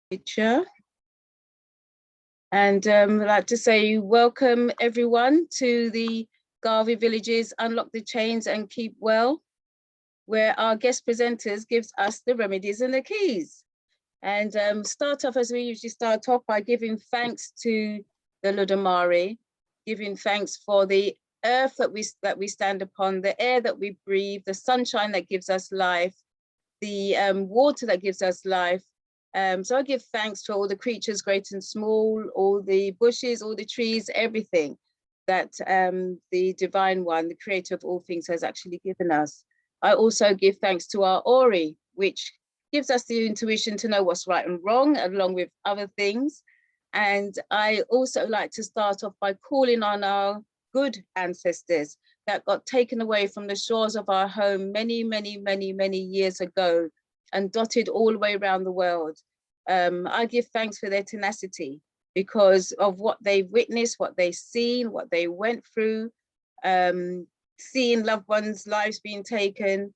Picture. And I'd like to say welcome everyone to the Garvey Villages Unlock the Chains and Keep Well, where our guest presenters gives us the remedies and the keys. And start off as we usually start off by giving thanks to the Ludamari, giving thanks for the earth that we stand upon, the air that we breathe, the sunshine that gives us life, the water that gives us life. So I give thanks to all the creatures, great and small, all the bushes, all the trees, everything that the Divine One, the creator of all things, has actually given us. I also give thanks to our Ori, which gives us the intuition to know what's right and wrong, along with other things. And I also like to start off by calling on our good ancestors that got taken away from the shores of our home many, many, many, many years ago and dotted all the way around the world. I give thanks for their tenacity because of what they've witnessed, what they've seen, what they went through, seeing loved ones' lives being taken,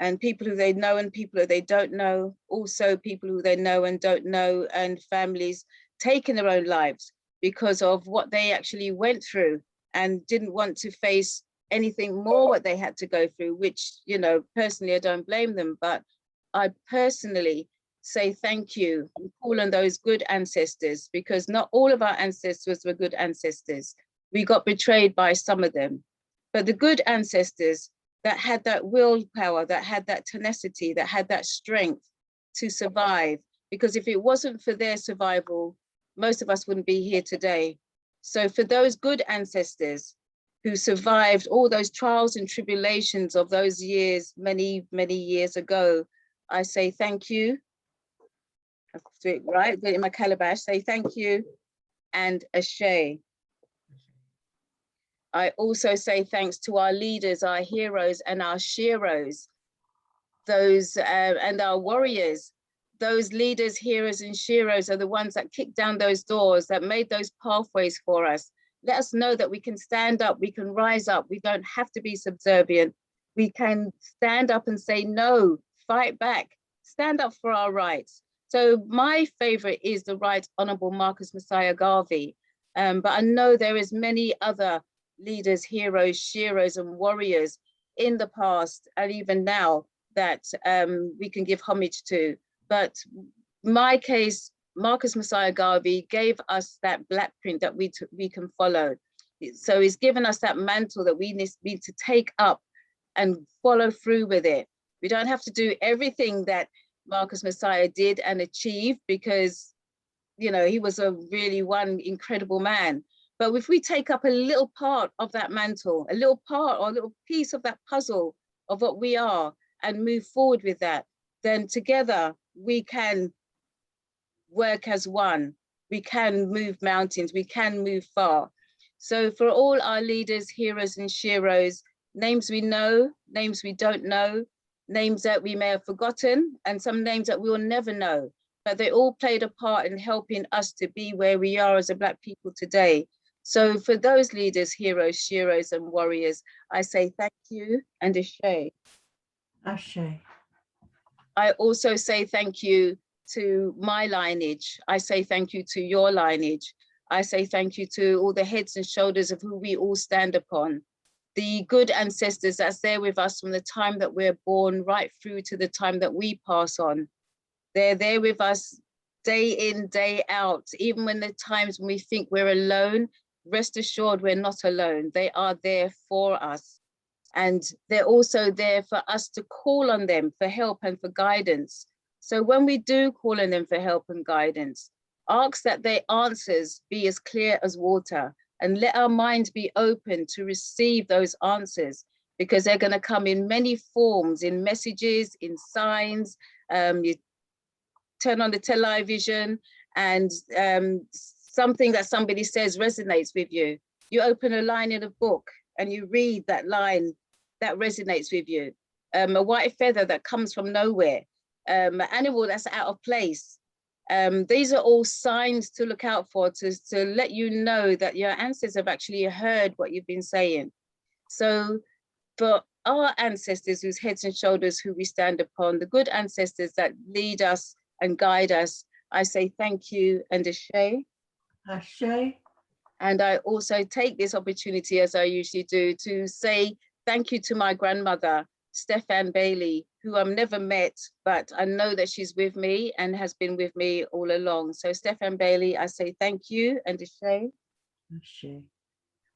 and people who they know and people who they don't know, also people who they know and don't know, and families taking their own lives because of what they actually went through and didn't want to face anything more what they had to go through, which, you know, personally, I don't blame them, but I personally say thank you and call on those good ancestors, because not all of our ancestors were good ancestors. We got betrayed by some of them, but the good ancestors that had that willpower, that had that tenacity, that had that strength to survive, because if it wasn't for their survival, most of us wouldn't be here today. So for those good ancestors who survived all those trials and tribulations of those years, many, many years ago, I say thank you. I have to do it right, do it in my calabash, say thank you and ashe. I also say thanks to our leaders, our heroes and our sheroes, those and our warriors. Those leaders, heroes and sheroes are the ones that kicked down those doors, that made those pathways for us. Let us know that we can stand up, we can rise up, we don't have to be subservient. We can stand up and say no, fight back, stand up for our rights. So my favorite is the Right Honorable Marcus Messiah Garvey, but I know there is many other leaders, heroes, sheroes and warriors in the past and even now that we can give homage to. But my case, Marcus Messiah Garvey gave us that black print that we can follow. So he's given us that mantle that we need to take up and follow through with it. We don't have to do everything that Marcus Messiah did and achieved, because, you know, he was a really one incredible man. But if we take up a little part of that mantle, a little part or a little piece of that puzzle of what we are and move forward with that, then together we can work as one. We can move mountains, we can move far. So for all our leaders, heroes and sheroes, names we know, names we don't know, names that we may have forgotten, and some names that we will never know, but they all played a part in helping us to be where we are as a Black people today. So for those leaders, heroes, sheroes and warriors, I say thank you and ashe. Ashe. I also say thank you to my lineage. I say thank you to your lineage. I say thank you to all the heads and shoulders of who we all stand upon. The good ancestors that's there with us from the time that we're born right through to the time that we pass on. They're there with us day in, day out. Even when the times when we think we're alone, rest assured we're not alone. They are there for us. And they're also there for us to call on them for help and for guidance. So when we do call on them for help and guidance, ask that their answers be as clear as water, and let our minds be open to receive those answers, because they're going to come in many forms, in messages, in signs. You turn on the television and something that somebody says resonates with you. You open a line in a book and you read that line that resonates with you. A white feather that comes from nowhere, an animal that's out of place. These are all signs to look out for, to let you know that your ancestors have actually heard what you've been saying. So for our ancestors whose heads and shoulders who we stand upon, the good ancestors that lead us and guide us, I say thank you and ashay. Ashay. And I also take this opportunity, as I usually do, to say thank you to my grandmother, Stephan Bailey, who I've never met, but I know that she's with me and has been with me all along. So Stephan Bailey, I say thank you and ashay. Ashay.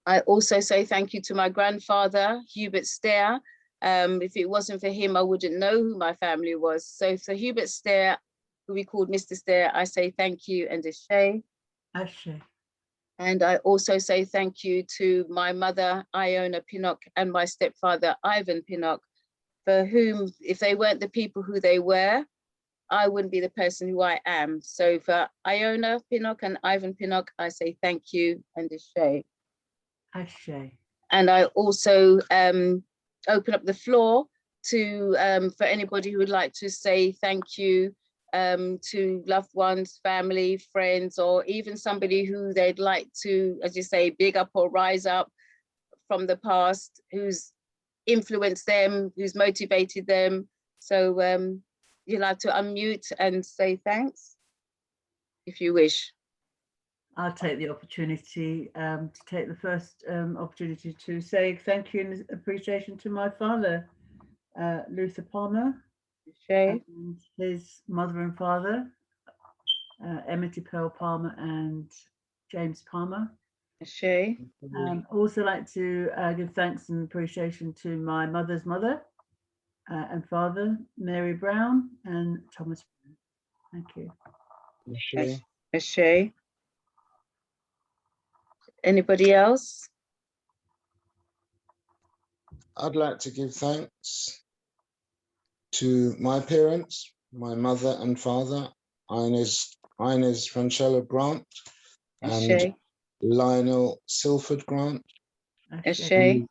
I also say thank you to my grandfather, Hubert Stair. If it wasn't for him, I wouldn't know who my family was. So for Hubert Stair, who we called Mr. Stair, I say thank you and ashay. Ashay. And I also say thank you to my mother, Iona Pinnock, and my stepfather, Ivan Pinnock, for whom, if they weren't the people who they were, I wouldn't be the person who I am. So for Iona Pinnock and Ivan Pinnock, I say thank you and ashay. Ashay. And I also open up the floor to for anybody who would like to say thank you to loved ones, family, friends, or even somebody who they'd like to, as you say, big up or rise up from the past, who's influenced them, who's motivated them. So you'll have to unmute and say thanks, if you wish. I'll take the opportunity to take the first opportunity to say thank you and appreciation to my father, Luther Palmer, Ashay. and his mother and father, Emmett Pearl Palmer and James Palmer. Ashay. Also like to give thanks and appreciation to my mother's mother and father, Mary Brown and Thomas Brown. Thank you. Ashay. Ashay. Anybody else? I'd like to give thanks to my parents, my mother and father, Inez Francella Grant and Ashay. Lionel Silford Grant. Ashay.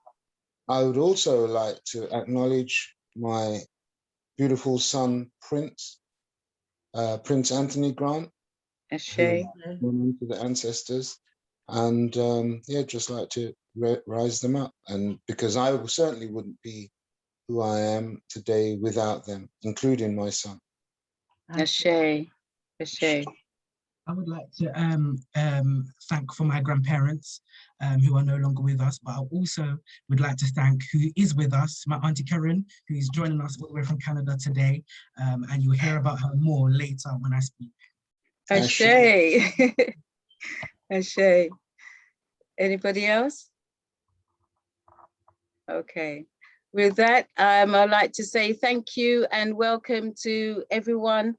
I would also like to acknowledge my beautiful son, Prince Anthony Grant, Ashay. who to the ancestors, and yeah, just like to rise them up, and because I certainly wouldn't be who I am today without them, including my son. Ashay. Ashay. I would like to thank for my grandparents who are no longer with us, but I also would like to thank who is with us, my Auntie Karen, who is joining us all the way from Canada today, and you'll hear about her more later when I speak. Ashay. Ashay. Anybody else? Okay. With that, I'd like to say thank you and welcome to everyone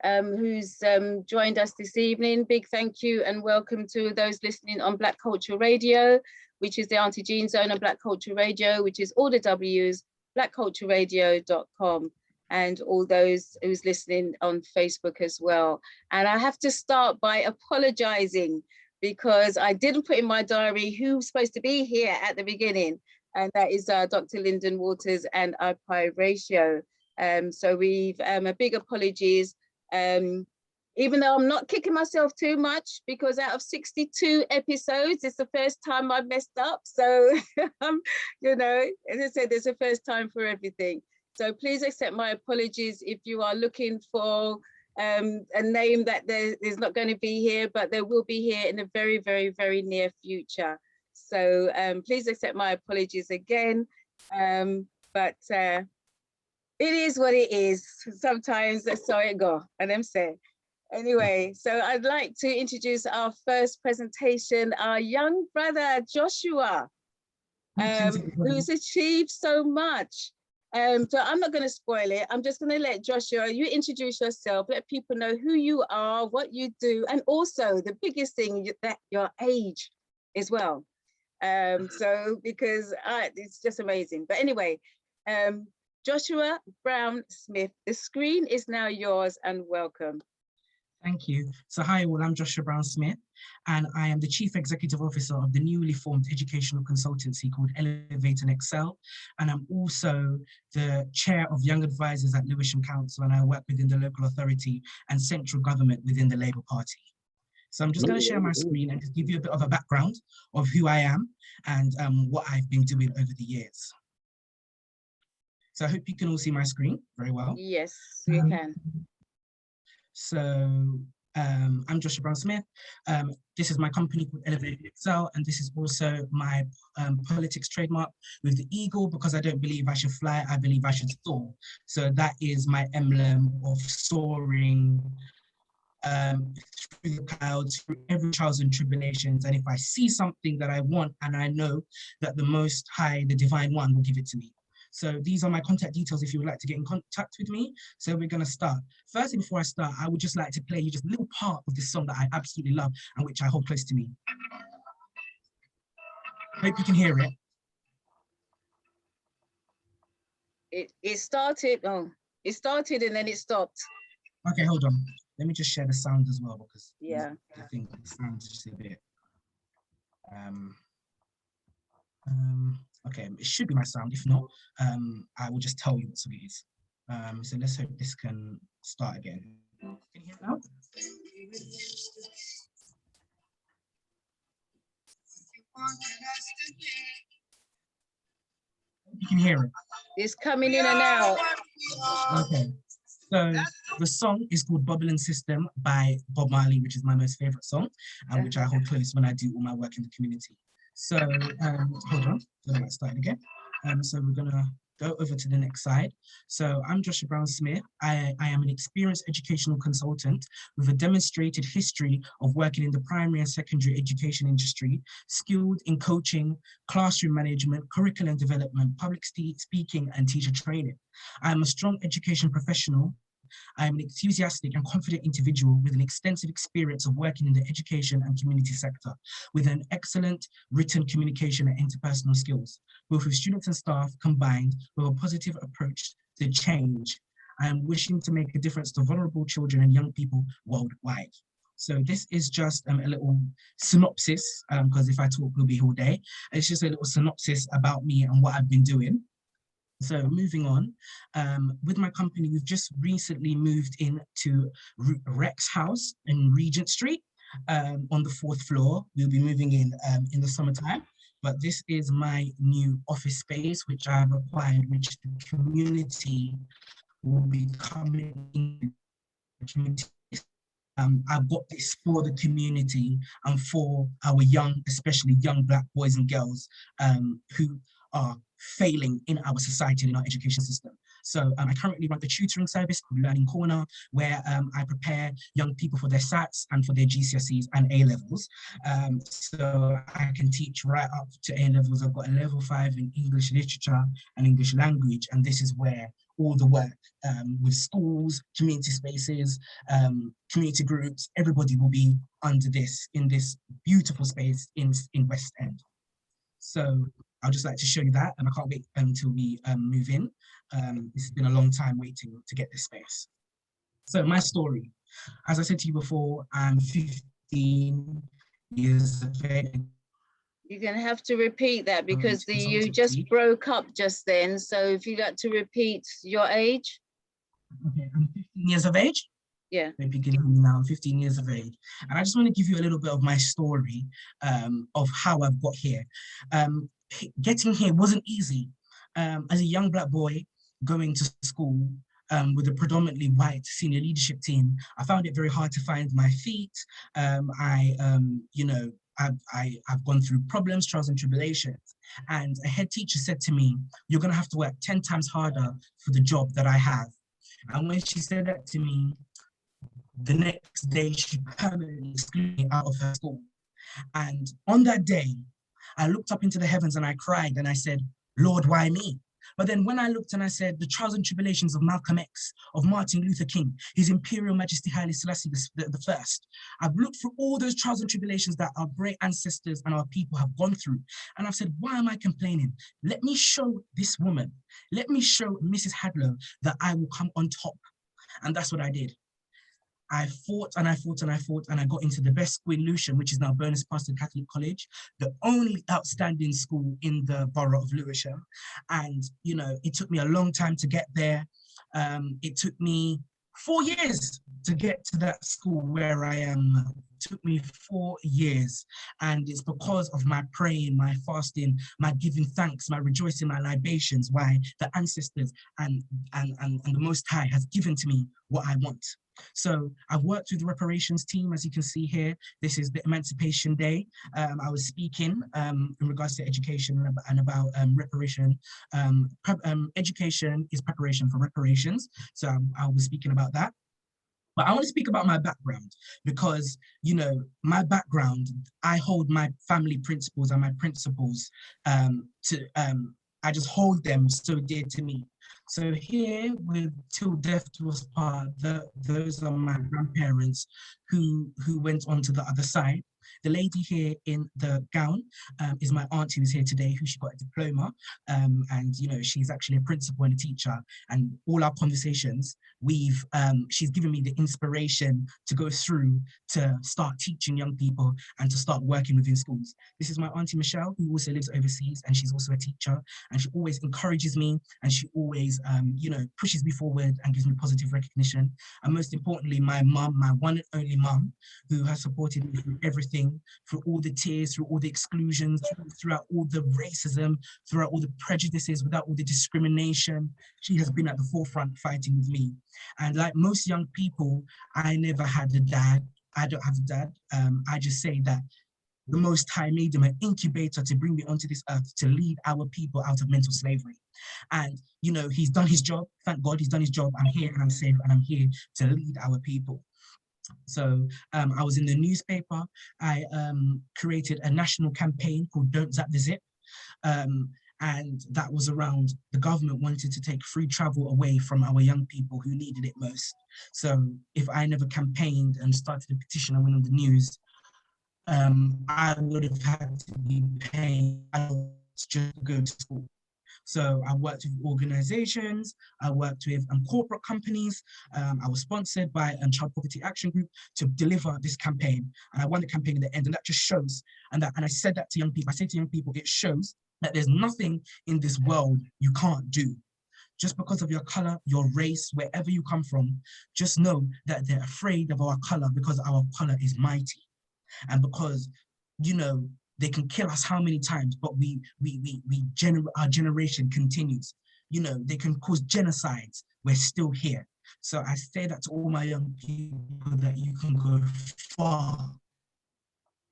who's joined us this evening. Big thank you and welcome to those listening on Black Culture Radio, which is the Auntie Jean Zone, and Black Culture Radio, which is all the W's, blackcultureradio.com, and all those who's listening on Facebook as well. And I have to start by apologizing because I didn't put in my diary who's supposed to be here at the beginning, and that is Dr. Lyndon Waters and our Pi Ratio. So we've a big apologies. Even though I'm not kicking myself too much, because out of 62 episodes, it's the first time I've messed up. So, you know, as I said, there's a first time for everything. So please accept my apologies if you are looking for a name that is not going to be here, but there will be here in the very, very, very near future. So please accept my apologies again. But it is what it is. Sometimes that's how it go, and I'm saying. Anyway, so I'd like to introduce our first presentation, our young brother, Joshua, who's achieved so much. So I'm not going to spoil it. I'm just going to let Joshua, you introduce yourself, let people know who you are, what you do, and also the biggest thing, that your age as well. So because it's just amazing. But anyway, Joshua Brown Smith, the screen is now yours, and welcome. Thank you. So hi all, I'm Joshua Brown Smith, and I am the Chief Executive Officer of the newly formed educational consultancy called Elevate and Excel. And I'm also the Chair of Young Advisors at Lewisham Council, and I work within the local authority and central government within the Labour Party. So I'm just going to share my screen and just give you a bit of a background of who I am and what I've been doing over the years. So I hope you can all see my screen very well. Yes, we can. So I'm Joshua Brown-Smith. This is my company called Elevate Excel, and this is also my politics trademark with the eagle, because I don't believe I should fly, I believe I should soar. So that is my emblem of soaring through the clouds, through every trials and tribulations. And if I see something that I want and I know that the Most High, the Divine One, will give it to me. So these are my contact details if you would like to get in contact with me. So we're going to start. Firstly, before I start, I would just like to play you just a little part of this song that I absolutely love and which I hold close to me. Hope you can hear it. It started and then it stopped. Okay, hold on. Let me just share the sound as well, because Yeah. I think the sound is just a bit. Okay, it should be my sound. If not, I will just tell you what song it is. So let's hope this can start again. Can you hear it now? You can hear it. It's coming in and out. Okay. So the song is called Bubbling System by Bob Marley, which is my most favorite song, and which I hold close when I do all my work in the community. So hold on, let's start again. So we're gonna go over to the next slide. So I'm Joshua Brown-Smith. I am an experienced educational consultant with a demonstrated history of working in the primary and secondary education industry, skilled in coaching, classroom management, curriculum development, public speaking, and teacher training. I am a strong education professional. I am an enthusiastic and confident individual with an extensive experience of working in the education and community sector, with an excellent written communication and interpersonal skills, both with students and staff, combined with a positive approach to change. I am wishing to make a difference to vulnerable children and young people worldwide. So this is just a little synopsis, because if I talk, we'll be here all day. It's just a little synopsis about me and what I've been doing. So moving on, with my company, we've just recently moved into Rex House in Regent Street on the 4th floor. We'll be moving in the summertime, but this is my new office space, which I've acquired, which the community will be coming in. I've got this for the community and for our young, especially young Black boys and girls who are failing in our society and in our education system. So I currently run the tutoring service called Learning Corner, where I prepare young people for their SATs and for their GCSEs and A-levels. So I can teach right up to A-levels. I've got a level 5 in English literature and English language, and this is where all the work with schools, community spaces, community groups, everybody will be under this, in this beautiful space in West End. So I'd just like to show you that, and I can't wait until we move in. This has been a long time waiting to get this space. So my story, as I said to you before, I'm 15 years of age. You're going to have to repeat that because you just broke up just then. So if you'd like to repeat your age. Okay, I'm 15 years of age. Yeah. Maybe beginning now, I'm 15 years of age. And I just want to give you a little bit of my story of how I've got here. Getting here wasn't easy. As a young Black boy going to school with a predominantly white senior leadership team, I found it very hard to find my feet. I've gone through problems, trials and tribulations. And a head teacher said to me, "You're gonna have to work 10 times harder for the job that I have." And when she said that to me, the next day she permanently excluded me out of her school. And on that day, I looked up into the heavens and I cried and I said, "Lord, why me?" But then when I looked and I said, the trials and tribulations of Malcolm X, of Martin Luther King, His Imperial Majesty Haile Selassie the First, I've looked through all those trials and tribulations that our great ancestors and our people have gone through. And I've said, why am I complaining? Let me show this woman, let me show Mrs. Hadlow that I will come on top. And that's what I did. I fought and I fought and I fought, and I got into the best school in Lewisham, which is now Burness Parsons Catholic College, the only outstanding school in the borough of Lewisham. And, you know, it took me a long time to get there. It took me 4 years to get to that school where I am now. It took me 4 years. And it's because of my praying, my fasting, my giving thanks, my rejoicing, my libations, why the ancestors and the Most High has given to me what I want. So I've worked with the reparations team, as you can see here. This is the Emancipation Day. I was speaking in regards to education and about reparation. Education is preparation for reparations. So I was speaking about that. But I want to speak about my background because, you know, my background, I hold my family principles and my principles I just hold them so dear to me. So here with Till Death Do Us Part, those are my grandparents who went on to the other side. The lady here in the gown is my aunt who is here today, who she got a diploma. And, you know, she's actually a principal and a teacher. And all our conversations, she's given me the inspiration to go through to start teaching young people and to start working within schools. This is my auntie Michelle, who also lives overseas, and she's also a teacher. And she always encourages me, and she always, you know, pushes me forward and gives me positive recognition. And most importantly, my mum, my one and only mum, who has supported me through everything, through all the tears, through all the exclusions, throughout all the racism, throughout all the prejudices, without all the discrimination. She has been at the forefront fighting with me. And like most young people, I never had a dad. I don't have a dad. I just say that the Most High made him an incubator to bring me onto this earth to lead our people out of mental slavery. And, you know, he's done his job. Thank God he's done his job. I'm here and I'm safe and I'm here to lead our people. So I was in the newspaper. I created a national campaign called Don't Zap the Zip. And that was around the government wanted to take free travel away from our young people who needed it most. So if I never campaigned and started a petition and went on the news, I would have had to be paying just to go to school. So I worked with organizations, I worked with corporate companies. I was sponsored by Child Poverty Action Group to deliver this campaign. And I won the campaign in the end, and that just shows, and I said that to young people, I say to young people, it shows that there's nothing in this world you can't do. Just because of your color, your race, wherever you come from, just know that they're afraid of our color because our color is mighty. And because, you know, they can kill us how many times, but our generation continues. You know, they can cause genocides. We're still here. So I say that to all my young people that you can go far.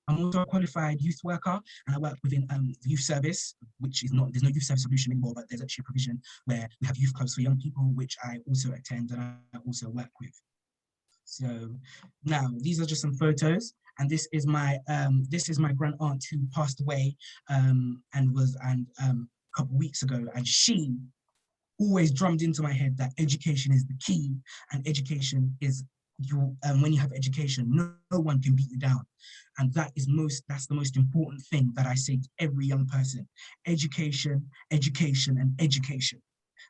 I'm also a qualified youth worker, and I work within youth service, which is not, there's no youth service solution anymore, but there's actually a provision where we have youth clubs for young people, which I also attend and I also work with. So now these are just some photos. And this is my grand aunt who passed away a couple of weeks ago, and she always drummed into my head that education is the key, and education is when you have education, no one can beat you down, and that's the most important thing that I say to every young person: education, education, and education,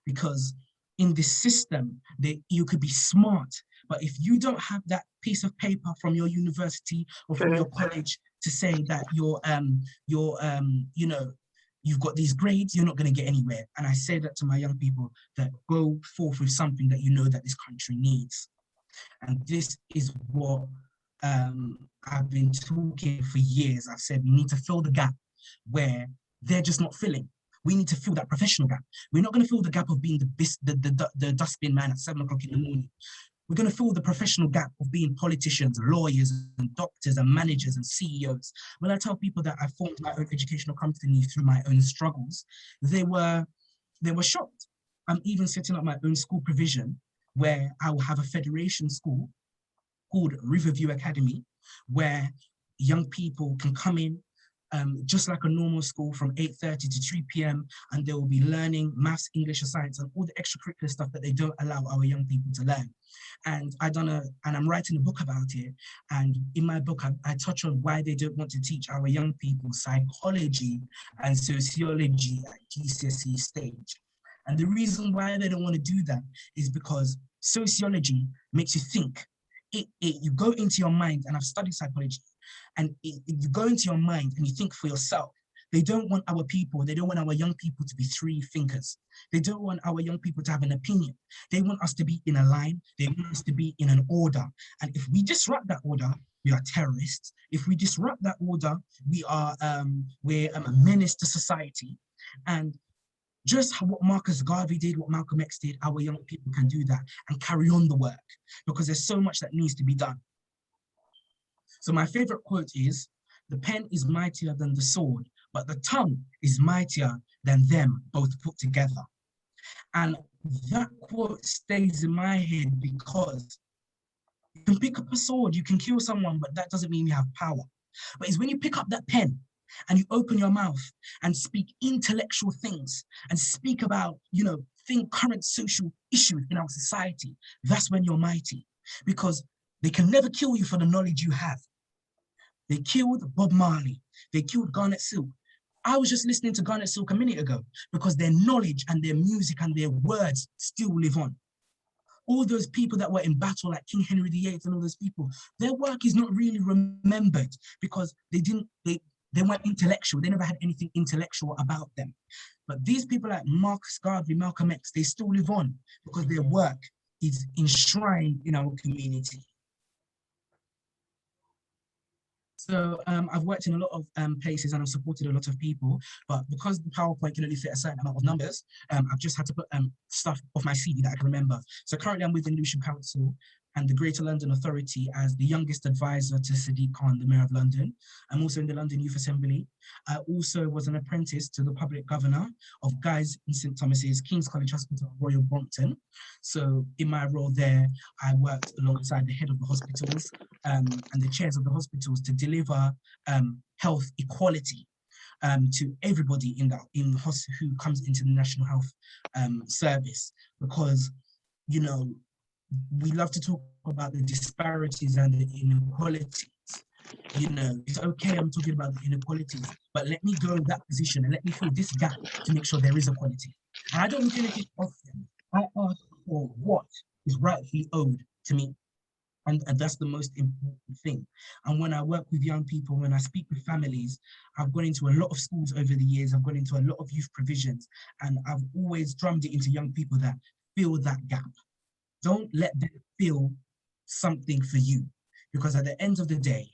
because in this system you could be smart. But if you don't have that piece of paper from your university or from your college to say that you know, you've got these grades, you're not going to get anywhere. And I say that to my young people, that go forth with something that you know that this country needs. And this is what I've been talking for years. I've said we need to fill the gap where they're just not filling. We need to fill that professional gap. We're not going to fill the gap of being the dustbin man at 7 o'clock in the morning. We're going to fill the professional gap of being politicians, lawyers, and doctors, and managers, and CEOs. When I tell people that I formed my own educational company through my own struggles, they were shocked. I'm even setting up my own school provision, where I will have a federation school called Riverview Academy, where young people can come in just like a normal school from 8:30 to 3 p.m. and they will be learning maths, English, and science, and all the extracurricular stuff that they don't allow our young people to learn. And I'm writing a book about it. And in my book, I touch on why they don't want to teach our young people psychology and sociology at GCSE stage. And the reason why they don't want to do that is because sociology makes you think. You go into your mind, and I've studied psychology, and you go into your mind and you think for yourself. They don't want our people, they don't want our young people to be free thinkers. They don't want our young people to have an opinion. They want us to be in a line. They want us to be in an order. And if we disrupt that order, we are terrorists. If we disrupt that order, we're a menace to society. And Just what Marcus Garvey did, what Malcolm X did, our young people can do that and carry on the work, because there's so much that needs to be done. So my favorite quote is, "The pen is mightier than the sword, but the tongue is mightier than them both put together." And that quote stays in my head because you can pick up a sword, you can kill someone, but that doesn't mean you have power. But it's when you pick up that pen and you open your mouth and speak intellectual things and speak about, think current social issues in our society, that's when you're mighty, because they can never kill you for the knowledge you have. They killed Bob Marley, they killed Garnet Silk. I was just listening to Garnet Silk a minute ago because their knowledge and their music and their words still live on. All those people that were in battle, like King Henry VIII and all those people, their work is not really remembered because they weren't intellectual. They never had anything intellectual about them. But these people like Marcus Garvey, Malcolm X, they still live on because their work is enshrined in our community. So I've worked in a lot of places and I've supported a lot of people, but because the PowerPoint can only fit a certain amount of numbers, I've just had to put stuff off my CV that I can remember. So currently I'm with the Lewisham Council and the Greater London Authority as the youngest advisor to Sadiq Khan, the Mayor of London. I'm also in the London Youth Assembly. I also was an apprentice to the Public Governor of Guy's in St Thomas's, King's College Hospital, Royal Brompton. So in my role there, I worked alongside the head of the hospitals and the chairs of the hospitals to deliver health equality to everybody who comes into the National Health Service, because, we love to talk about the disparities and the inequalities. It's okay, I'm talking about the inequalities, but let me go in that position and let me fill this gap to make sure there is equality. And I don't need anything off them. I ask for what is rightfully owed to me. And that's the most important thing. And when I work with young people, when I speak with families, I've gone into a lot of schools over the years, I've gone into a lot of youth provisions, and I've always drummed it into young people that fill that gap. Don't let them feel something for you, because at the end of the day,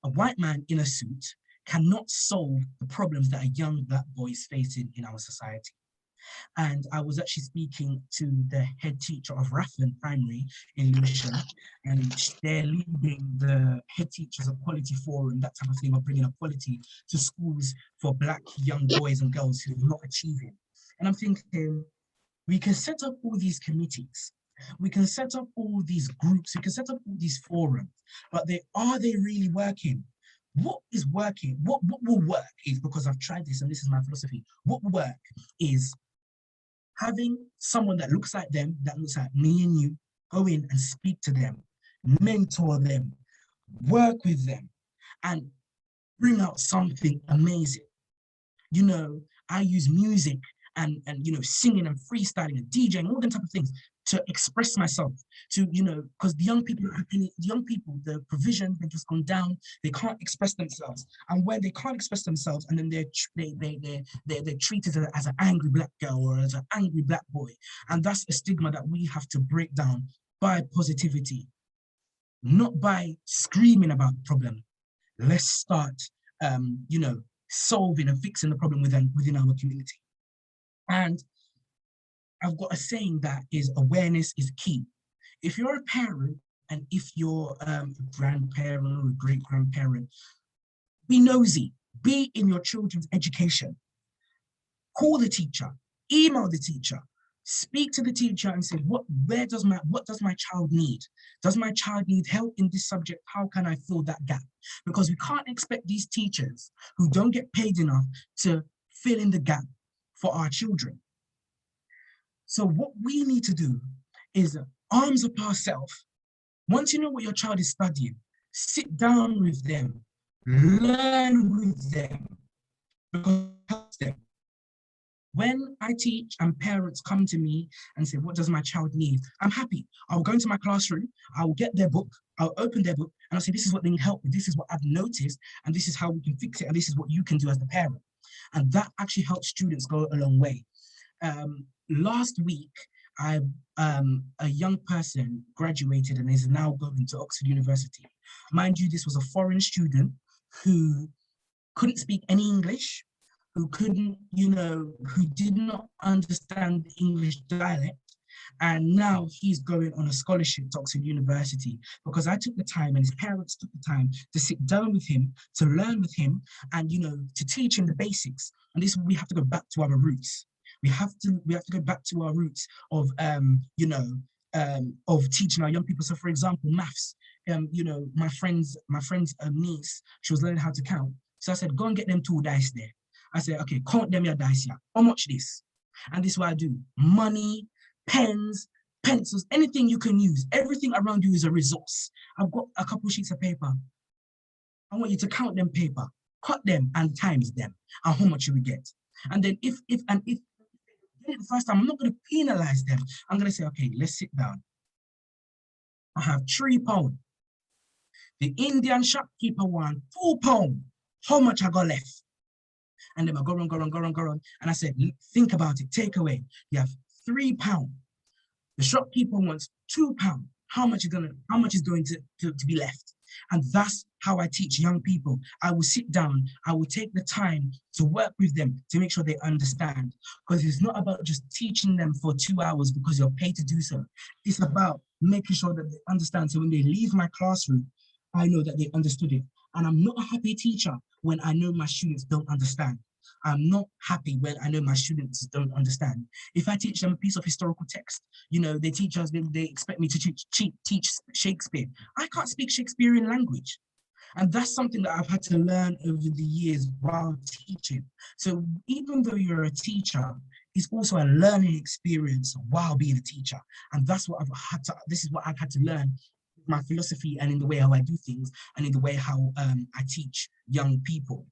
a white man in a suit cannot solve the problems that a young black boy is facing in our society. And I was actually speaking to the head teacher of Rathlen Primary in Lewisham, and they're leading the head teachers of quality forum, that type of thing, of bringing equality to schools for black young boys and girls who are not achieving. And I'm thinking, we can set up all these committees, we can set up all these groups, we can set up all these forums, but are they really working? What is working? What will work is, because I've tried this and this is my philosophy, what will work is having someone that looks like them, that looks like me and you, go in and speak to them, mentor them, work with them, and bring out something amazing. I use music and singing and freestyling and DJing, all them type of things to express myself, to, because the young people, the provision, they've just gone down, they can't express themselves. And when they can't express themselves, and then they're treated as an angry black girl or as an angry black boy. And that's a stigma that we have to break down by positivity, not by screaming about the problem. Let's start, solving and fixing the problem within our community. And I've got a saying that is, awareness is key. If you're a parent and if you're a grandparent or a great-grandparent, be nosy, be in your children's education. Call the teacher, email the teacher, speak to the teacher and say, what does my child need? Does my child need help in this subject? How can I fill that gap? Because we can't expect these teachers who don't get paid enough to fill in the gap for our children. So what we need to do is arms up ourselves. Once you know what your child is studying, sit down with them, learn with them, because it helps them. When I teach and parents come to me and say, what does my child need? I'm happy. I'll go into my classroom, I'll get their book, I'll open their book, and I'll say, this is what they need help with, this is what I've noticed, and this is how we can fix it, and this is what you can do as the parent. And that actually helps students go a long way. Last week, a young person graduated and is now going to Oxford University. Mind you, this was a foreign student who couldn't speak any English, who couldn't, who did not understand the English dialect. And now he's going on a scholarship to Oxford University because I took the time and his parents took the time to sit down with him, to learn with him, and to teach him the basics. And this, we have to go back to our roots. We have to go back to our roots of of teaching our young people. So for example, maths, my friend's niece, she was learning how to count. So I said, go and get them 2 dice there. I said, okay, count them your dice here. How much this? And this is what I do. Money, pens, pencils, anything you can use. Everything around you is a resource. I've got a couple sheets of paper. I want you to count them paper, cut them and times them, and how much you will get. And then if the first time, I'm not going to penalize them. I'm going to say, okay, let's sit down. I have £3. The Indian shopkeeper want £4. How much I got left? And then I go on. And I said, think about it, take away. You have £3. The shopkeeper wants £2. How much is going to be left? And that's how I teach young people. I will sit down, I will take the time to work with them to make sure they understand. Because it's not about just teaching them for 2 hours because you're paid to do so. It's about making sure that they understand. So when they leave my classroom, I know that they understood it. And I'm not a happy teacher when I know my students don't understand. I'm not happy when I know my students don't understand. If I teach them a piece of historical text, they teach us, they expect me to teach Shakespeare. I can't speak Shakespearean language. And that's something that I've had to learn over the years while teaching. So even though you're a teacher, it's also a learning experience while being a teacher. And that's what this is what I've had to learn, my philosophy and in the way how I do things and in the way how I teach young people.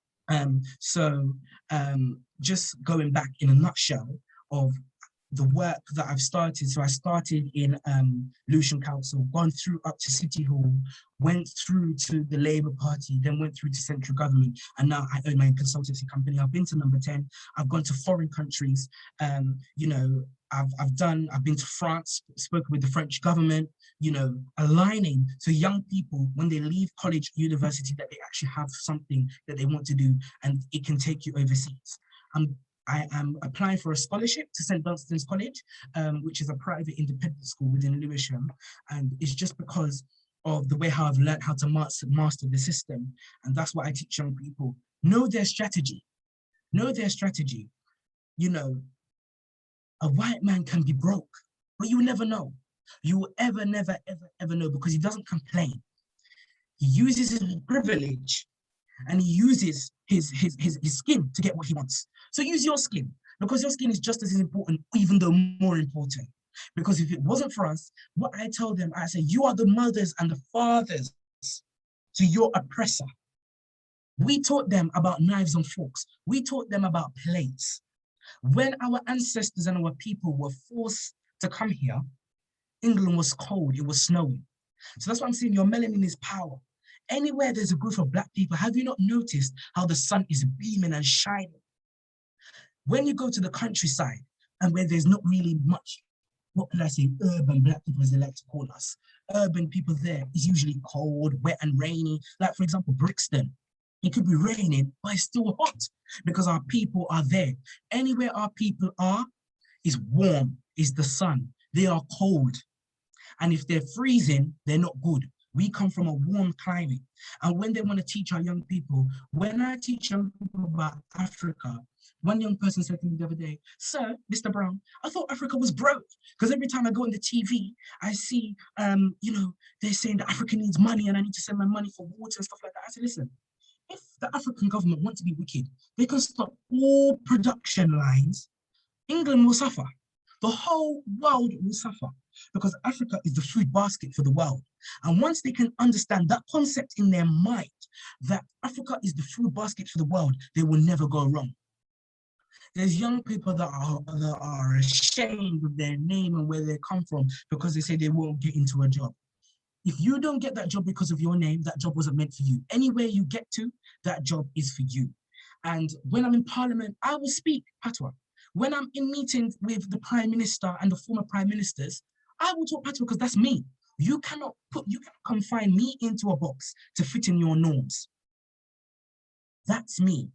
Just going back in a nutshell of the work that I've started. So I started in Lewisham Council, gone through up to City Hall, went through to the Labour Party, then went through to central government, and now I own my own consultancy company. I've been to number 10. I've gone to foreign countries. I've been to France, spoken with the French government, aligning so young people, when they leave college, university, that they actually have something that they want to do and it can take you overseas. I am applying for a scholarship to St. Dunstan's College, which is a private independent school within Lewisham. And it's just because of the way how I've learned how to master the system. And that's what I teach young people. Know their strategy. Know their strategy. A white man can be broke, but you will never know. You will never know, because he doesn't complain. He uses his privilege and he uses his skin to get what he wants. So use your skin, because your skin is just as important, even though more important. Because if it wasn't for us, what I tell them, I say, you are the mothers and the fathers to your oppressor. We taught them about knives and forks. We taught them about plates. When our ancestors and our people were forced to come here, England was cold, it was snowing. So that's what I'm saying, your melanin is power. Anywhere there's a group of Black people, have you not noticed how the sun is beaming and shining? When you go to the countryside and where there's not really much, what can I say, urban Black people, as they like to call us, urban people there is usually cold, wet and rainy. Like for example, Brixton, it could be raining, but it's still hot because our people are there. Anywhere our people are is warm, is the sun. They are cold. And if they're freezing, they're not good. We come from a warm climate. And when they want to teach our young people, when I teach young people about Africa, one young person said to me the other day, "Sir, Mr. Brown, I thought Africa was broke." Because every time I go on the TV, I see, they're saying that Africa needs money and I need to send my money for water and stuff like that. I said, listen, if the African government want to be wicked, they can stop all production lines. England will suffer. The whole world will suffer, because Africa is the food basket for the world. And once they can understand that concept in their mind, that Africa is the food basket for the world, they will never go wrong. There's young people that are ashamed of their name and where they come from because they say they won't get into a job. If you don't get that job because of your name, that job wasn't meant for you. Anywhere you get to, that job is for you. And when I'm in Parliament, I will speak Patois. When I'm in meetings with the Prime Minister and the former Prime Ministers, I will talk Patois because that's me. You cannot confine me into a box to fit in your norms. That's me.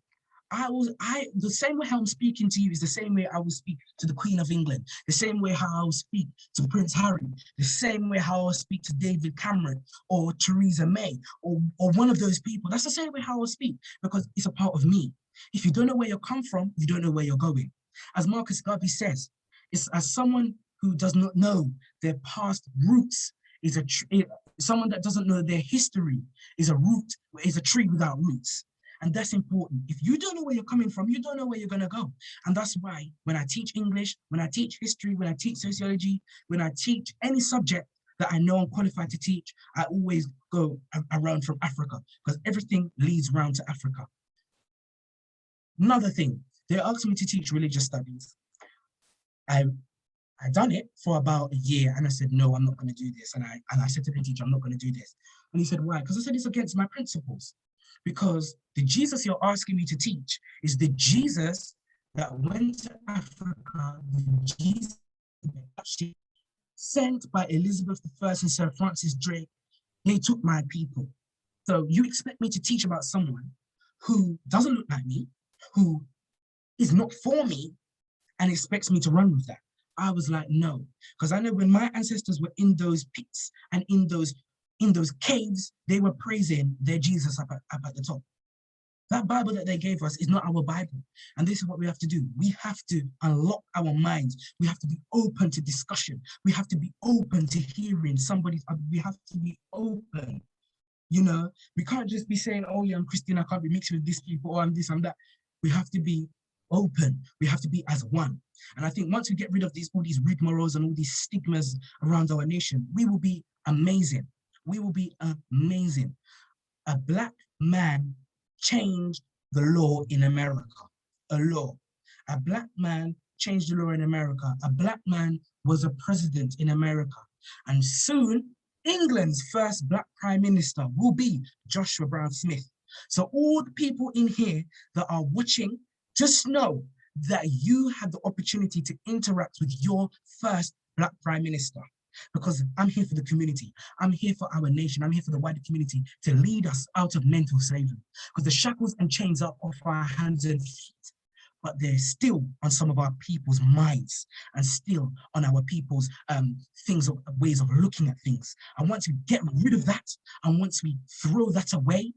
the same way how I'm speaking to you is the same way I will speak to the Queen of England, the same way how I will speak to Prince Harry, the same way how I'll speak to David Cameron or Theresa May or one of those people. That's the same way how I'll speak, because it's a part of me. If you don't know where you come from, you don't know where you're going. As Marcus Garvey says, it's as someone who does not know their past roots is someone that doesn't know their history is a tree without roots. And that's important. If you don't know where you're coming from, you don't know where you're going to go. And that's why when I teach English, when I teach history, when I teach sociology, when I teach any subject that I know I'm qualified to teach, I always go around from Africa, because everything leads around to Africa. Another thing, they asked me to teach religious studies. I done it for about a year and I said, no, I'm not going to do this. And I said to the teacher, I'm not going to do this. And he said, why? Because I said, it's against my principles. Because the Jesus you're asking me to teach is the Jesus that went to Africa, the Jesus sent by Elizabeth I and Sir Francis Drake. They took my people. So you expect me to teach about someone who doesn't look like me, who is not for me, and expects me to run with that? I was like, no, because I know when my ancestors were in those pits and in those caves, they were praising their Jesus up at the top. That Bible that they gave us is not our Bible. And this is what we have to do. We have to unlock our minds. We have to be open to discussion. We have to be open to hearing somebody. We have to be open. You know, we can't just be saying, oh yeah, I'm Christian, I can't be mixed with these people, or I'm this, I'm that. We have to be open. We have to be as one. And I think once we get rid of all these rigmaroles and all these stigmas around our nation, we will be amazing. We will be amazing. A Black man changed the law in America. A law. A Black man changed the law in America. A Black man was a president in America. And soon, England's first Black Prime Minister will be Joshua Brown Smith. So all the people in here that are watching, just know that you had the opportunity to interact with your first Black Prime Minister. Because I'm here for the community. I'm here for our nation. I'm here for the wider community to lead us out of mental slavery. Because the shackles and chains are off our hands and feet, but they're still on some of our people's minds and still on our people's ways of looking at things. And once we get rid of that, and once we throw that away,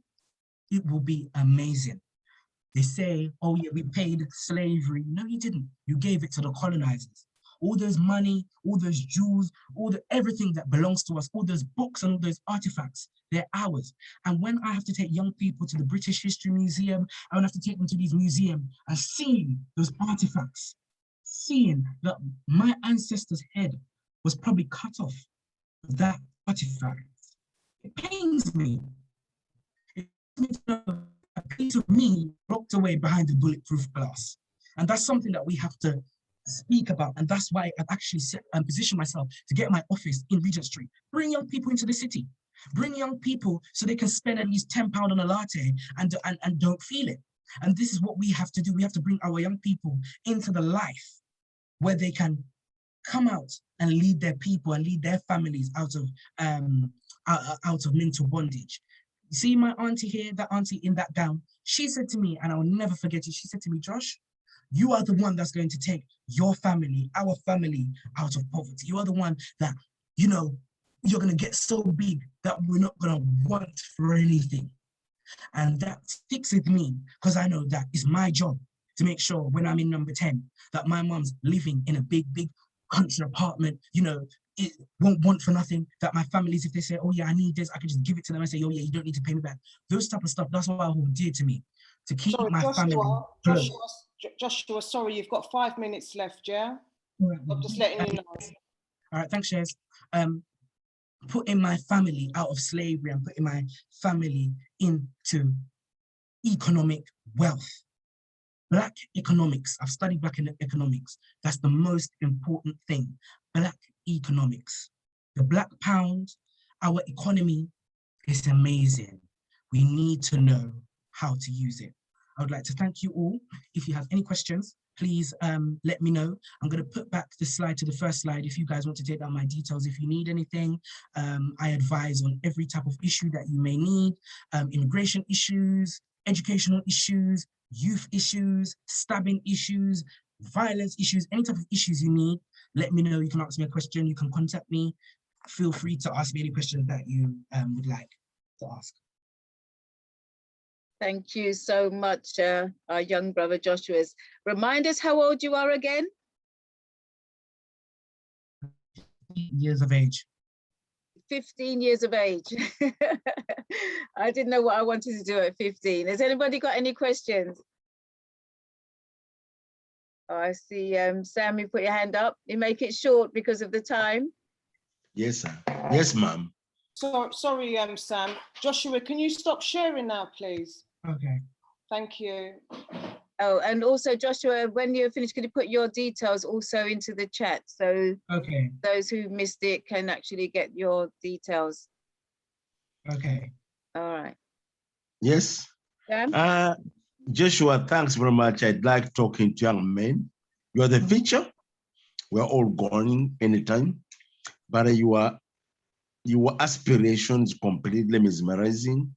it will be amazing. They say, oh yeah, we paid slavery. No, you didn't. You gave it to the colonizers. All those money, all those jewels, everything that belongs to us, all those books and all those artifacts, they're ours. And when I have to take young people to the British History Museum, I would have to take them to these museums and seeing those artifacts, seeing that my ancestor's head was probably cut off with that artifact. It pains me. It pains me to know a piece of me locked away behind the bulletproof glass. And that's something that we have to speak about, and that's why I've actually positioned myself to get my office in Regent Street. Bring young people into the city. Bring young people so they can spend at least £10 on a latte and don't feel it. And this is what we have to do. We have to bring our young people into the life where they can come out and lead their people and lead their families out of mental bondage. You see my auntie here, that auntie in that gown, she said to me, and I will never forget it, she said to me, Josh, you are the one that's going to take your family, our family, out of poverty. You are the one that, you know, you're going to get so big that we're not going to want for anything. And that sticks with me because I know that it's my job to make sure when I'm in number 10, that my mom's living in a big country apartment, you know, it won't want for nothing, that my families, if they say, oh yeah, I need this, I can just give it to them and say, oh yeah, you don't need to pay me back. Those type of stuff, that's what I hold dear to me, to keep my family close. Joshua, sorry, you've got 5 minutes left, yeah? I'm just letting you know. All right, thanks, Shez. Putting my family out of slavery and putting my family into economic wealth. Black economics, I've studied Black economics. That's the most important thing, Black economics. The Black pound, our economy is amazing. We need to know how to use it. I would like to thank you all. If you have any questions, please let me know. I'm going to put back the slide to the first slide if you guys want to take down my details. If you need anything, I advise on every type of issue that you may need, immigration issues, educational issues, youth issues, stabbing issues, violence issues, any type of issues you need, let me know. You can ask me a question, you can contact me. Feel free to ask me any questions that you would like to ask. Thank you so much, our young brother Joshua. Remind us how old you are again? years of age. 15 years of age. I didn't know what I wanted to do at 15. Has anybody got any questions? Oh, I see, Sam, you put your hand up. You make it short because of the time. Yes, sir. Yes, ma'am. Sorry, Sam. Joshua, can you stop sharing now, please? Okay. Thank you. Oh, and also Joshua, when you're finished, can you put your details also into the chat? So okay, those who missed it can actually get your details. Okay. All right. Yes. Sam? Joshua, thanks very much. I'd like talking to young men. You are the future. We're all going anytime, but your aspirations completely mesmerizing.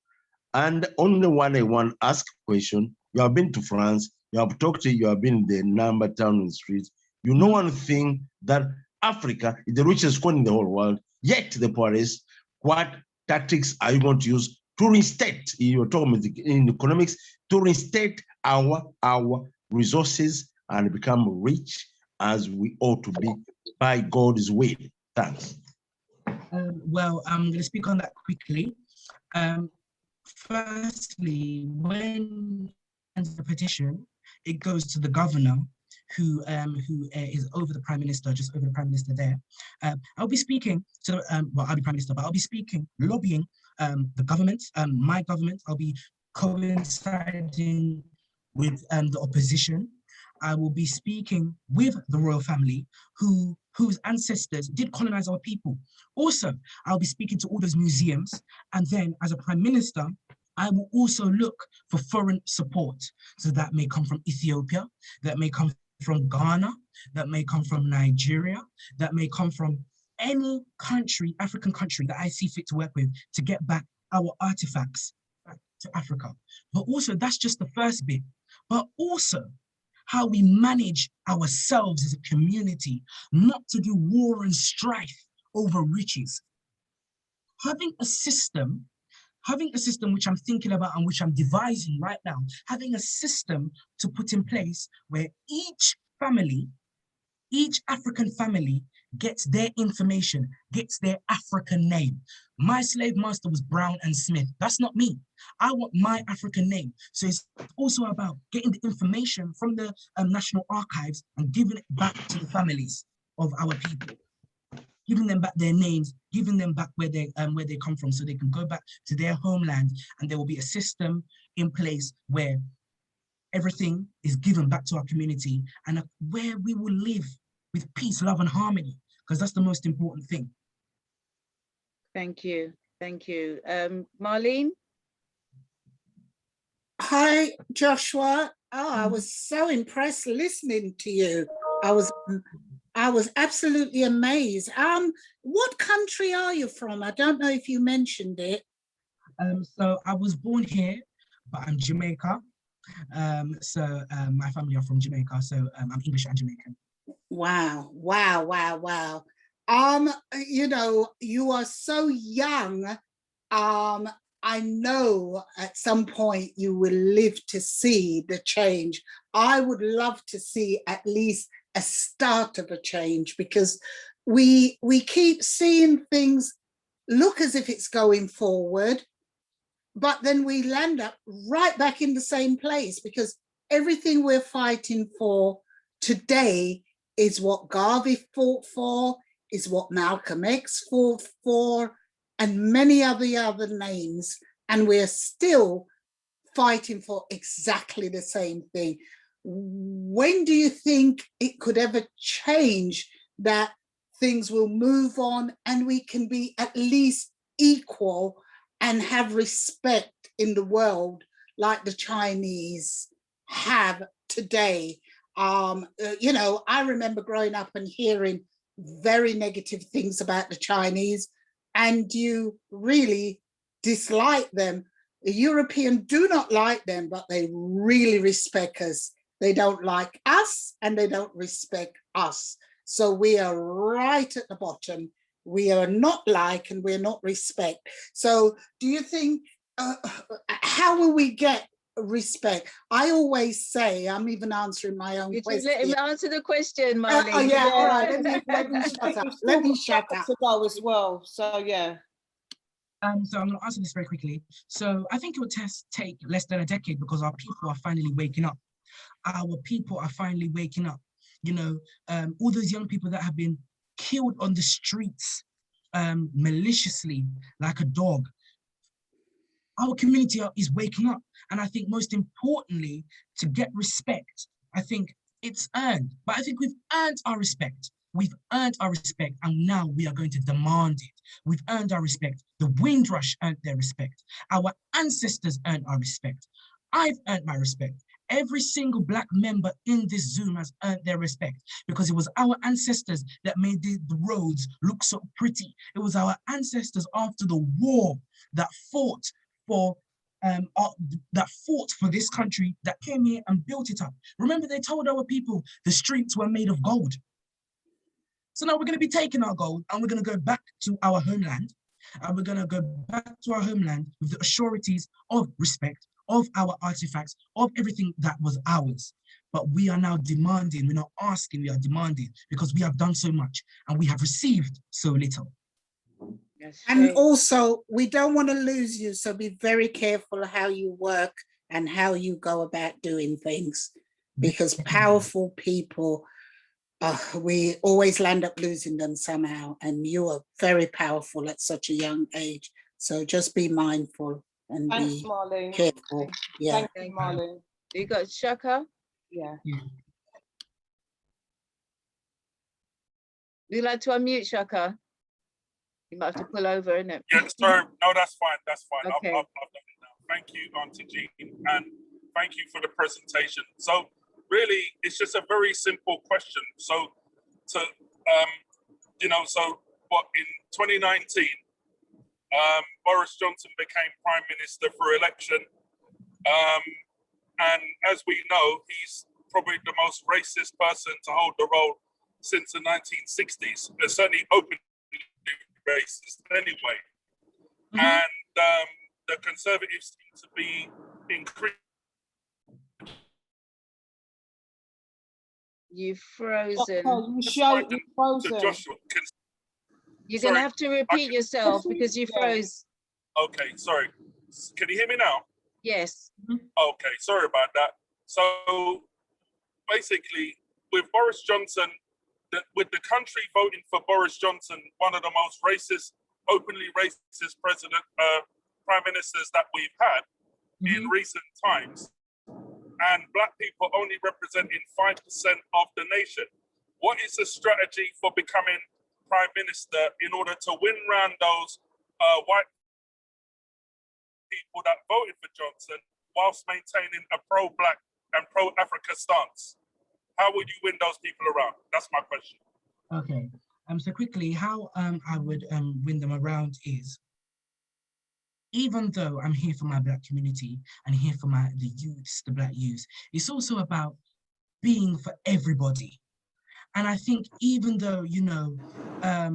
And only one I want to ask a question. You have been to France, you have talked to, you have been in the number town and streets. You know one thing, that Africa is the richest country in the whole world, yet the poorest. What tactics are you going to use to reinstate, you're talking about in economics, to reinstate our resources and become rich as we ought to be by God's will? Thanks. Well, I'm going to speak on that quickly. Firstly, when the petition, it goes to the governor, who is over the prime minister, just over the prime minister there. I'll be speaking to, well, I'll be prime minister, but I'll be speaking, lobbying the government, my government. I'll be coinciding with the opposition. I will be speaking with the royal family whose ancestors did colonize our people. Also, I'll be speaking to all those museums. And then as a prime minister, I will also look for foreign support. So that may come from Ethiopia, that may come from Ghana, that may come from Nigeria, that may come from any country, African country that I see fit to work with to get back our artifacts back to Africa. But also, that's just the first bit. But also, how we manage ourselves as a community, not to do war and strife over riches. Having a system which I'm thinking about and which I'm devising right now, having a system to put in place where each family, each African family gets their information, gets their African name. My slave master was Brown and Smith. That's not me. I want my African name. So it's also about getting the information from the National Archives and giving it back to the families of our people, giving them back their names, giving them back where they come from, so they can go back to their homeland, and there will be a system in place where everything is given back to our community and where we will live with peace, love, and harmony, because that's the most important thing. Thank you. Thank you. Marlene? Hi, Joshua. Oh, I was so impressed listening to you. I was absolutely amazed. What country are you from? I don't know if you mentioned it. So I was born here, but I'm Jamaica. My family are from Jamaica, so I'm English and Jamaican. Wow, wow, wow, wow. You know, you are so young. I know at some point you will live to see the change. I would love to see at least a start of a change, because we keep seeing things look as if it's going forward, but then we land up right back in the same place, because everything we're fighting for today is what Garvey fought for, is what Malcolm X fought for, and many other names, and we're still fighting for exactly the same thing. When do you think it could ever change, that things will move on and we can be at least equal and have respect in the world like the Chinese have today? You know, I remember growing up and hearing very negative things about the Chinese, and you really dislike them. The Europeans do not like them, but they really respect us. They don't like us and they don't respect us. So we are right at the bottom. We are not like and we're not respect. So do you think, how will we get respect? I always say, I'm even answering my own question. Let him answer the question, Marlene. Oh yeah, all right, let me shut up. Let me shut up. To go as well, so yeah. So I'm going to answer this very quickly. So I think it would take less than a decade because our people are finally waking up. Our people are finally waking up. You know, all those young people that have been killed on the streets maliciously like a dog. Our community is waking up. And I think most importantly, to get respect, I think it's earned. But I think we've earned our respect. We've earned our respect, and now we are going to demand it. We've earned our respect. The Windrush earned their respect. Our ancestors earned our respect. I've earned my respect. Every single Black member in this Zoom has earned their respect because it was our ancestors that made the roads look so pretty. It was our ancestors after the war that fought for this country, that came here and built it up. Remember, they told our people the streets were made of gold. So now we're going to be taking our gold and we're going to go back to our homeland, and we're going to go back to our homeland with the assurities of respect, of our artifacts, of everything that was ours. But we are now demanding, we're not asking, we are demanding, because we have done so much and we have received so little. And also, we don't want to lose you, so be very careful how you work and how you go about doing things, because powerful people, we always land up losing them somehow, and you are very powerful at such a young age. So just be mindful and Thanks, be Marlene. careful. Yeah. Thank you, Marlene. You got Shaka? Yeah. You'd like to unmute Shaka? You might have to pull over, innit? Yeah, sorry. No, that's fine. That's fine. Okay. I've done it now. Thank you, Auntie Jean, and thank you for the presentation. So really, it's just a very simple question. So what in 2019, Boris Johnson became Prime Minister for election. And as we know, he's probably the most racist person to hold the role since the 1960s, and certainly openly racist anyway. And the Conservatives seem to be increasing. You've frozen. You frozen. Joshua, You're going to have to repeat yourself because you froze. Okay, sorry. Can you hear me now? Yes. Okay, sorry about that. So basically, with Boris Johnson, with the country voting for Boris Johnson, one of the most racist, openly racist prime ministers that we've had in recent times, and Black people only representing 5% of the nation. What is the strategy for becoming Prime Minister in order to win round those white people that voted for Johnson whilst maintaining a pro-Black and pro-Africa stance? How would you win those people around? That's my question. Okay. So quickly, how I would win them around is, even though I'm here for my Black community and here for the youths, the Black youths, it's also about being for everybody. And I think even though, you know, how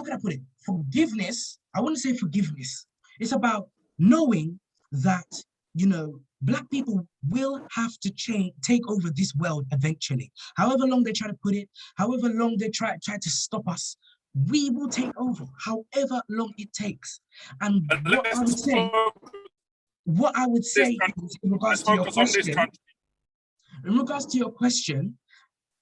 can I put it? Forgiveness, I wouldn't say forgiveness. It's about knowing that, you know, Black people will have to take over this world eventually. However long they try to put it, however long they try to stop us, we will take over, however long it takes. And what I would say is, in regards to your question,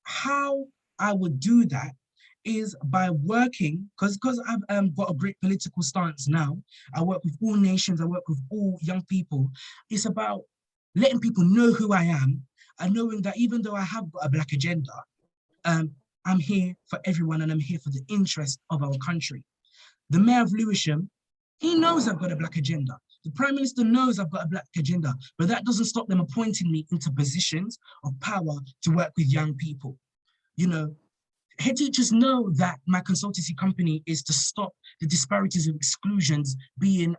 how I would do that is by working, because I've got a great political stance now. I work with all nations, I work with all young people. It's about letting people know who I am and knowing that even though I have got a Black agenda, I'm here for everyone and I'm here for the interest of our country. The Mayor of Lewisham, he knows I've got a Black agenda. The Prime Minister knows I've got a Black agenda, but that doesn't stop them appointing me into positions of power to work with young people. You know, head teachers know that my consultancy company is to stop the disparities of exclusions, being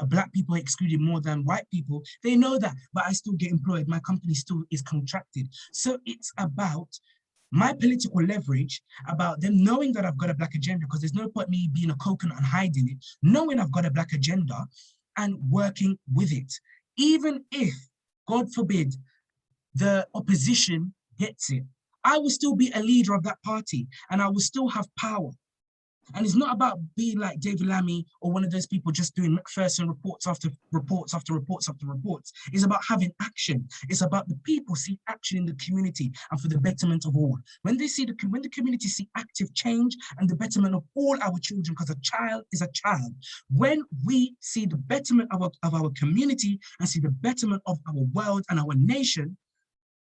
Black people are excluded more than white people. They know that, but I still get employed. My company still is contracted. So it's about my political leverage, about them knowing that I've got a Black agenda, because there's no point me being a coconut and hiding it, knowing I've got a Black agenda and working with it. Even if, God forbid, the opposition gets it, I will still be a leader of that party and I will still have power. And it's not about being like David Lammy or one of those people just doing McPherson reports after reports after reports after reports. It's about having action. It's about the people see action in the community and for the betterment of all. When they see when the community see active change and the betterment of all our children, because a child is a child. When we see the betterment of our community and see the betterment of our world and our nation,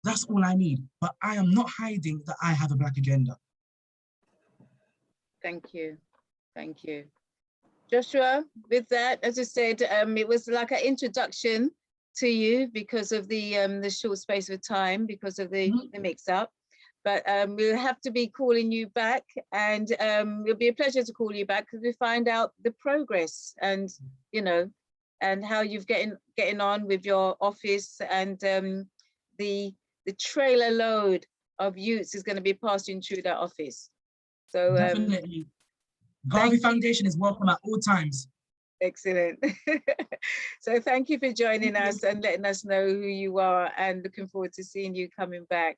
that's all I need. But I am not hiding that I have a Black agenda. Thank you. Thank you. Joshua, with that, as I said, it was like an introduction to you because of the short space of time, because of the mix-up. But we'll have to be calling you back, and it'll be a pleasure to call you back because we find out the progress and, you know, and how you've getting on with your office, and the trailer load of youths is going to be passing through that office. So definitely. Garvey Foundation is welcome at all times. Excellent. So thank you for joining us and letting us know who you are, and looking forward to seeing you coming back.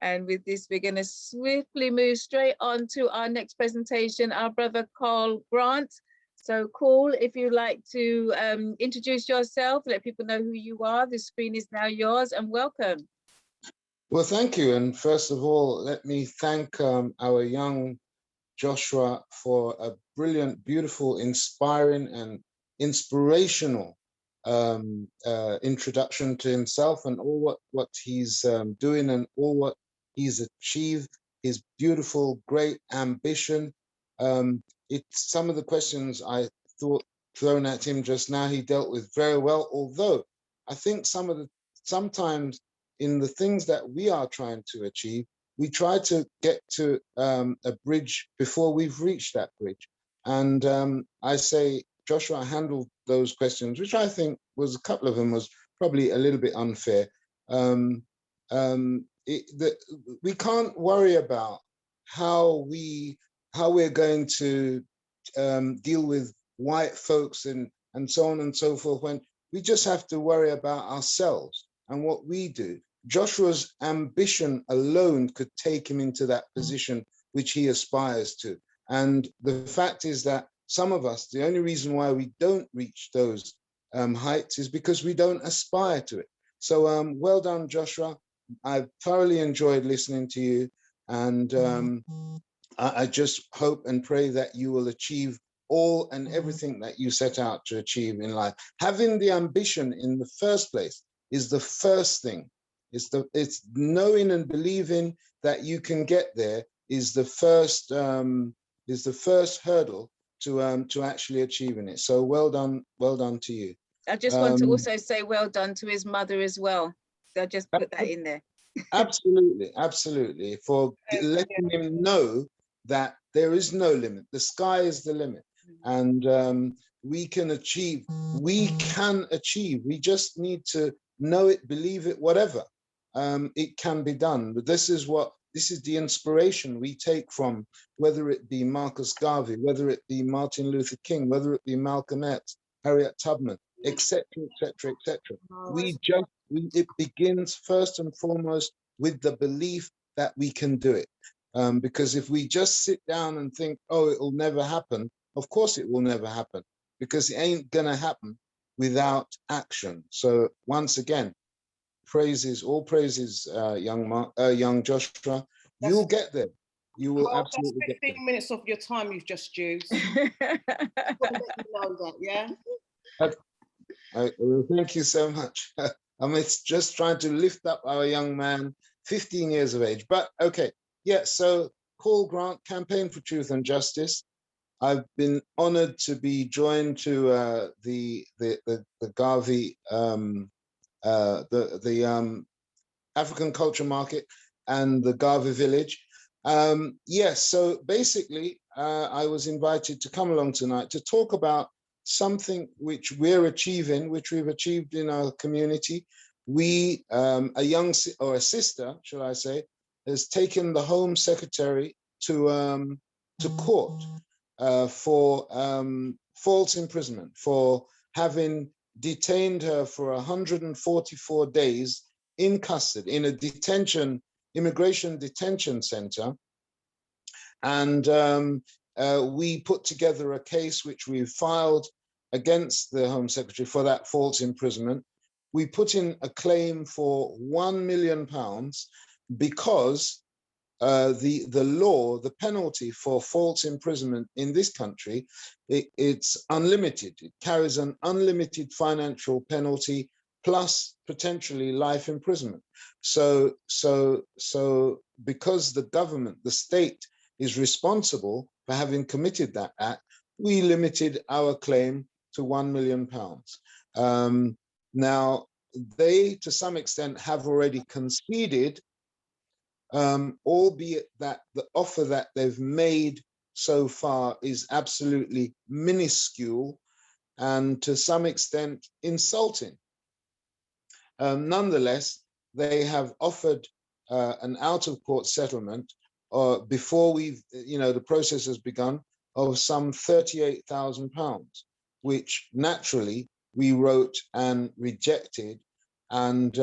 And with this, we're going to swiftly move straight on to our next presentation, our brother Carl Grant. So Carl, if you'd like to introduce yourself, let people know who you are. The screen is now yours, and welcome. Well, thank you. And first of all, let me thank our young Joshua for a brilliant, beautiful, inspiring and inspirational introduction to himself and all what he's doing and all what he's achieved, his beautiful, great ambition. It's some of the questions I thought thrown at him just now, he dealt with very well, although I think sometimes in the things that we are trying to achieve, we try to get to a bridge before we've reached that bridge. And I say Joshua handled those questions, which I think was a couple of them was probably a little bit unfair. We can't worry about how we're going to deal with white folks and so on and so forth, when we just have to worry about ourselves and what we do. Joshua's ambition alone could take him into that position which he aspires to. And the fact is that some of us, the only reason why we don't reach those heights is because we don't aspire to it. So well done, Joshua. I've thoroughly enjoyed listening to you. And I just hope and pray that you will achieve all and everything that you set out to achieve in life. Having the ambition in the first place is the first thing. It's knowing and believing that you can get there is the first hurdle to actually achieving it. So well done to you. I just want to also say well done to his mother as well. So I just put that in there. Absolutely, for letting him know that there is no limit. The sky is the limit, and we can achieve. We just need to know it, believe it, whatever. It can be done. But this is the inspiration we take from, whether it be Marcus Garvey, whether it be Martin Luther King, whether it be Malcolm X, Harriet Tubman, etc., etc., etc. It begins first and foremost with the belief that we can do it. Because if we just sit down and think, oh, it will never happen, of course it will never happen, because it ain't gonna happen without action. So once again, all praises, young Joshua. You'll get there. You will absolutely get there. 15 minutes of your time you've just used. You know that, yeah? Well, thank you so much. It's just trying to lift up our young man, 15 years of age. But okay, yeah, so Carl Grant, Campaign for Truth and Justice. I've been honored to be joined to the Garvey, the African Culture Market and the Garvey Village. Yes, so basically, I was invited to come along tonight to talk about something which we're achieving, which we've achieved in our community. We, a young, or a sister, should I say, has taken the Home Secretary to court for false imprisonment, for having detained her for 144 days in custody in a immigration detention center. And we put together a case which we filed against the Home Secretary for that false imprisonment. We put in a claim for £1 million because the law, the penalty for false imprisonment in this country, it's unlimited. It carries an unlimited financial penalty plus potentially life imprisonment. So because the government, the state, is responsible for having committed that act, we limited our claim to £1 million. Now, they, to some extent, have already conceded, albeit that the offer that they've made so far is absolutely minuscule and to some extent insulting. Nonetheless, they have offered an out-of-court settlement before the process has begun, of some £38,000, which naturally we wrote and rejected. And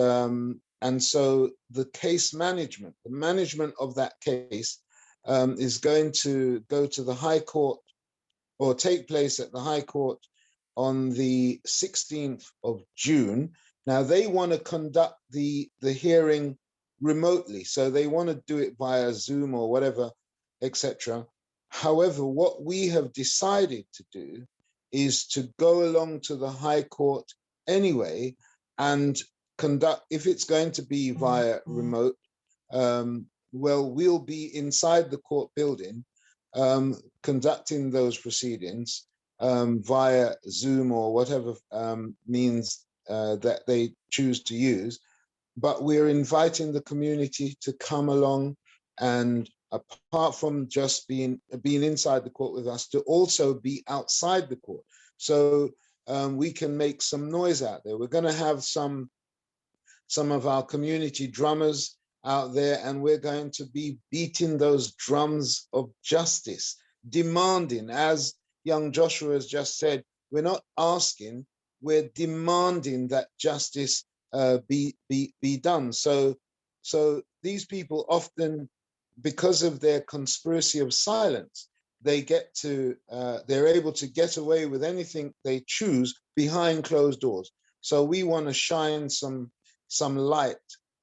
so the case management, the management of that case is going to go to the High Court, or take place at the High Court on the 16th of June. Now they want to conduct the hearing remotely, so they want to do it via Zoom or whatever, etc. However, what we have decided to do is to go along to the High Court anyway and conduct, if it's going to be via remote, well, we'll be inside the court building conducting those proceedings via Zoom or whatever means that they choose to use. But we're inviting the community to come along, and apart from just being inside the court with us, to also be outside the court. So we can make some noise out there. We're going to have some of our community drummers out there, and we're going to be beating those drums of justice, demanding, as young Joshua has just said, we're not asking, we're demanding that justice be done. So these people often, because of their conspiracy of silence, they're able to get away with anything they choose behind closed doors. So we want to shine some light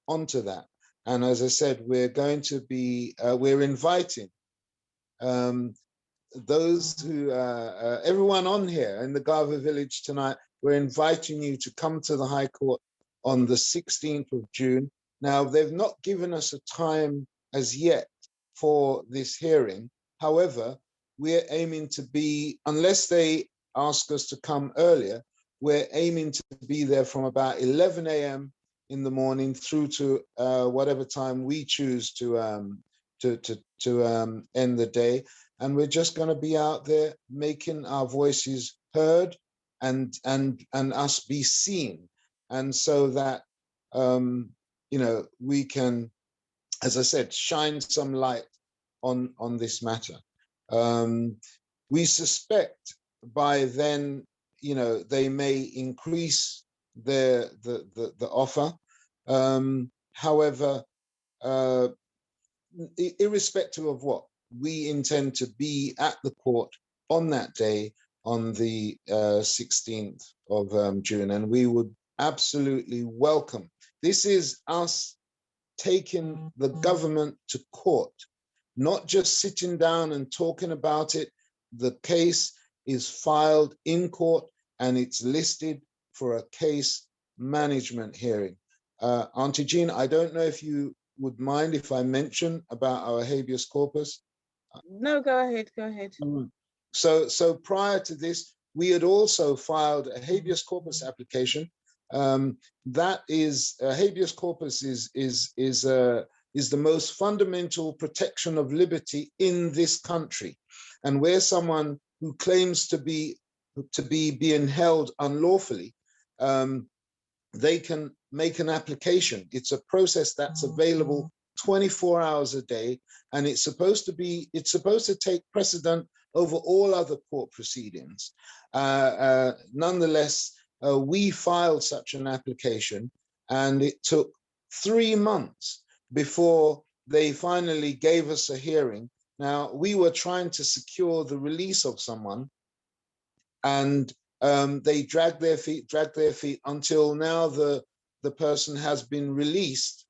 onto that. And as I said, we're going to be, we're inviting those who, everyone on here in the Garvey Village tonight, we're inviting you to come to the High Court on the 16th of June. Now, they've not given us a time as yet for this hearing. However, we're aiming to be, unless they ask us to come earlier, we're aiming to be there from about 11 a.m. in the morning through to whatever time we choose to end the day. And we're just going to be out there making our voices heard and us be seen. And so that, we can, as I said, shine some light on this matter. We suspect by then, they may increase the offer. However, irrespective of what, we intend to be at the court on that day, on the 16th of June, and we would absolutely welcome. This is us taking the government to court, not just sitting down and talking about it. The case is filed in court and it's listed for a case management hearing. Auntie Jean, I don't know if you would mind if I mention about our habeas corpus. No, go ahead, go ahead. So prior to this, we had also filed a habeas corpus application. That is, habeas corpus is is the most fundamental protection of liberty in this country. And where someone who claims to be being held unlawfully, they can make an application. It's a process that's available 24 hours a day, and it's supposed to take precedent over all other court proceedings. Nonetheless, we filed such an application, and it took 3 months before they finally gave us a hearing. Now, we were trying to secure the release of someone, and they dragged their feet until now the person has been released,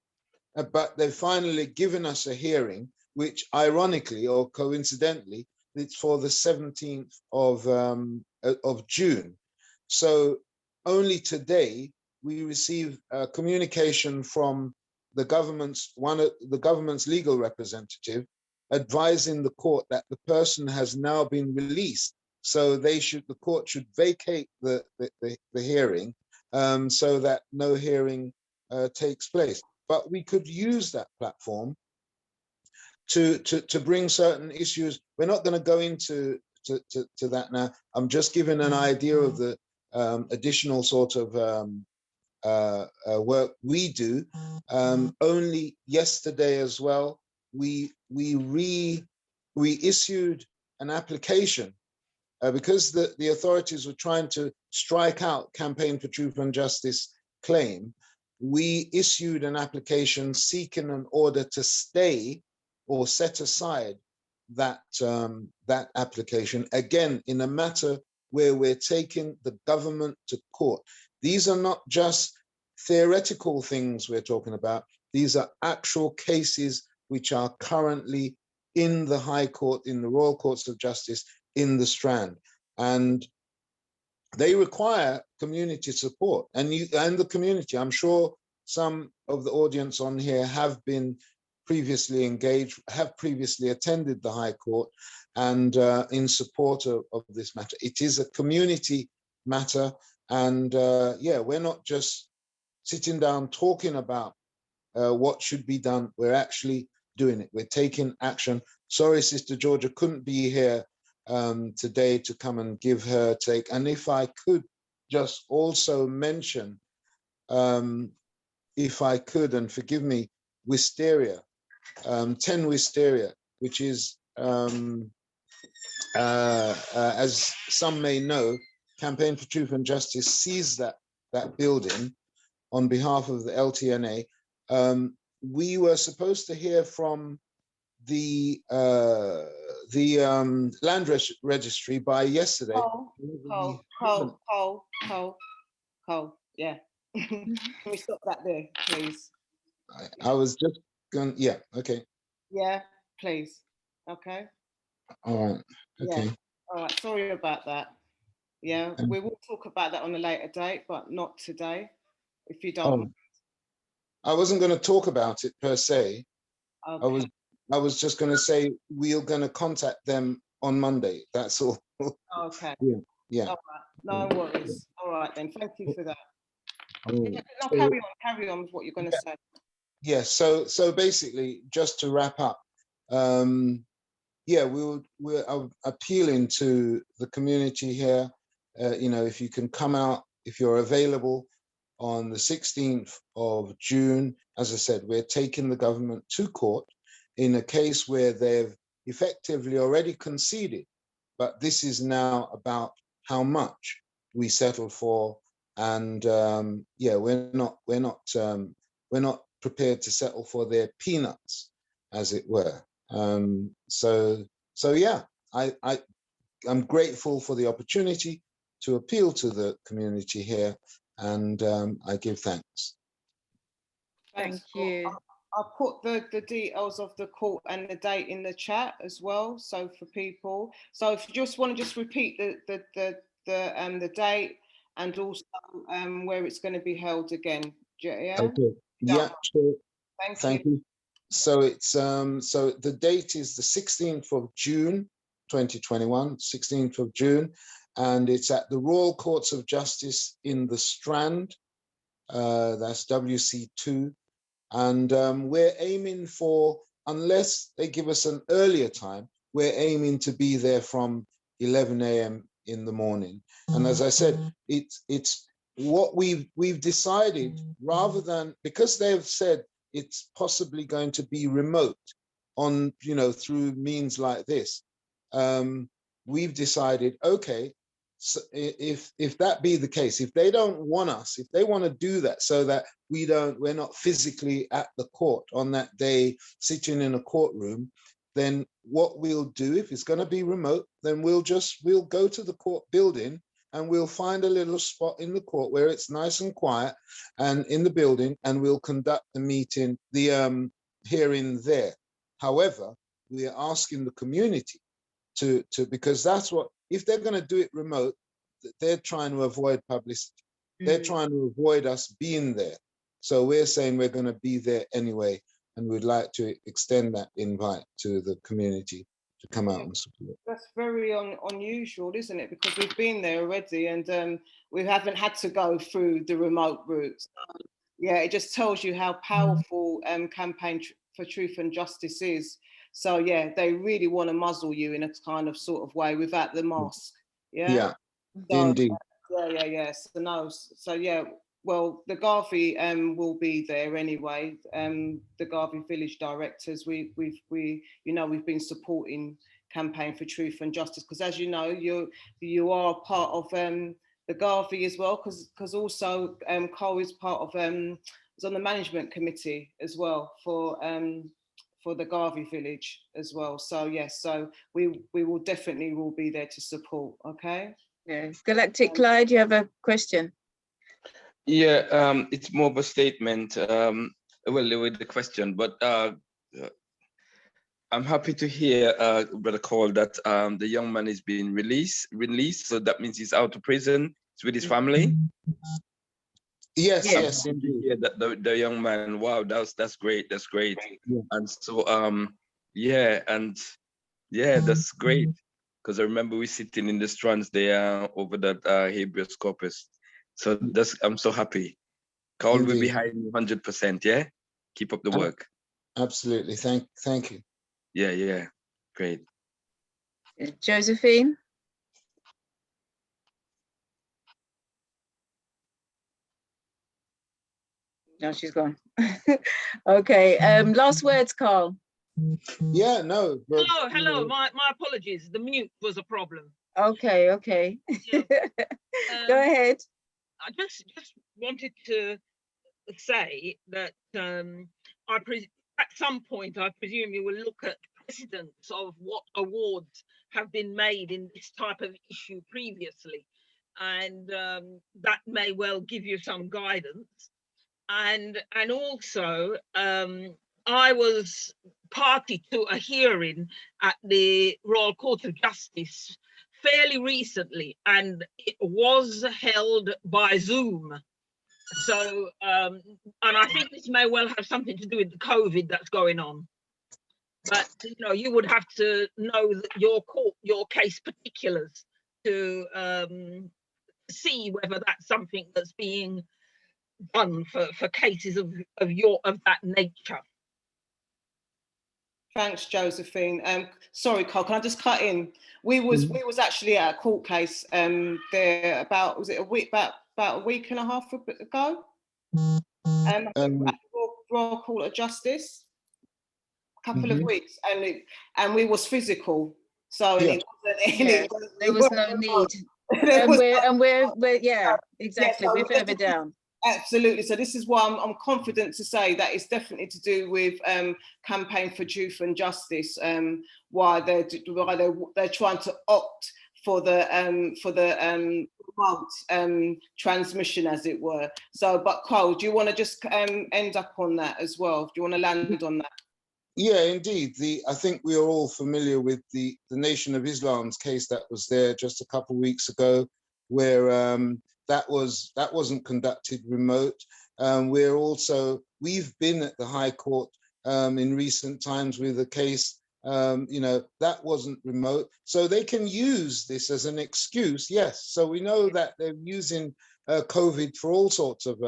but they've finally given us a hearing, which ironically or coincidentally, it's for the 17th of June. So only today we received a communication from the government's legal representative advising the court that the person has now been released. So the court should vacate the hearing so that no hearing takes place. But we could use that platform to bring certain issues. We're not going to go into that now. I'm just giving an idea of the additional sort of work we do. Only yesterday as well, we issued an application because the authorities were trying to strike out Campaign for Truth and Justice claim. We issued an application seeking an order to stay or set aside that application, again, in a matter where we're taking the government to court. These are not just theoretical things we're talking about. These are actual cases which are currently in the High Court, in the Royal Courts of Justice, in the Strand. And they require community support. And the community, I'm sure some of the audience on here have been previously engaged, have previously attended the High Court and in support of this matter. It is a community matter. And yeah, we're not just sitting down talking about what should be done. We're actually doing it. We're taking action. Sorry, Sister Georgia couldn't be here today to come and give her take. And if I could just also mention, if I could, and forgive me, Wisteria, 10 Wisteria, which is, as some may know, Campaign for Truth and Justice seized that building on behalf of the LTNA. We were supposed to hear from the land registry by yesterday. Cole, yeah. Can we stop that there, please? I was just going, yeah, okay. Yeah, please. Okay. All right, okay. Yeah. All right, sorry about that. Yeah, we will talk about that on a later date, but not today, if you don't mind. I wasn't going to talk about it per se. Okay. I was just going to say we're going to contact them on Monday. That's all. Okay. Yeah. All right. No worries. All right then. Thank you for that. Yeah, no, So, carry on with what you're going to say. yeah. So basically, just to wrap up, yeah, we're appealing to the community here. You know, if you can come out, if you're available on the 16th of June, as I said, we're taking the government to court in a case where they've effectively already conceded, but this is now about how much we settle for. And yeah, we're not prepared to settle for their peanuts, as it were. So yeah, I'm grateful for the opportunity to appeal to the community here, and I give thanks. Thanks. Thank you. I'll put the details of the court and the date in the chat as well. So for people, so if you just want to just repeat the date and also where it's going to be held again. Yeah. Okay. Yeah. Sure. Thank you. So it's so the date is the 16th of June, 2021, 16th of June, and it's at the Royal Courts of Justice in the Strand. That's WC2. And we're aiming for, unless they give us an earlier time, we're aiming to be there from 11 a.m. in the morning. And as I said, it's what we've decided, rather than, because they've said it's possibly going to be remote on, you know, through means like this, we've decided, okay, so if that be the case, if they don't want us, if they want to do that so that we're not physically at the court on that day sitting in a courtroom, then what we'll do, if it's going to be remote, then we'll go to the court building and we'll find a little spot in the court where it's nice and quiet and in the building, and we'll conduct the meeting, the hearing there. However, we are asking the community to because that's what, if they're going to do it remote, they're trying to avoid publicity. They're trying to avoid us being there. So we're saying we're going to be there anyway, and we'd like to extend that invite to the community to come out and support. That's very unusual, isn't it? Because we've been there already, and we haven't had to go through the remote route. So, yeah, it just tells you how powerful Campaign for Truth and Justice is. So yeah, they really want to muzzle you in a kind of sort of way without the mask. Yeah. So, Indeed. Yeah. So no. So yeah. Well, the Garvey will be there anyway. The Garvey Village directors, we've been supporting Campaign for Truth and Justice, because as you know, you are part of the Garvey as well, because also Cole is part of was on the management committee as well for the Garvey Village as well. So yes, so we will definitely be there to support. Okay. Yeah. Galactic Clyde, you have a question? Yeah, it's more of a statement. Well, with the question, but I'm happy to hear, Brother Cole, that the young man is being released. So that means he's out of prison. He's with his family. Yes, Yeah. yes, indeed. Yeah, the young man. Wow, that's great. That's great. Yeah. And so that's great. Because I remember we sitting in the strands there over that habeas corpus. So I'm so happy. Cole will be behind you 100%. Yeah, keep up the work. Absolutely. Thank you. Yeah, great. Josephine? No, she's gone. Okay. Last words, Carl. Yeah, no. But, Hello. My apologies. The mute was a problem. Okay. Yeah. Go ahead. I just wanted to say that at some point, I presume you will look at precedents of what awards have been made in this type of issue previously, and that may well give you some guidance. And also, I was party to a hearing at the Royal Court of Justice fairly recently, and it was held by Zoom. So, and I think this may well have something to do with the COVID that's going on. But you would have to know your case particulars to see whether that's something that's being done for cases of that nature. Thanks, Josephine. Sorry, Carl, can I just cut in? We was actually at a court case there about a week and a half ago. At the Royal Court of Justice, a couple of weeks, and we was physical. So there was no need. And we're exactly. We're further down. Absolutely. So this is why I'm confident to say that it's definitely to do with Campaign for Truth and Justice. Why they're trying to opt for the remote transmission, as it were. So, but Cole, do you want to just end up on that as well? Do you want to land on that? Yeah, indeed. I think we are all familiar with the Nation of Islam's case that was there just a couple of weeks ago, where that wasn't conducted remote. We've been at the High Court in recent times with a case, that wasn't remote. So they can use this as an excuse, yes. So we know that they're using COVID for all sorts of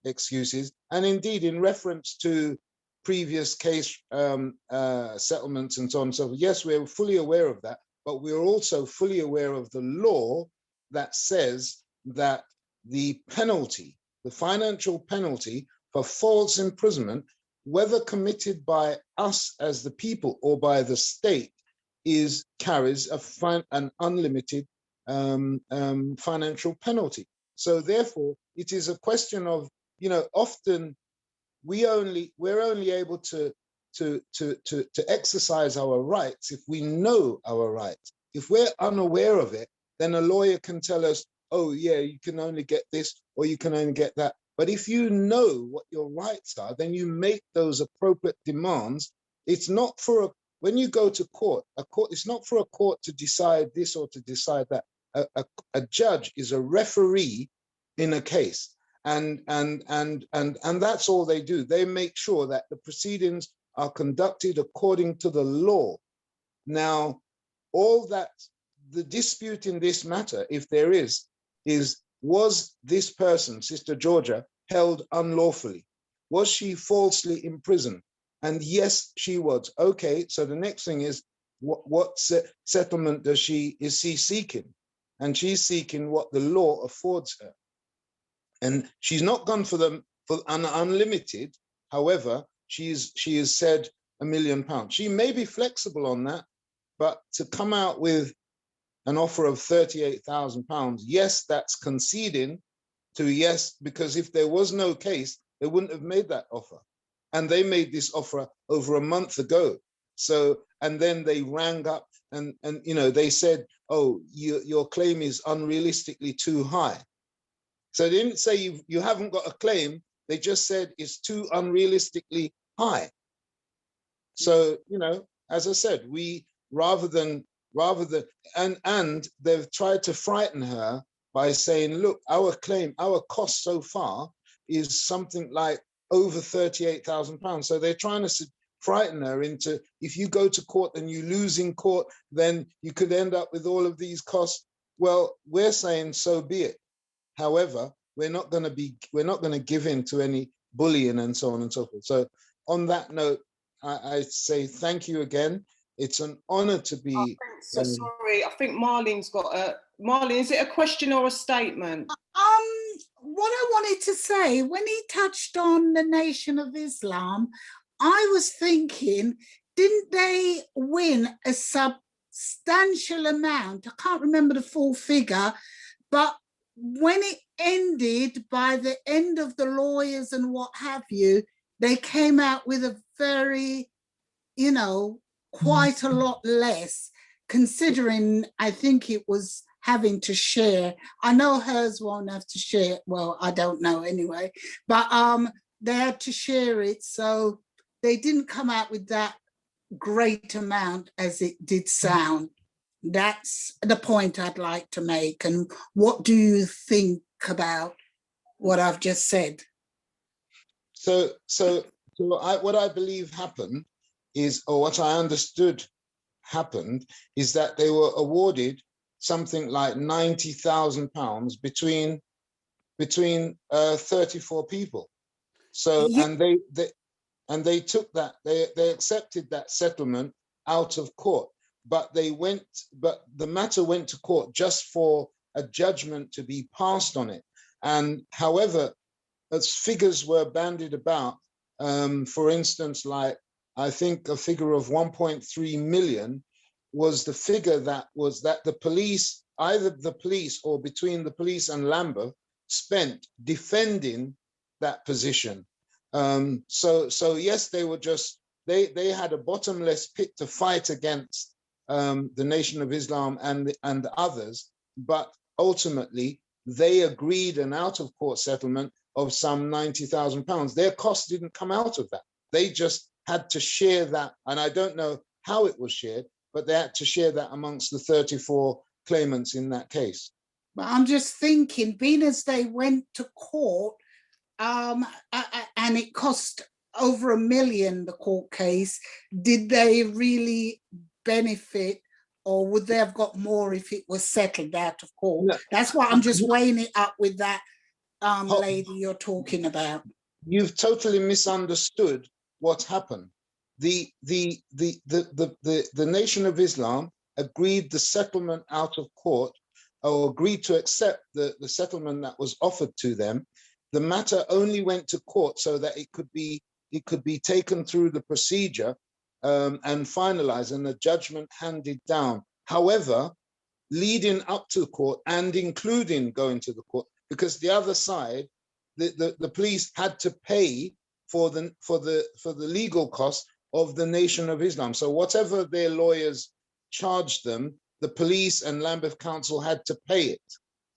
excuses. And indeed, in reference to previous case settlements and so on and so forth, yes, we're fully aware of that, but we're also fully aware of the law that says that the penalty, the financial penalty for false imprisonment, whether committed by us as the people or by the state, carries an unlimited financial penalty. So therefore, it is a question of, often we're only able to exercise our rights if we know our rights. If we're unaware of it, then a lawyer can tell us, oh yeah, you can only get this or you can only get that. But if you know what your rights are, then you make those appropriate demands. It's not for when you go to court, it's not for a court to decide this or to decide that. A judge is a referee in a case, and that's all they do. They make sure that the proceedings are conducted according to the law. Now, all that the dispute in this matter, if there is was this person, Sister Georgia, held unlawfully? Was she falsely imprisoned? And yes, she was. Okay, so the next thing is, what settlement is she seeking? And she's seeking what the law affords her. And she's not gone for an unlimited. However, she has said £1 million. She may be flexible on that, but to come out with an offer of £38,000, yes, that's conceding to yes, because if there was no case, they wouldn't have made that offer. And they made this offer over a month ago. So, and then they rang up and they said, oh, your claim is unrealistically too high. So they didn't say you haven't got a claim. They just said it's too unrealistically high. So, as I said, we rather than and they've tried to frighten her by saying, look, our cost so far is something like over £38,000. So they're trying to frighten her into, if you go to court and you lose in court, then you could end up with all of these costs. Well, we're saying so be it. However, we're not going to give in to any bullying and so on and so forth. So on that note, I say thank you again. It's an honor to be. So sorry, I think Marlene's got Marlene, is it a question or a statement? What I wanted to say, when he touched on the Nation of Islam, I was thinking, didn't they win a substantial amount? I can't remember the full figure, but when it ended, by the end of the lawyers and what have you, they came out with a very, quite a lot less, considering I think it was having to share. I know hers won't have to share. Well, I don't know anyway, but they had to share it. So they didn't come out with that great amount as it did sound. That's the point I'd like to make. And what do you think about what I've just said? So what I believe happened is, or what I understood happened, is that they were awarded something like £90,000 between 34 people. So yeah. And they took that, they accepted that settlement out of court, but the matter went to court just for a judgment to be passed on it. And however, as figures were bandied about, for instance, like I think a figure of 1.3 million was the figure that the police, either the police or between the police and Lambeth, spent defending that position. So yes, they were they had a bottomless pit to fight against the Nation of Islam and others, but ultimately they agreed an out-of-court settlement of some £90,000. Their costs didn't come out of that. They just had to share that, and I don't know how it was shared, but they had to share that amongst the 34 claimants in that case. But I'm just thinking, being as they went to court, and it cost over £1 million, the court case, did they really benefit, or would they have got more if it was settled out of court? No. That's why I'm just weighing it up with that lady you're talking about? You've totally misunderstood what happened. The Nation of Islam agreed the settlement out of court, or agreed to accept the settlement that was offered to them. The matter only went to court so that it could be taken through the procedure and finalized, and the judgment handed down. However, leading up to court and including going to the court, because the other side, the police had to pay for the legal costs of the Nation of Islam. So whatever their lawyers charged them, the police and Lambeth Council had to pay it.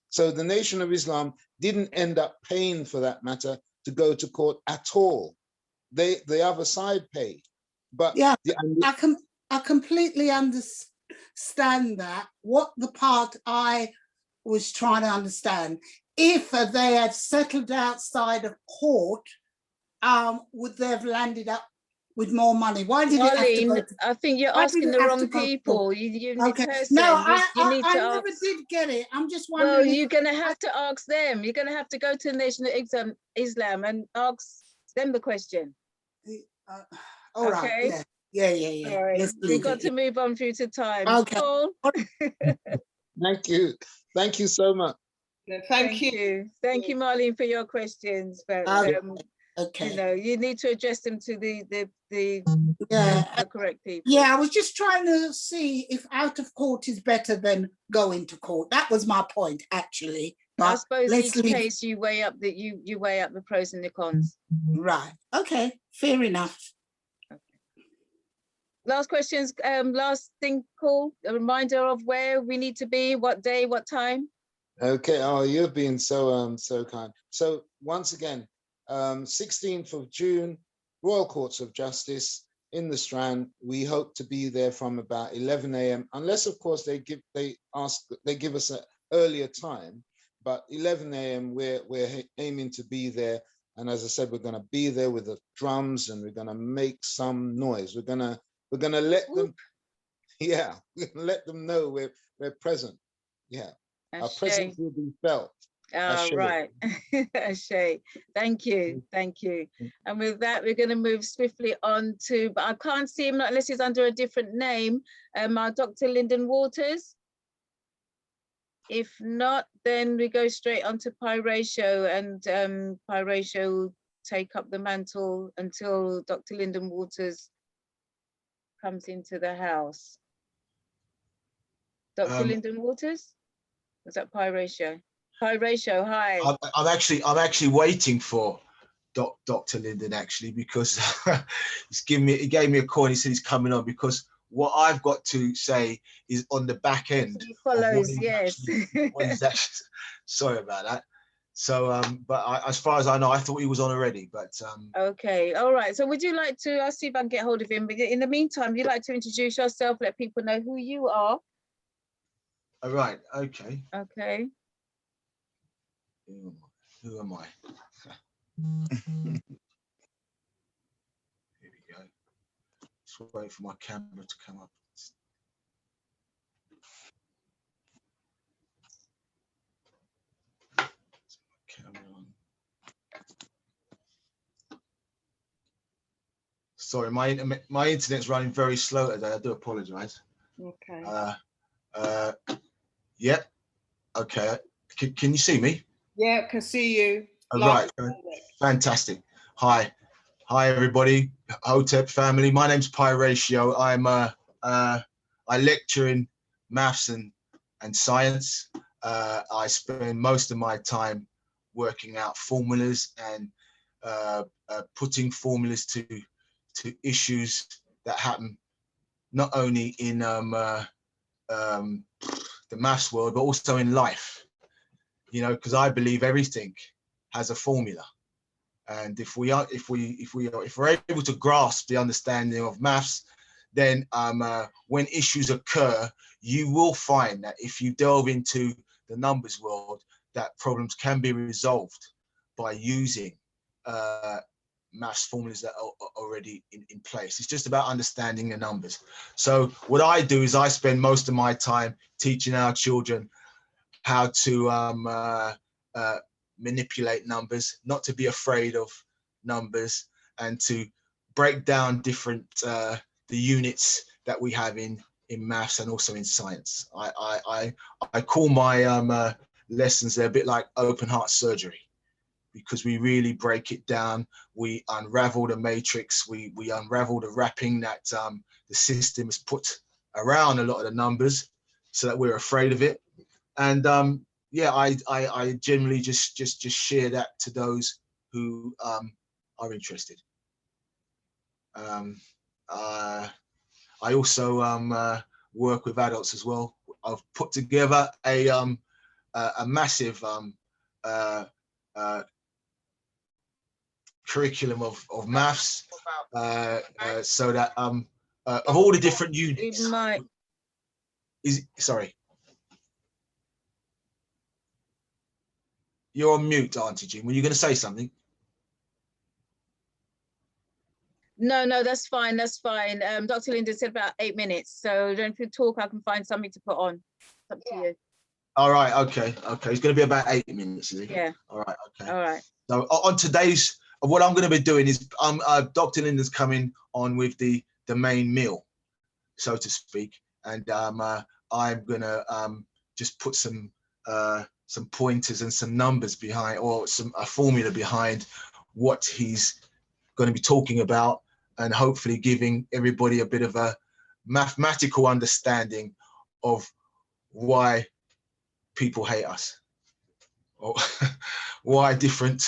So the Nation of Islam didn't end up paying for that matter to go to court at all. The other side paid. But yeah, I completely understand that. What the part I was trying to understand, if they had settled outside of court, would they have landed up with more money? Why did it have to go to, I think you're asking the wrong people. Okay. No, I never did get it. I'm just wondering. Well, you're going to have to ask them. You're going to have to go to the Nation of Islam and ask them the question. All right. Okay. Yeah. All right. We've got to move on through to time. Okay. Paul? Thank you. Thank you so much. Yeah, thank you. Thank you, Marlene, for your questions. But okay. you know, you need to address them to the correct people. Yeah, I was just trying to see if out of court is better than going to court. That was my point, actually. But I suppose each case you weigh up the pros and the cons. Right. Okay. Fair enough. Okay. Last questions. Last thing, Paul. A reminder of where we need to be, what day, what time. Okay. Oh, you've been so kind. So once again, 16th of June, Royal Courts of Justice in the Strand. We hope to be there from about 11 a.m. unless, of course, they give us an earlier time. But 11 a.m. we're aiming to be there, and as I said, we're going to be there with the drums, and we're going to make some noise. We're going to let them, yeah, we're going to let them know we're present. Yeah, our presence will be felt. Right. Ashay. Thank you. And with that, we're going to move swiftly on to, but I can't see him unless he's under a different name, our Dr. Lyndon Waters. If not, then we go straight on to Pyratio, and Pyratio will take up the mantle until Dr. Lyndon Waters comes into the house. Dr. Lyndon Waters? Was that Pyratio? Pyratio, hi. I'm actually waiting for Dr. Lyndon, actually, because he gave me a call and he said he's coming on, because what I've got to say is on the back end. He follows, yes. Sorry about that. So, but as far as I know, I thought he was on already, but. Okay, all right. So would you like to, I'll see if I can get hold of him, but in the meantime, you'd like to introduce yourself, let people know who you are. All right, okay. Okay. Who am I? Here we go. Just wait for my camera to come up. Camera on. Sorry, my internet's running very slow today. I do apologize. Okay. Yeah. Okay. Can you see me? Yeah, can see you. Oh, right. Fantastic. Hi everybody. Hotep family. My name's Pyratio. I lecture in maths and science. I spend most of my time working out formulas and putting formulas to issues that happen not only in the maths world, but also in life. You know, because I believe everything has a formula, and if we're able to grasp the understanding of maths, then when issues occur, you will find that if you delve into the numbers world, that problems can be resolved by using maths formulas that are already in place. It's just about understanding the numbers. So what I do is I spend most of my time teaching our children how to manipulate numbers, not to be afraid of numbers, and to break down different the units that we have in maths and also in science. I call my lessons, they're a bit like open heart surgery, because we really break it down. We unravel the matrix. We unravel the wrapping that the system has put around a lot of the numbers, so that we're afraid of it. And yeah, I generally just share that to those who are interested. I also work with adults as well. I've put together a massive curriculum of maths, so that of all the different units. It might. Sorry. You're on mute, Auntie Jean. Were you going to say something? No, that's fine. That's fine. Dr. Linda said about 8 minutes. So then if you talk, I can find something to put on. It's up to you. All right. Okay. It's going to be about 8 minutes, is it? Yeah. All right. Okay. All right. So on today's, what I'm going to be doing is Dr. Linda's coming on with the main meal, so to speak. And I'm going to just put some pointers and some numbers behind, or a formula behind what he's going to be talking about, and hopefully giving everybody a bit of a mathematical understanding of why people hate us, or why different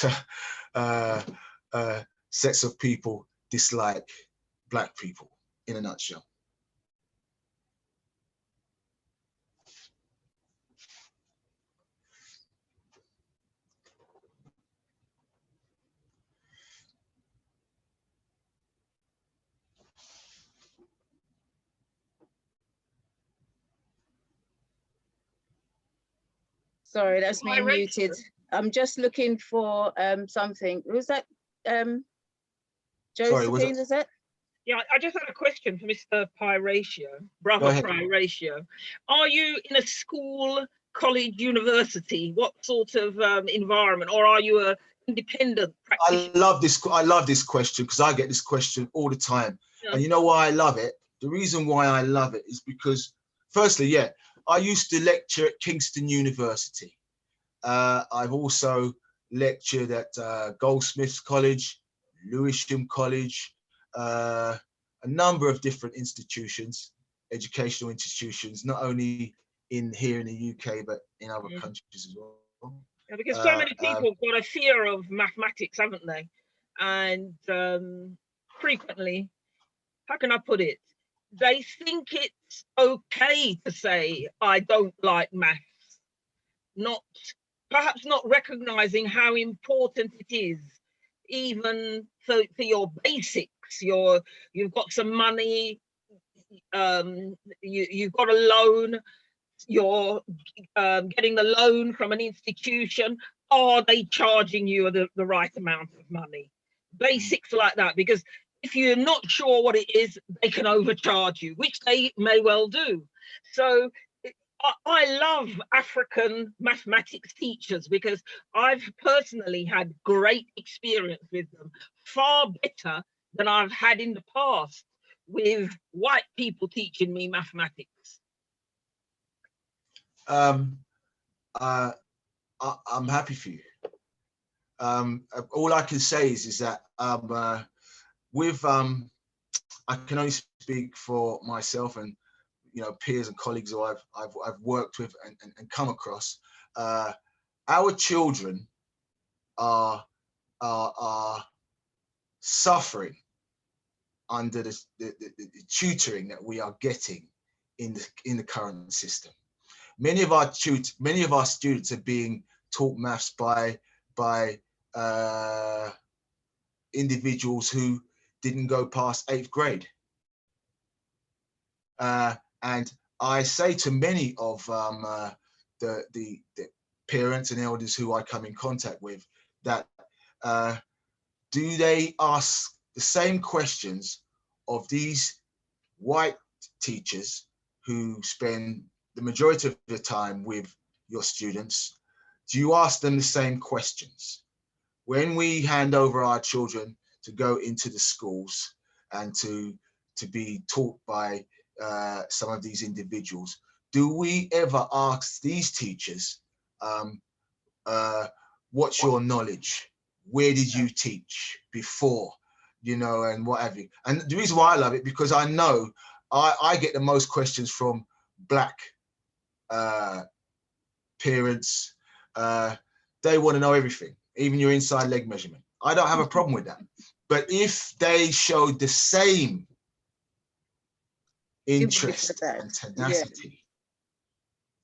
sets of people dislike Black people, in a nutshell. Sorry, that's me muted. I'm just looking for something. Was that Josephine, is it? Yeah, I just had a question for Mr. Brother Pyratio. Are you in a school, college, university? What sort of environment, or are you a independent practitioner? I love this question, because I get this question all the time. Yeah. And you know why I love it? The reason why I love it is because, firstly, yeah, I used to lecture at Kingston University. I've also lectured at Goldsmiths College, Lewisham College, a number of different institutions, educational institutions, not only here in the UK, but in other countries as well. Yeah, because so many people have got a fear of mathematics, haven't they? And frequently, how can I put it? They think it's okay to say, I don't like maths, perhaps not recognizing how important it is, even for your basics. You've got some money, you've got a loan, you're getting the loan from an institution. Are they charging you the right amount of money? Basics like that, because if you're not sure what it is, they can overcharge you, which they may well do. So I love African mathematics teachers, because I've personally had great experience with them, far better than I've had in the past with white people teaching me mathematics. I'm happy for you. All I can say is that I can only speak for myself and peers and colleagues who I've worked with and come across. Our children are suffering under the tutoring that we are getting in the current system. Many of our students are being taught maths by individuals who didn't go past 8th grade. And I say to many of the parents and elders who I come in contact with that do they ask the same questions of these white teachers who spend the majority of the time with your students? Do you ask them the same questions? When we hand over our children to go into the schools and to be taught by some of these individuals, do we ever ask these teachers, what's your knowledge? Where did you teach before? You know, and what have you. And the reason why I love it, because I know I get the most questions from Black parents. They want to know everything, even your inside leg measurement. I don't have a problem with that. But if they showed the same interest and tenacity,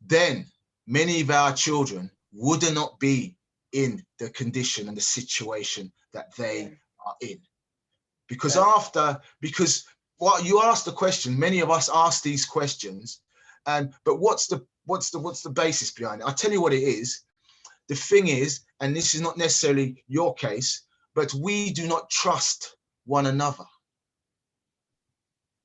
then many of our children would not be in the condition and the situation that they are in. Because because well, you asked the question, many of us ask these questions, but what's the basis behind it? I'll tell you what it is. The thing is, and this is not necessarily your case, but we do not trust one another.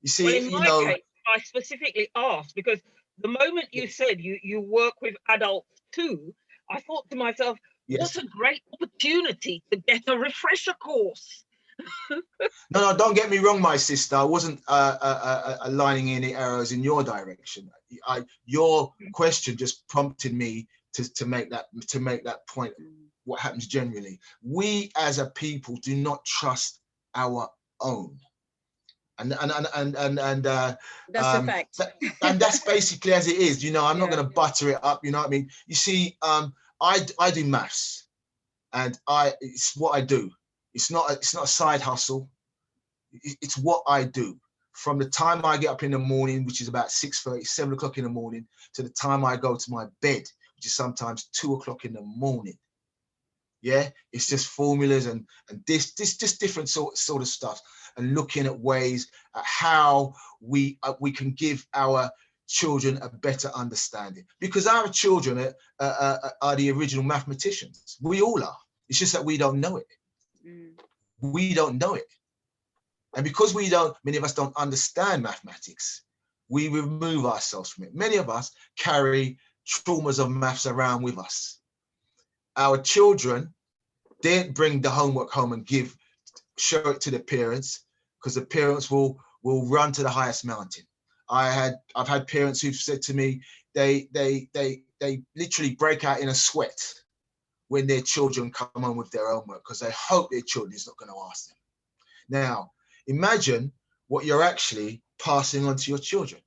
You see, well, in my case, I specifically asked because the moment you said you work with adults too, I thought to myself, what a great opportunity to get a refresher course. No, don't get me wrong, my sister. I wasn't aligning any arrows in your direction. Your question just prompted me to make that point. What happens generally? We as a people do not trust our own, and that's a fact. And that's basically as it is. You know, I'm not going to butter it up. You know what I mean? You see, I do maths, and it's what I do. It's not a side hustle. It's what I do. From the time I get up in the morning, which is about 6:30, 7 o'clock in the morning, to the time I go to my bed, which is sometimes 2 o'clock in the morning. Yeah, it's just formulas and this just different sort of stuff, and looking at ways at how we can give our children a better understanding, because our children are the original mathematicians. We all are. It's just that we don't know it. We don't know it. And because many of us don't understand mathematics, we remove ourselves from it. Many of us carry traumas of maths around with us. Our children didn't bring the homework home and show it to the parents, because the parents will run to the highest mountain. I've had parents who've said to me, they literally break out in a sweat when their children come home with their homework, because they hope their children is not going to ask them. Now, imagine what you're actually passing on to your children.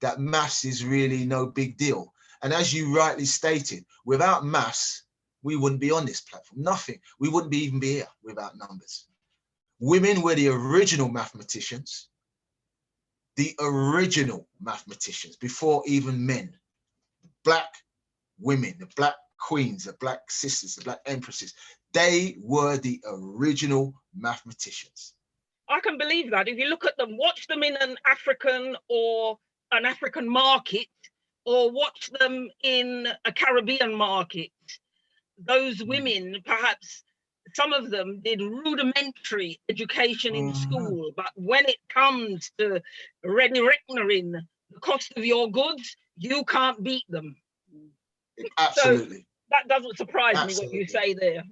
That maths is really no big deal. And as you rightly stated, without maths, we wouldn't be on this platform. Nothing. We wouldn't even be here without numbers. Women were the original mathematicians. The original mathematicians, before even men. Black women, the Black queens, the Black sisters, the Black empresses, they were the original mathematicians. I can believe that. If you look at them, watch them in an African market, or watch them in a Caribbean market, those women, perhaps some of them did rudimentary education in school, but when it comes to ready reckoning the cost of your goods, you can't beat them. Absolutely. So that doesn't surprise me what you say there.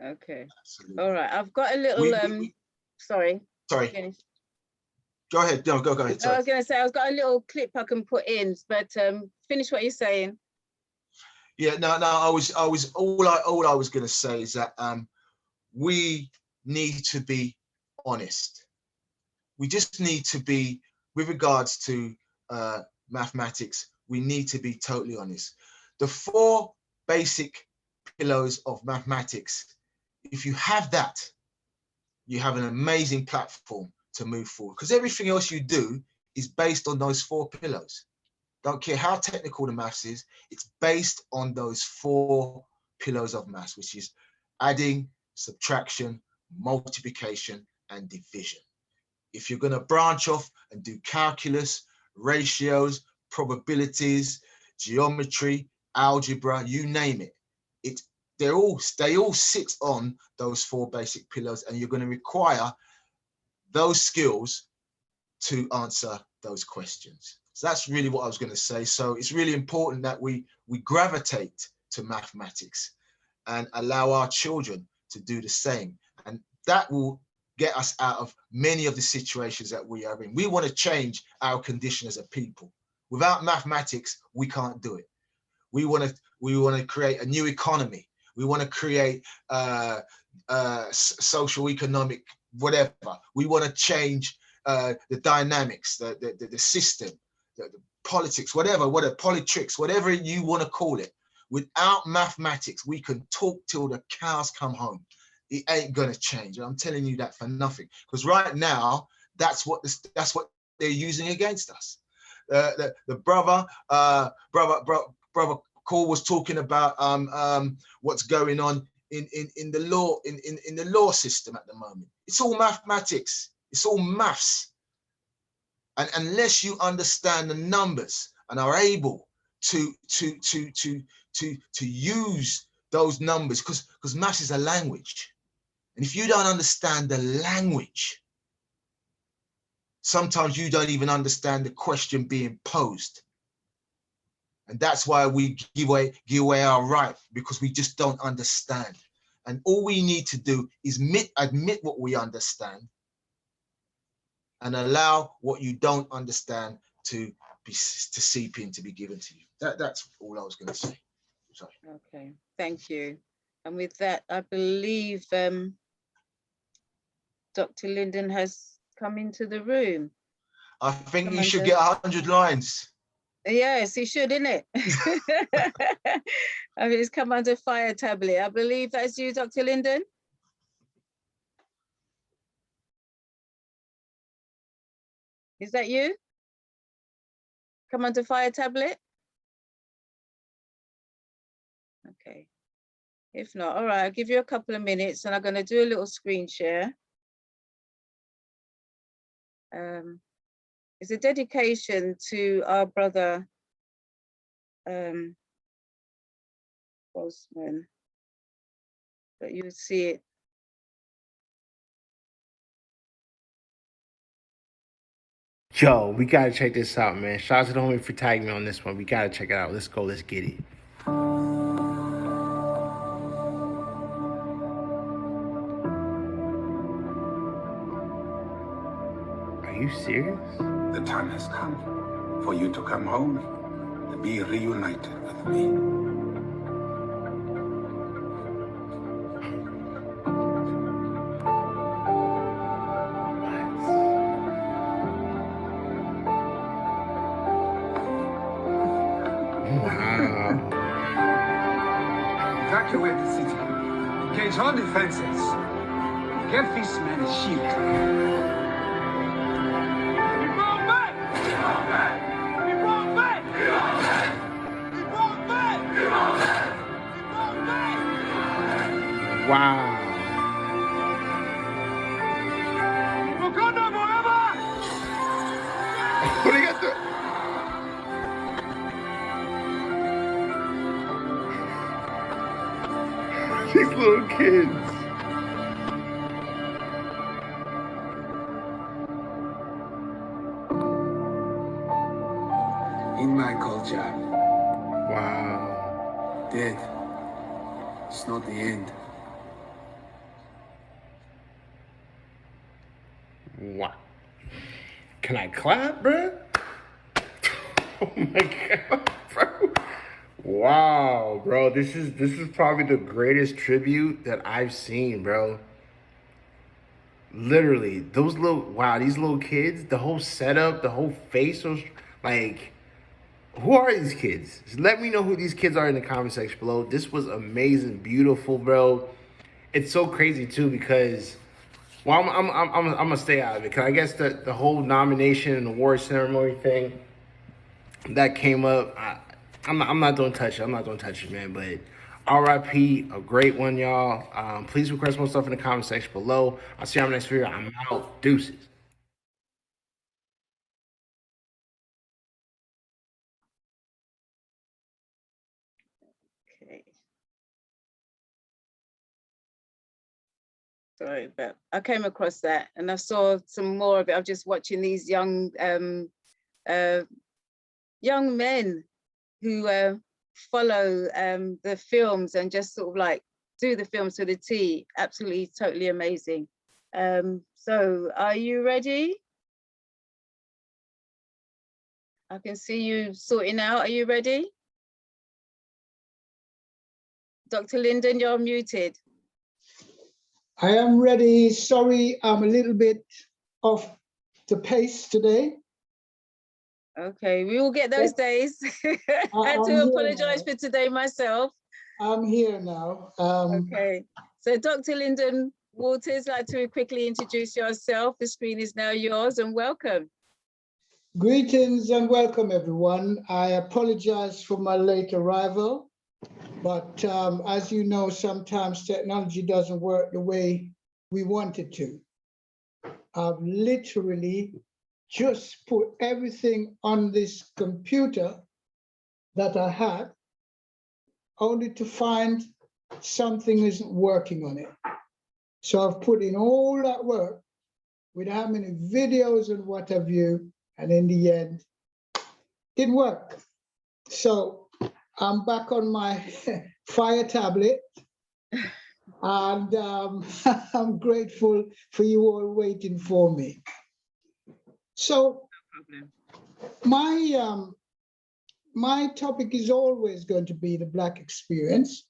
Okay. Absolutely. All right. I've got a little sorry. Sorry. Finish. Go ahead. No, go ahead. Sorry. I was going to say I've got a little clip I can put in, but finish what you're saying. Yeah. No. I was all I was going to say is that we need to be honest. We just need to be, with regards to mathematics, we need to be totally honest. The 4 basic pillars of mathematics, if you have that, you have an amazing platform to move forward, because everything else you do is based on those 4 pillars. Don't care how technical the maths is, it's based on those 4 pillars of maths, which is adding, subtraction, multiplication, and division. If you're going to branch off and do calculus, ratios, probabilities, geometry, algebra, you name it, they all sit on those 4 basic pillars, and you're going to require those skills to answer those questions. So that's really what I was going to say. So it's really important that we gravitate to mathematics and allow our children to do the same. And that will get us out of many of the situations that we are in. We want to change our condition as a people. Without mathematics, we can't do it. We want to create a new economy. We want to create social, economic, whatever. We want to change the dynamics, the system, the politics, whatever, politics, whatever you want to call it. Without mathematics, we can talk till the cows come home. It ain't gonna change. I'm telling you that for nothing. Because right now, that's what they're using against us. The brother Cole was talking about what's going on in the law system at the moment. It's all mathematics. It's all maths. And unless you understand the numbers and are able to use those numbers, because maths is a language. And if you don't understand the language, sometimes you don't even understand the question being posed. And that's why we give away our right, because we just don't understand. And all we need to do is admit what we understand and allow what you don't understand to seep in, to be given to you. That's all I was going to say. Sorry. Okay, thank you. And with that, I believe Dr. Linden has come into the room. I think you should get 100 lines. Yes, he should, innit? I mean, it's come under fire tablet. I believe that's you, Dr. Linden. Is that you? Come under fire tablet? Okay. If not, all right, I'll give you a couple of minutes and I'm going to do a little screen share. It's a dedication to our brother, Osman, but you see it. Yo, we gotta check this out, man. Shout out to the homie for tagging me on this one. We gotta check it out. Let's go, let's get it. Are you serious? The time has come for you to come home and be reunited with me. Evacuate the city. Engage all defenses. Give this man a shield. Wow. What do you got there? These little kids. In my culture, wow, death is not the end. Wow. Can I clap, bro? Oh my God, bro. Wow, bro. This is probably the greatest tribute that I've seen, bro. Literally, these little kids, the whole setup, the whole face was like, who are these kids? Just let me know who these kids are in the comment section below. This was amazing, beautiful, bro. It's so crazy too because, well, I'm gonna stay out of it because I guess the whole nomination and award ceremony thing that came up, I'm not gonna touch it. I'm not gonna touch it, man. But RIP, a great one, y'all. Please request more stuff in the comment section below. I'll see you on the next video. I'm out. Deuces. Okay. Sorry, but I came across that and I saw some more of it. I'm just watching these young men who follow the films and just sort of like do the films to the T. Absolutely, totally amazing. So are you ready? I can see you sorting out. Are you ready? Dr. Linden, you're muted. I am ready. Sorry, I'm a little bit off the pace today. Okay, we will get those days. I had to apologize for today myself. I'm here now. Okay, so Dr. Linden Waters, like to quickly introduce yourself. The screen is now yours, and welcome. Greetings and welcome, everyone. I apologize for my late arrival, but as you know, sometimes technology doesn't work the way we want it to. I've literally just put everything on this computer that I had, only to find something isn't working on it. So I've put in all that work with how many videos and what have you, and in the end, didn't work. So I'm back on my Fire tablet, and I'm grateful for you all waiting for me. So my topic is always going to be the Black experience.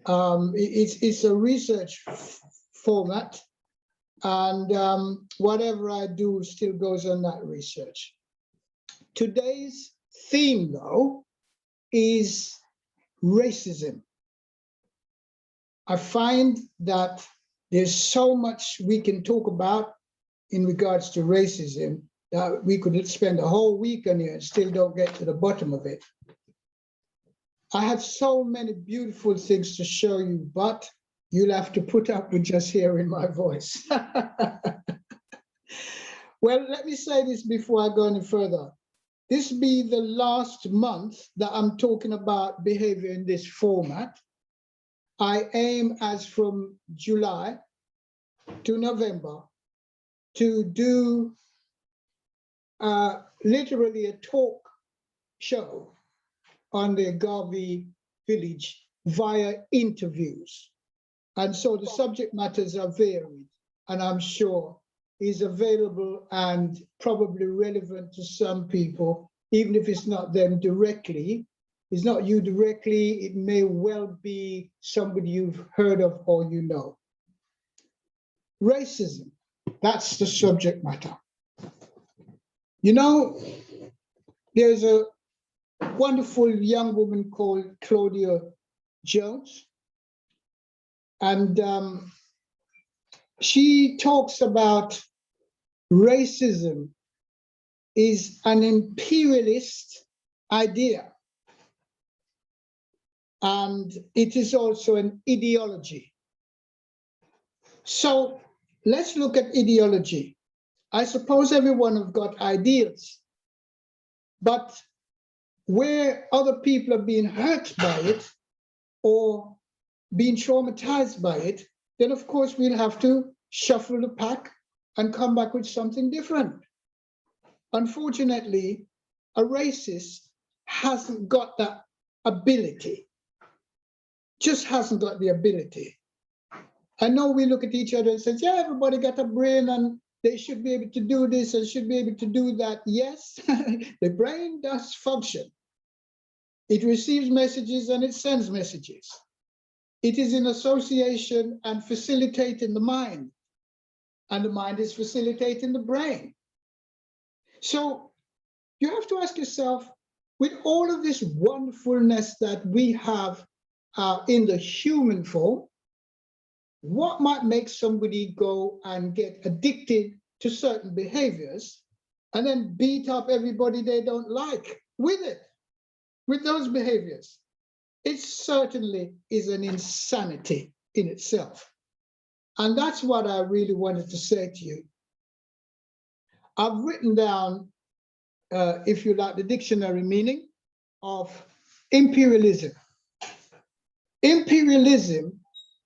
It's a research format, and whatever I do still goes on that research. Today's theme, though, is racism. I find that there's so much we can talk about in regards to racism that we could spend a whole week on here and still don't get to the bottom of it. I have so many beautiful things to show you, but you'll have to put up with just hearing my voice. Well, let me say this before I go any further. This be the last month that I'm talking about behavior in this format. I aim, as from July to November, to do literally a talk show on the Garvey Village via interviews. And so the subject matters are varied, and I'm sure is available and probably relevant to some people, even if it's not them directly. It's not you directly, it may well be somebody you've heard of or you know. Racism, that's the subject matter. You know, there's a wonderful young woman called Claudia Jones, and she talks about racism is an imperialist idea, and it is also an ideology. So let's look at ideology. I suppose everyone have got ideals, but where other people are being hurt by it or being traumatized by it, then of course we'll have to shuffle the pack and come back with something different. Unfortunately, a racist hasn't got that ability, just hasn't got the ability. I know we look at each other and say, yeah, everybody got a brain and they should be able to do this and should be able to do that. Yes, the brain does function. It receives messages and it sends messages. It is in association and facilitating the mind, and the mind is facilitating the brain. So you have to ask yourself, with all of this wonderfulness that we have in the human form, what might make somebody go and get addicted to certain behaviors and then beat up everybody they don't like with it, with those behaviors? It certainly is an insanity in itself. And that's what I really wanted to say to you. I've written down, if you like, the dictionary meaning of imperialism. Imperialism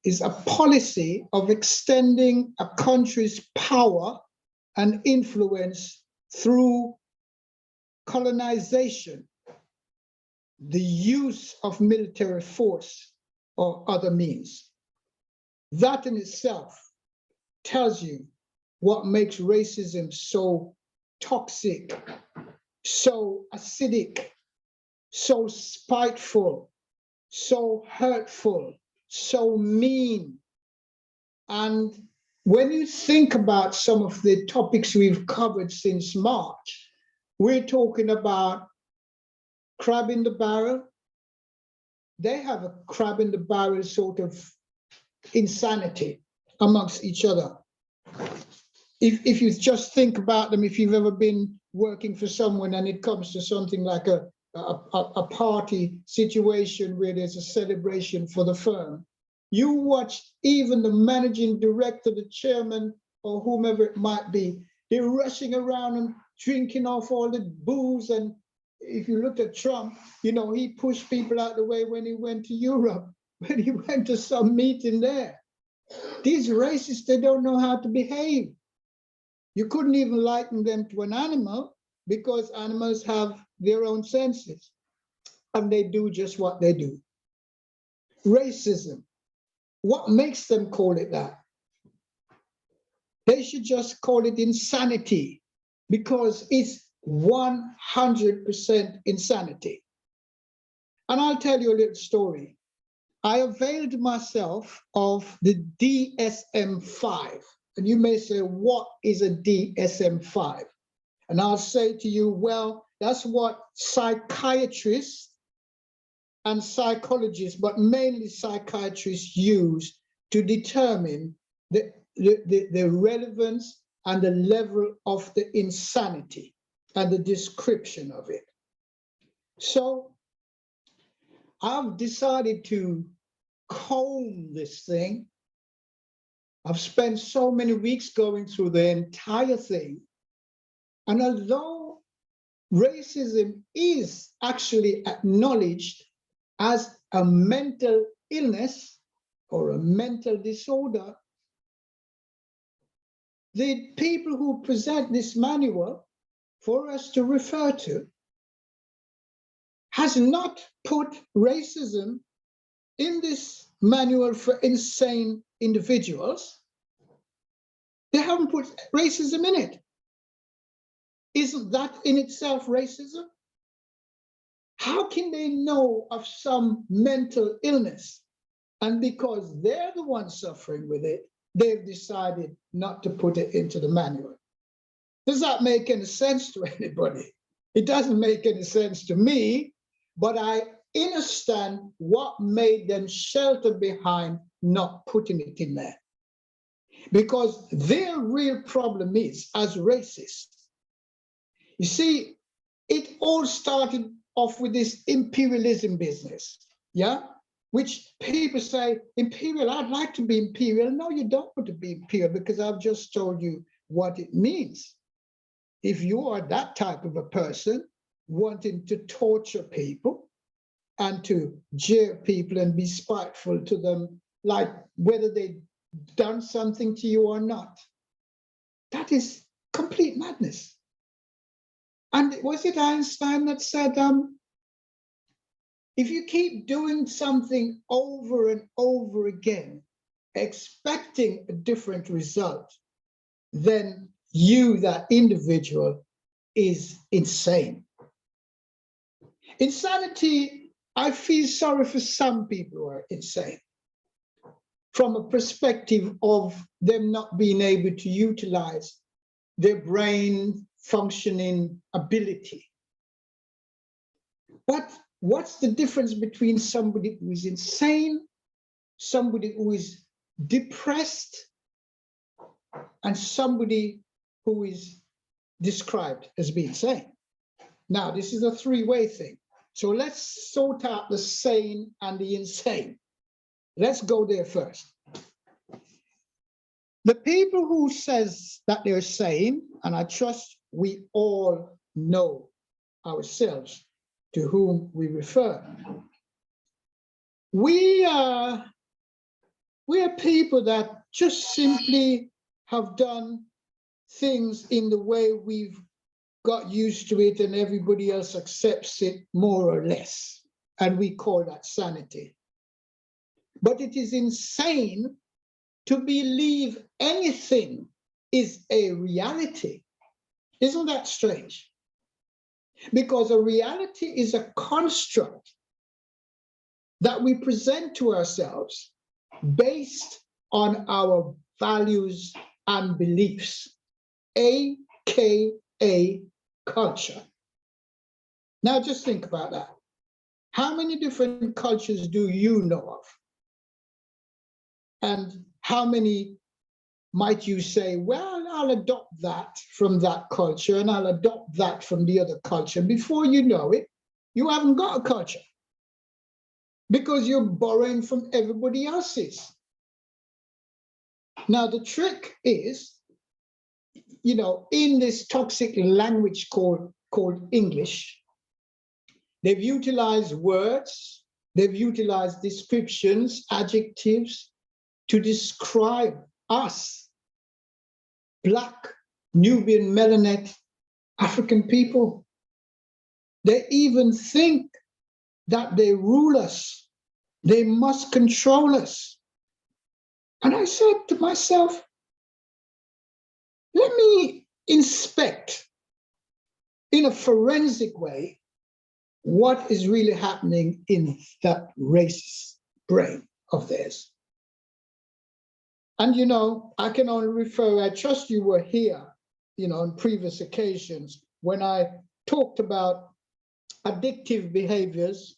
is a policy of extending a country's power and influence through colonization, the use of military force or other means. That in itself tells you what makes racism so toxic, so acidic, so spiteful, so hurtful, so mean. And when you think about some of the topics we've covered since March, we're talking about crab in the barrel. They have a crab in the barrel sort of insanity amongst each other. If you just think about them, if you've ever been working for someone and it comes to something like a party situation where there's a celebration for the firm, you watch even the managing director, the chairman, or whomever it might be, they're rushing around and drinking off all the booze. And if you look at Trump, you know, he pushed people out the way when he went to Europe, when he went to some meeting there. These racists, they don't know how to behave. You couldn't even liken them to an animal because animals have their own senses and they do just what they do. Racism, what makes them call it that? They should just call it insanity because it's 100% insanity. And I'll tell you a little story. I availed myself of the DSM-5. And you may say, what is a DSM-5? And I'll say to you, well, that's what psychiatrists and psychologists, but mainly psychiatrists, use to determine the relevance and the level of the insanity and the description of it. So I've decided to comb this thing. I've spent so many weeks going through the entire thing. And although racism is actually acknowledged as a mental illness or a mental disorder, the people who present this manual for us to refer to has not put racism in this manual for insane individuals. They haven't put racism in it. Isn't that in itself racism? How can they know of some mental illness? And because they're the ones suffering with it, they've decided not to put it into the manual. Does that make any sense to anybody? It doesn't make any sense to me, but I understand what made them shelter behind not putting it in there. Because their real problem is, as racists, you see, it all started off with this imperialism business, yeah? Which people say, imperial, I'd like to be imperial. No, you don't want to be imperial because I've just told you what it means. If you are that type of a person wanting to torture people and to jeer people and be spiteful to them, like whether they've done something to you or not, that is complete madness. And was it Einstein that said, if you keep doing something over and over again, expecting a different result, then you, that individual, is insane. Insanity, I feel sorry for some people who are insane from a perspective of them not being able to utilize their brain functioning ability. But what's the difference between somebody who is insane, somebody who is depressed, and somebody who is described as being sane? Now, this is a three-way thing. So let's sort out the sane and the insane. Let's go there first. The people who says that they're sane, and I trust we all know ourselves to whom we refer. We are people that just simply have done things in the way we've got used to it and everybody else accepts it more or less. and we call that sanity. But it is insane to believe anything is a reality. Isn't that strange? Because a reality is a construct that we present to ourselves based on our values and beliefs, AKA culture. Now just think about that. How many different cultures do you know of? And how many might you say, well, I'll adopt that from that culture and I'll adopt that from the other culture. Before you know it, you haven't got a culture because you're borrowing from everybody else's. Now, the trick is, you know, in this toxic language called English, they've utilized words, they've utilized descriptions, adjectives to describe us, Black, Nubian, Melanet, African people. They even think that they rule us. They must control us. And I said to myself, let me inspect in a forensic way what is really happening in that racist brain of theirs. And, you know, I can only refer, I trust you were here, you know, on previous occasions when I talked about addictive behaviors,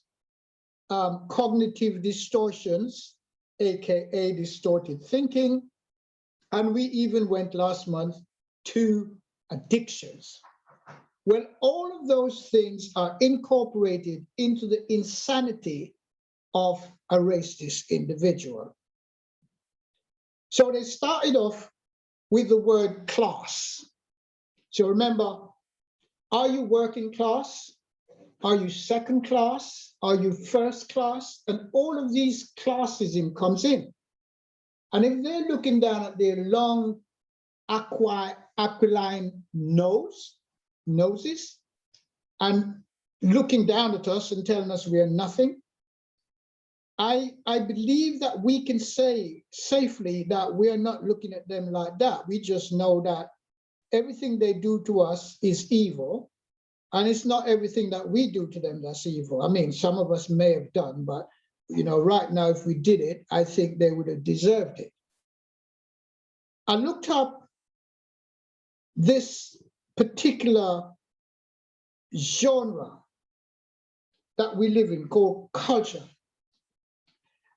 cognitive distortions, AKA distorted thinking. And we even went last month to addictions. Well, all of those things are incorporated into the insanity of a racist individual. So they started off with the word class. So remember, are you working class? Are you second class? Are you first class? And all of these classism comes in. And if they're looking down at their long aquiline noses and looking down at us and telling us we are nothing, I believe that we can say safely that we are not looking at them like that. We just know that everything they do to us is evil, and it's not everything that we do to them that's evil. I mean, some of us may have done, but you know, right now, if we did it, I think they would have deserved it. I looked up this particular genre that we live in called culture.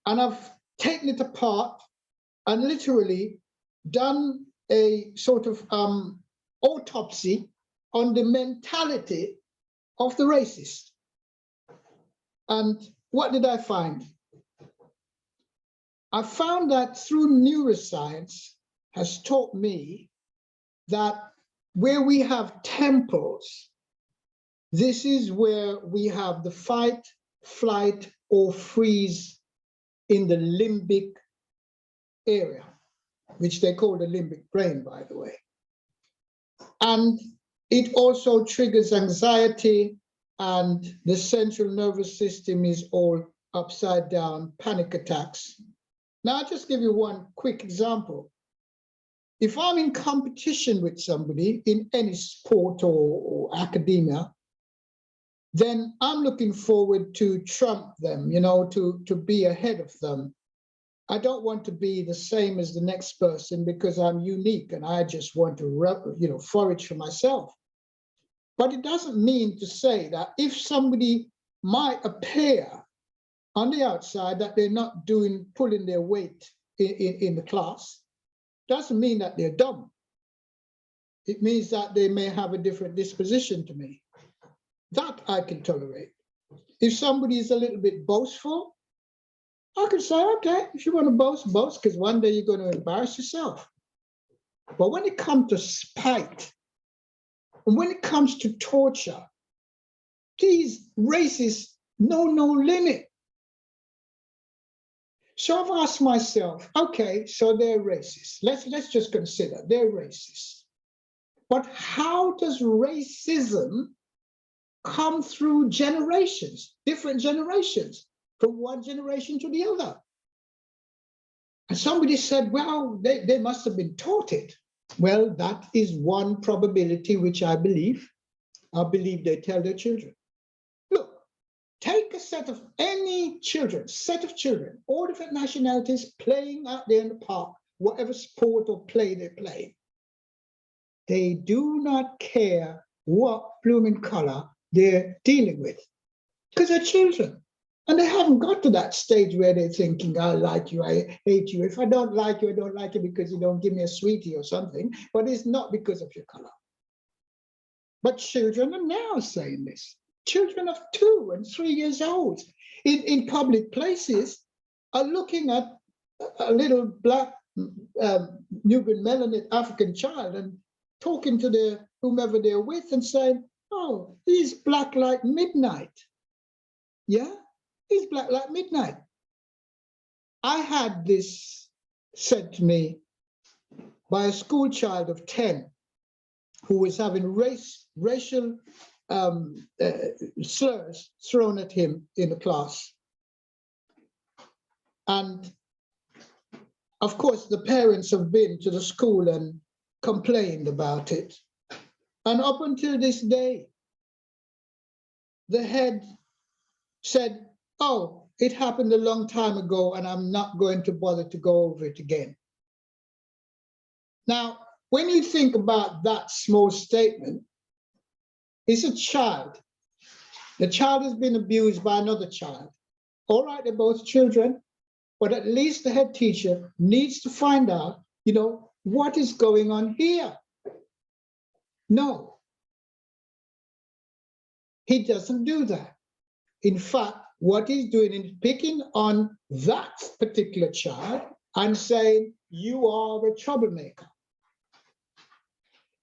And I've taken it apart and literally done a sort of autopsy on the mentality of the racist. And what did I find? I found that through neuroscience has taught me that where we have temples, this is where we have the fight, flight, or freeze in the limbic area, which they call the limbic brain, by the way. And it also triggers anxiety, and the central nervous system is all upside down, panic attacks. Now, I'll just give you one quick example. If I'm in competition with somebody in any sport or academia, then I'm looking forward to trump them, you know, to be ahead of them. I don't want to be the same as the next person because I'm unique and I just want to, you know, forage for myself. But it doesn't mean to say that if somebody might appear on the outside that they're not pulling their weight in the class, doesn't mean that they're dumb. It means that they may have a different disposition to me. That I can tolerate. If somebody is a little bit boastful, I can say, okay, if you want to boast, boast, because one day you're going to embarrass yourself. But when it comes to spite, and when it comes to torture, these racists know no limit. So I've asked myself, okay, so they're racist. Let's just consider they're racist. But how does racism come through generations, different generations, from one generation to the other. And somebody said, well, they must have been taught it. Well, that is one probability which I believe. I believe they tell their children. Look, take a set of any children, set of children, all different nationalities playing out there in the park, whatever sport or play they play. They do not care what blooming color they're dealing with, because they're children. And they haven't got to that stage where they're thinking, I like you, I hate you. If I don't like you, I don't like you because you don't give me a sweetie or something, but it's not because of your color. But children are now saying this. Children of 2 and 3 years old in public places are looking at a little black Nubian melanin African child and talking to their whomever they're with and saying, oh, he's black like midnight. Yeah, he's black like midnight. I had this said to me by a school child of 10 who was having racial slurs thrown at him in the class. And of course, the parents have been to the school and complained about it. And up until this day, the head said, oh, it happened a long time ago and I'm not going to bother to go over it again. Now, when you think about that small statement, it's a child. The child has been abused by another child. All right, they're both children, but at least the head teacher needs to find out, what is going on here? No, he doesn't do that. In fact, what he's doing is picking on that particular child and saying, you are a troublemaker.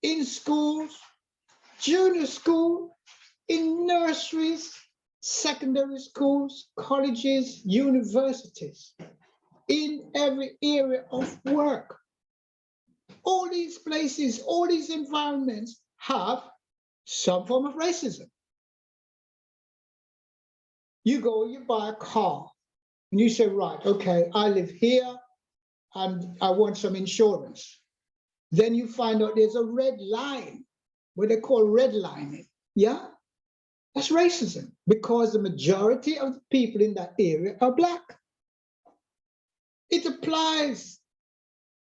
In schools, junior school, in nurseries, secondary schools, colleges, universities, in every area of work. All these places, all these environments have some form of racism. You go, you buy a car, and you say, right, okay, I live here, and I want some insurance. Then you find out there's a red line, what they call redlining. Yeah, that's racism, because the majority of the people in that area are Black. It applies.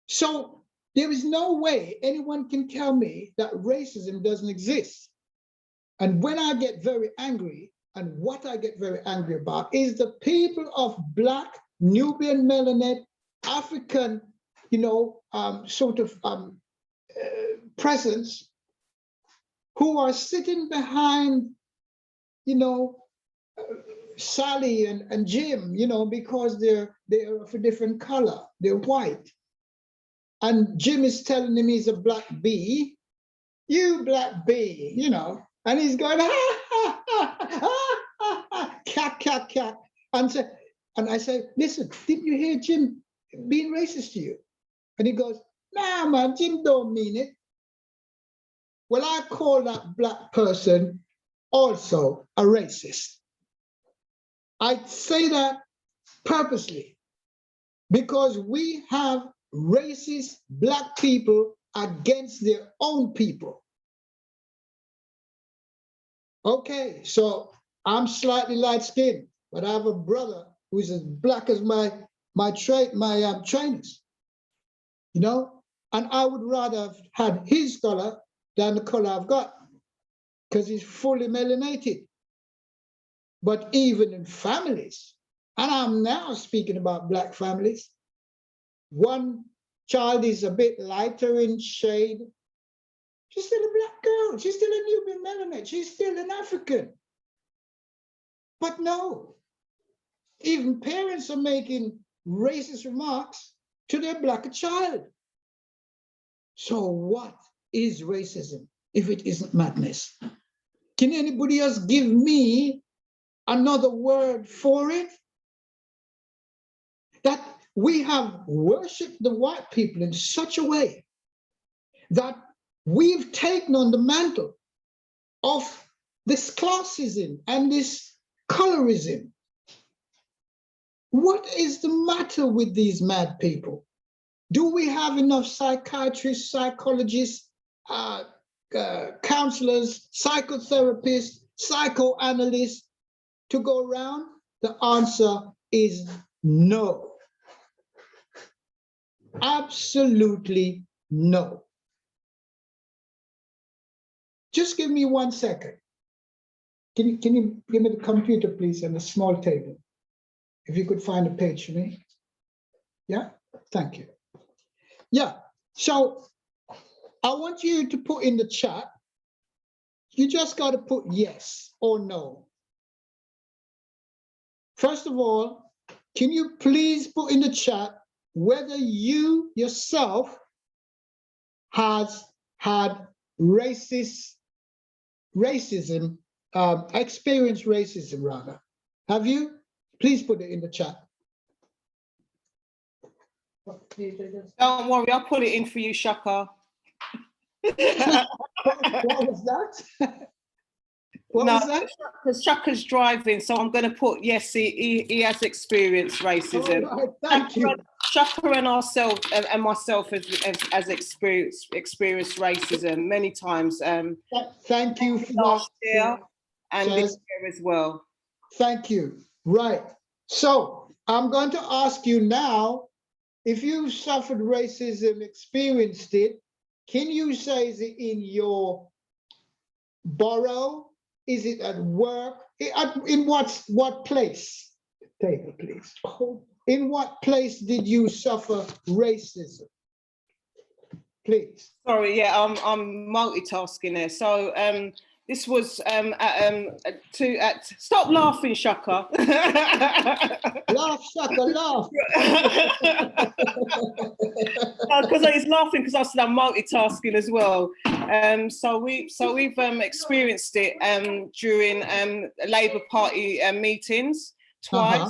So there is no way anyone can tell me that racism doesn't exist. And when I get very angry, and what I get very angry about is the people of Black, Nubian melanin, African, presence, who are sitting behind, Sally and Jim, because they're of a different color, they're white. And Jim is telling him he's a black bee, you black bee, and he's going, ha, ha, ha, ha, ha, ha, cat, cat, cat. And I say, listen, didn't you hear Jim being racist to you? And he goes, nah, man, Jim don't mean it. Well, I call that Black person also a racist. I say that purposely because we have racist Black people against their own people. Okay, so I'm slightly light-skinned, but I have a brother who's as Black as my trainers, and I would rather have had his color than the color I've got, because he's fully melanated. But even in families, and I'm now speaking about Black families, one child is a bit lighter in shade. She's still a Black girl. She's still a Nubian melanin. She's still an African. But no, even parents are making racist remarks to their Black child. So what is racism if it isn't madness? Can anybody else give me another word for it? That we have worshipped the white people in such a way that we've taken on the mantle of this classism and this colorism. What is the matter with these mad people? Do we have enough psychiatrists, psychologists, counselors, psychotherapists, psychoanalysts to go around? The answer is no. Absolutely no. Just give me 1 second. Can you give me the computer, please, and a small table? If you could find a page for me. Yeah, thank you. Yeah, so I want you to put in the chat. You just got to put yes or no. First of all, can you please put in the chat whether you yourself has had experienced racism rather? Have you? Please put it in the chat. Don't worry, I'll put it in for you, Shaka. What was that? What was that? Because Shaka's driving, so I'm going to put yes. He has experienced racism. All right, thank you. Shaka and ourselves and myself has experienced racism many times. Thank you for last that. year and Yes. this year as well. Thank you. Right. So I'm going to ask you now, if you suffered racism, experienced it, can you say, is it in your borough? Is it at work? In what place? Table, please. In what place did you suffer racism? Please. Sorry, yeah, I'm multitasking there. So this was stop laughing, Shaka. Laugh, Shaka, laugh. Because he's laughing because I said I'm multitasking as well. So we've experienced it during Labour Party meetings twice.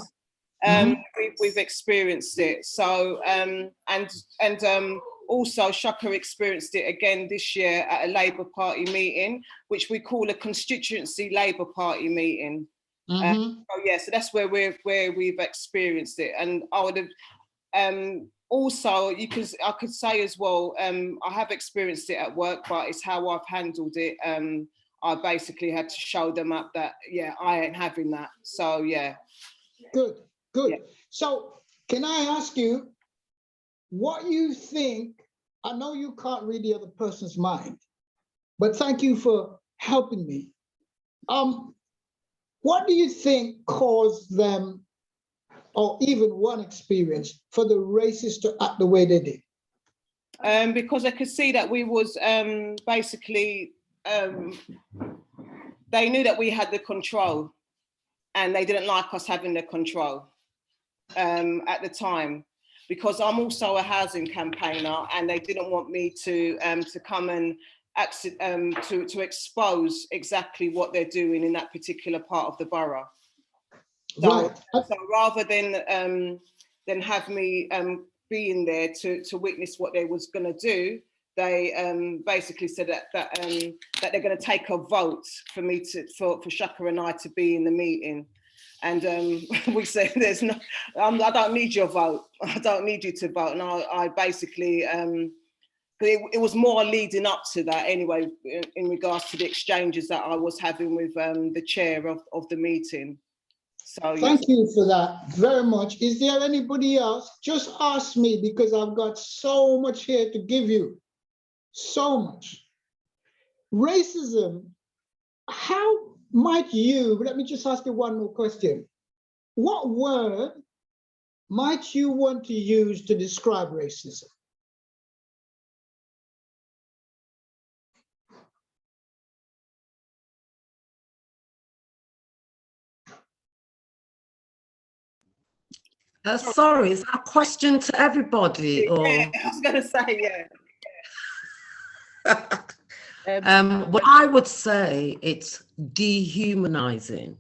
We've experienced it. So also Shaka experienced it again this year at a Labour Party meeting, which we call a constituency Labour Party meeting. So yeah, so that's where we've experienced it. And I would have also I could say as well, I have experienced it at work, but it's how I've handled it. I basically had to show them up that yeah, I ain't having that. So yeah. Good. Yeah. So can I ask you what you think? I know you can't read the other person's mind, but thank you for helping me. What do you think caused them, or even one experience, for the racists to act the way they did? Because I could see that we was basically, they knew that we had the control and they didn't like us having the control at the time, because I'm also a housing campaigner and they didn't want me to come and to expose exactly what they're doing in that particular part of the borough. So, Right. So rather than have me being there to witness what they was going to do, they basically said that they're going to take a vote for me for Shaka and I to be in the meeting. And we said, "There's no, I don't need your vote. I don't need you to vote." And I basically, it was more leading up to that anyway, in regards to the exchanges that I was having with the chair of the meeting. So Thank you for that very much. Is there anybody else? Just ask me, because I've got so much here to give you. So much. Racism, how might you, let me just ask you one more question. What word might you want to use to describe racism? Sorry, is that a question to everybody? Or yeah, I was going to say, yeah. What I would say, it's dehumanizing.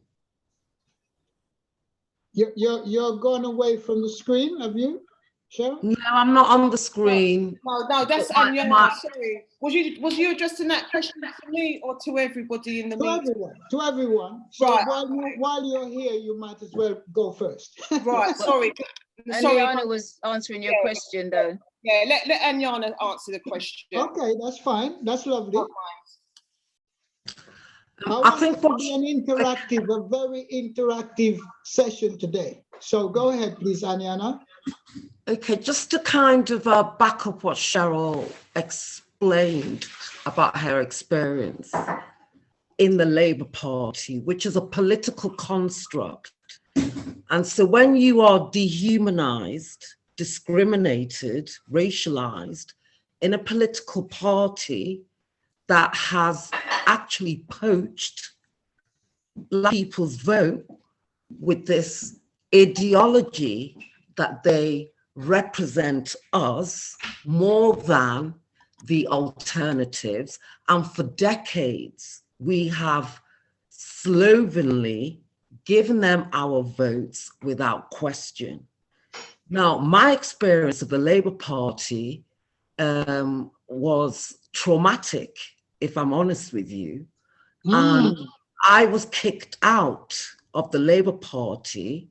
You're going away from the screen, have you? Cheryl? No, I'm not on the screen. No, that's Anyana. Sorry. Was you addressing that question to me or to everybody in the meeting? To everyone. So Right. while you're here, you might as well go first. Right. Sorry. Anyana was answering your question, though. Yeah. Let Anyana answer the question. Okay, that's fine. That's lovely. I think it to be an interactive, a very interactive session today. So go ahead, please, Anyana. Okay, just to kind of back up what Cheryl explained about her experience in the Labour Party, which is a political construct. And so when you are dehumanized, discriminated, racialized in a political party that has actually poached Black people's vote with this ideology that they represent us more than the alternatives. And for decades, we have slovenly given them our votes without question. Now, my experience of the Labour Party was traumatic, if I'm honest with you. And I was kicked out of the Labour Party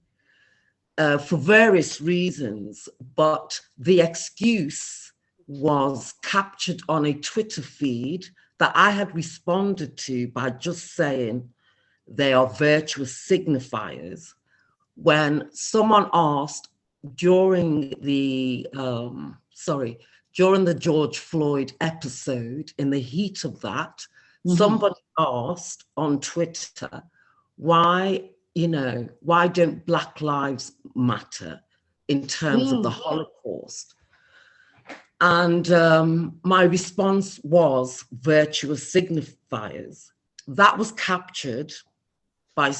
for various reasons, but the excuse was captured on a Twitter feed that I had responded to by just saying they are virtuous signifiers. When someone asked during the George Floyd episode, in the heat of that, somebody asked on Twitter, why don't Black Lives Matter in terms of the Holocaust? And my response was virtuous signifiers. That was captured by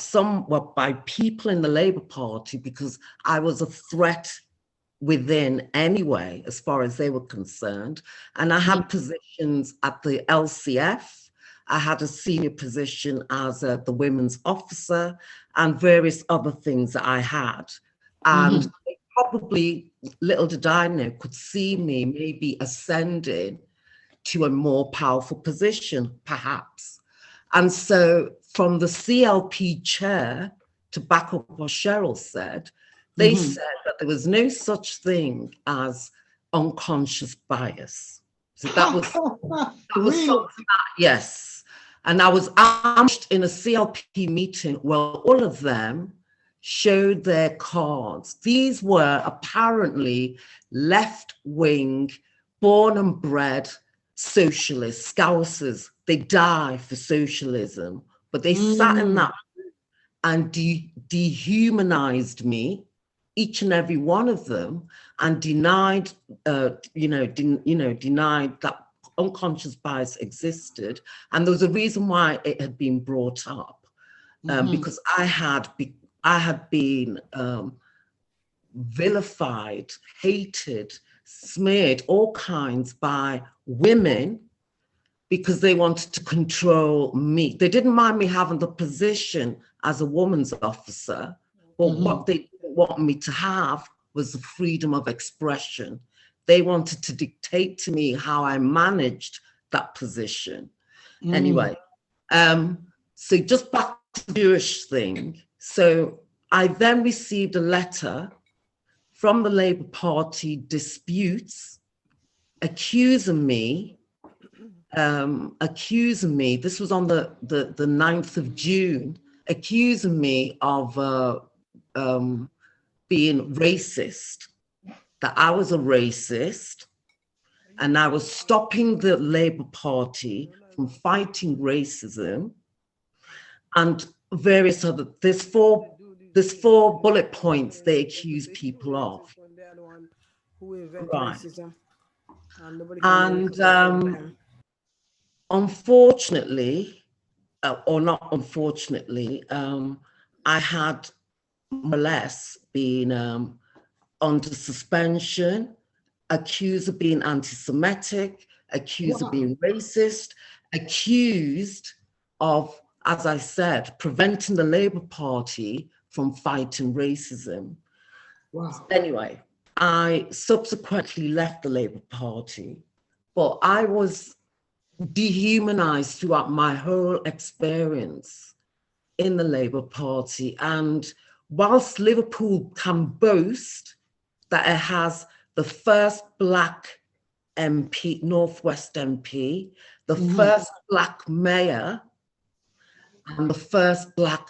by people in the Labour Party because I was a threat within anyway, as far as they were concerned. And I had positions at the LCF. I had a senior position as the women's officer and various other things that I had. And they probably, little did I know, could see me maybe ascending to a more powerful position, perhaps. And so from the CLP chair, to back up what Cheryl said, they said that there was no such thing as unconscious bias. So that was, there was something that, yes. And I was ambushed in a CLP meeting where all of them showed their cards. These were apparently left-wing, born and bred socialists, Scousers. They die for socialism, but they sat in that and dehumanized me, each and every one of them, and denied, denied that unconscious bias existed. And there was a reason why it had been brought up, because I had been vilified, hated, smeared, all kinds by women because they wanted to control me. They didn't mind me having the position as a woman's officer, but what they didn't want me to have was the freedom of expression. They wanted to dictate to me how I managed that position. Anyway, so just back to the Jewish thing. So I then received a letter from the Labour Party disputes accusing me, this was on the 9th of June, accusing me of being racist, that I was a racist, and I was stopping the Labour Party from fighting racism, and various other, there's four bullet points they accuse people of. Right. And unfortunately, or not unfortunately, I had more or less been under suspension, accused of being anti-Semitic, accused of being racist, accused of, as I said, preventing the Labour Party from fighting racism. Anyway, I subsequently left the Labour Party, but I was dehumanized throughout my whole experience in the Labour Party. And whilst Liverpool can boast that it has the first Black MP, Northwest MP, the first Black mayor, and the first Black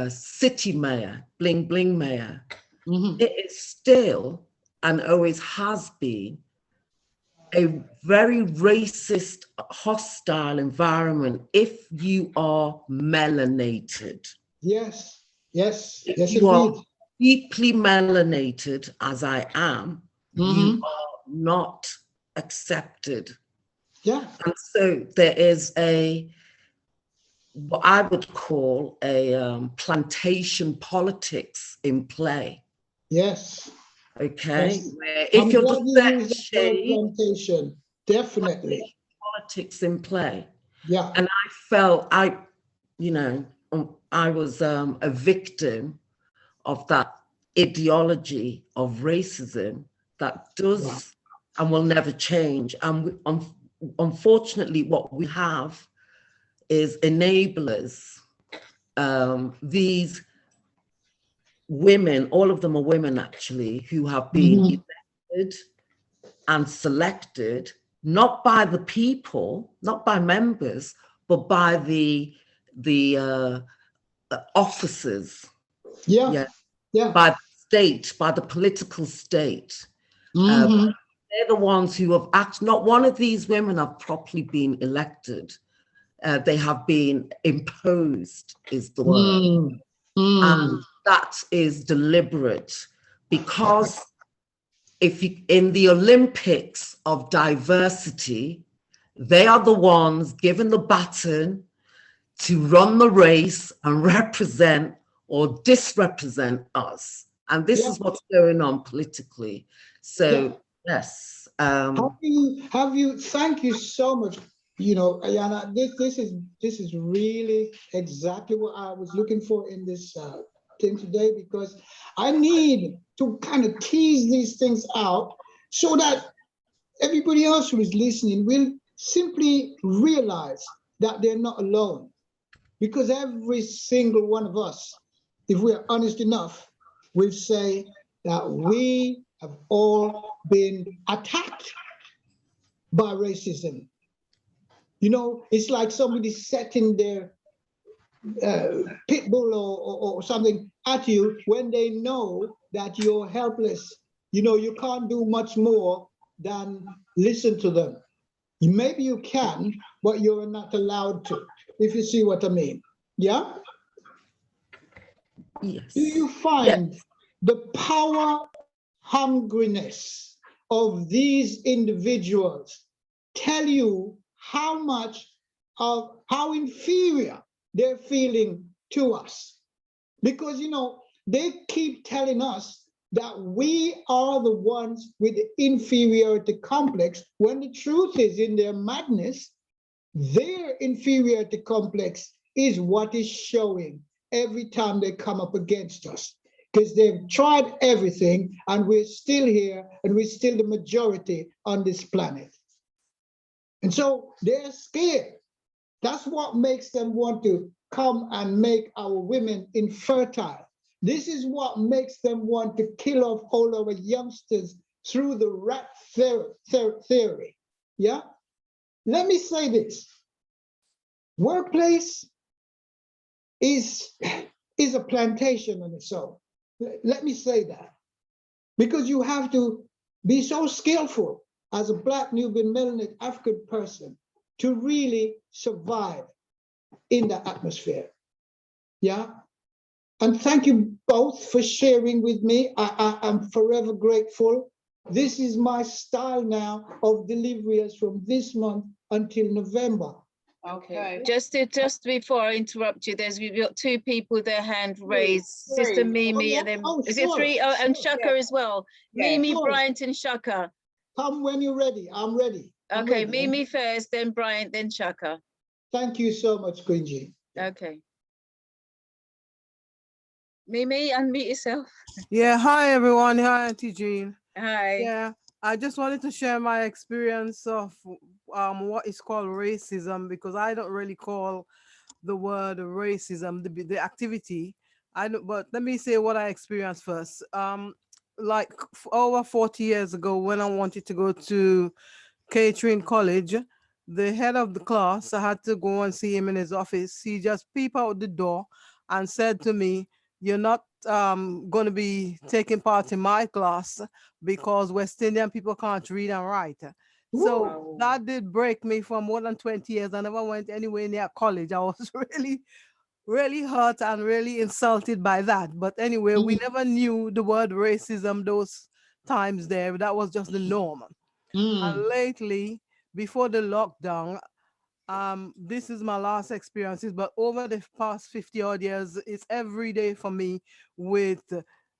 city mayor, bling bling mayor, it is still and always has been a very racist, hostile environment if you are melanated. Yes, yes, If yes, you are indeed. deeply melanated, as I am, you are not accepted. Yeah. And so there is what I would call a plantation politics in play. Yes. Okay, Yes. where if I'm you're glad the you certain used the word shade, plantation. Definitely. politics in play. Yeah. And I felt I was a victim of that ideology of racism that does and will never change. And unfortunately, what we have is enablers. These women, all of them are women actually, who have been elected and selected, not by the people, not by members, but by the officers. Yeah. Yeah. By the state, by the political state. They're the ones who have not one of these women have properly been elected. They have been imposed, is the word. And that is deliberate, because if you, in the Olympics of diversity, they are the ones given the baton to run the race and represent or disrepresent us. And this is what's going on politically. So yes. Have you thank you so much. You know, Ayana, this is really exactly what I was looking for in this thing today, because I need to kind of tease these things out so that everybody else who is listening will simply realize that they're not alone. Because every single one of us, if we're honest enough, will say that we have all been attacked by racism. You know, it's like somebody setting their pit bull or something at you when they know that you're helpless. You know, you can't do much more than listen to them. Maybe you can, but you're not allowed to, if you see what I mean. Yeah? Yes. Do you find the power hungriness of these individuals tell you how much of how inferior they're feeling to us? Because, you know, they keep telling us that we are the ones with the inferiority complex, when the truth is, in their madness, their inferiority complex is what is showing every time they come up against us, because they've tried everything and we're still here and we're still the majority on this planet. And so they're scared. That's what makes them want to come and make our women infertile. This is what makes them want to kill off all our youngsters through the rat theory. Yeah? Let me say this. Workplace is a plantation on its own. Let me say that. Because you have to be so skillful as a Black, Nubian, melanated African person to really survive in the atmosphere. Yeah? And thank you both for sharing with me. I'm forever grateful. This is my style now of delivery as from this month until November. Okay. Just before I interrupt you, we've got two people, their hand raised. Sister Mimi, and then is it three? Oh, and Shaka as well. Mimi, Bryant, and Shaka. Come when you're ready. I'm ready. Okay, Mimi first, then Bryant, then Shaka. Thank you so much, Quinji. Okay. Mimi, unmute yourself. Yeah, hi everyone. Hi, Auntie Jean. Hi. Yeah, I just wanted to share my experience of what is called racism, because I don't really call the word racism the activity. I don't, but let me say what I experienced first. Like over 40 years ago, when I wanted to go to catering college, the head of the class, I had to go and see him in his office. He just peeped out the door and said to me, "You're not going to be taking part in my class because West Indian people can't read and write." So Wow. that did break me for more than 20 years. I never went anywhere near college. I was really hurt and really insulted by that. But anyway, we never knew the word racism those times there. That was just the norm. And lately, before the lockdown, this is my last experiences, but over the past 50 odd years, it's every day for me with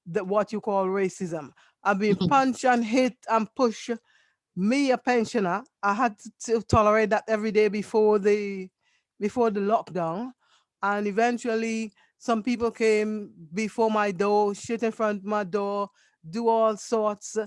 what you call racism. I've been punched and hit and pushed. Me, a pensioner, I had to tolerate that every day before the lockdown. And eventually some people came before my door, shit in front of my door, do all sorts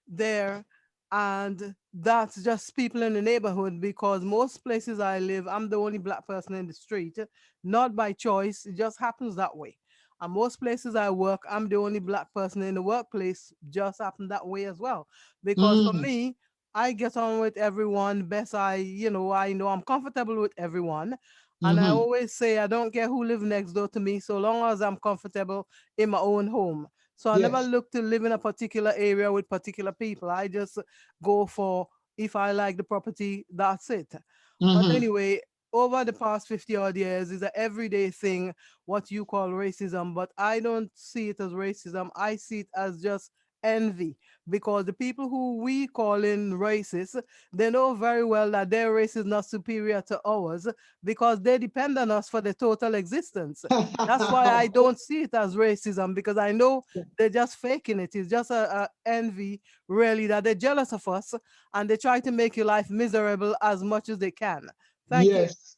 there. And that's just people in the neighborhood, because most places I live, I'm the only Black person in the street, not by choice, it just happens that way. And most places I work, I'm the only Black person in the workplace, just happened that way as well. Because for me, I get on with everyone best. I know I'm comfortable with everyone. And I always say, I don't care who live next door to me, so long as I'm comfortable in my own home. So I never Yes. look to live in a particular area with particular people. I just go for, if I like the property, that's it. But anyway, over the past 50 odd years is an everyday thing, what you call racism, but I don't see it as racism. I see it as just envy, because the people who we call in racist, they know very well that their race is not superior to ours, because they depend on us for their total existence. That's why I don't see it as racism, because I know they're just faking it. It's just a envy, really, that they're jealous of us and they try to make your life miserable as much as they can. Thank you. Yes.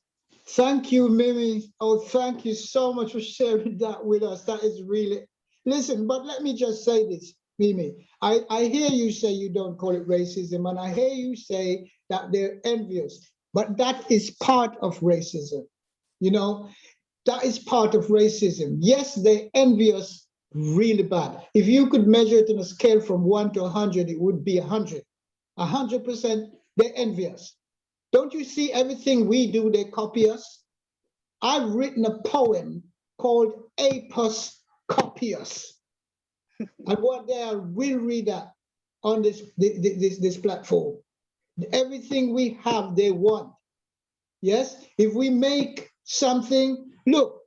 Thank you, Mimi. Oh, thank you so much for sharing that with us. That is really, listen, but let me just say this, Mimi. I hear you say you don't call it racism, and I hear you say that they're envious, but that is part of racism. You know, that is part of racism. Yes, they envy us really bad. If you could measure it on a scale from 1 to 100, it would be 100. 100%, they envy us. Don't you see everything we do, they copy us? I've written a poem called Apus Copy Us. And one day I will read that on this platform. Everything we have, they want. Yes, if we make something, look,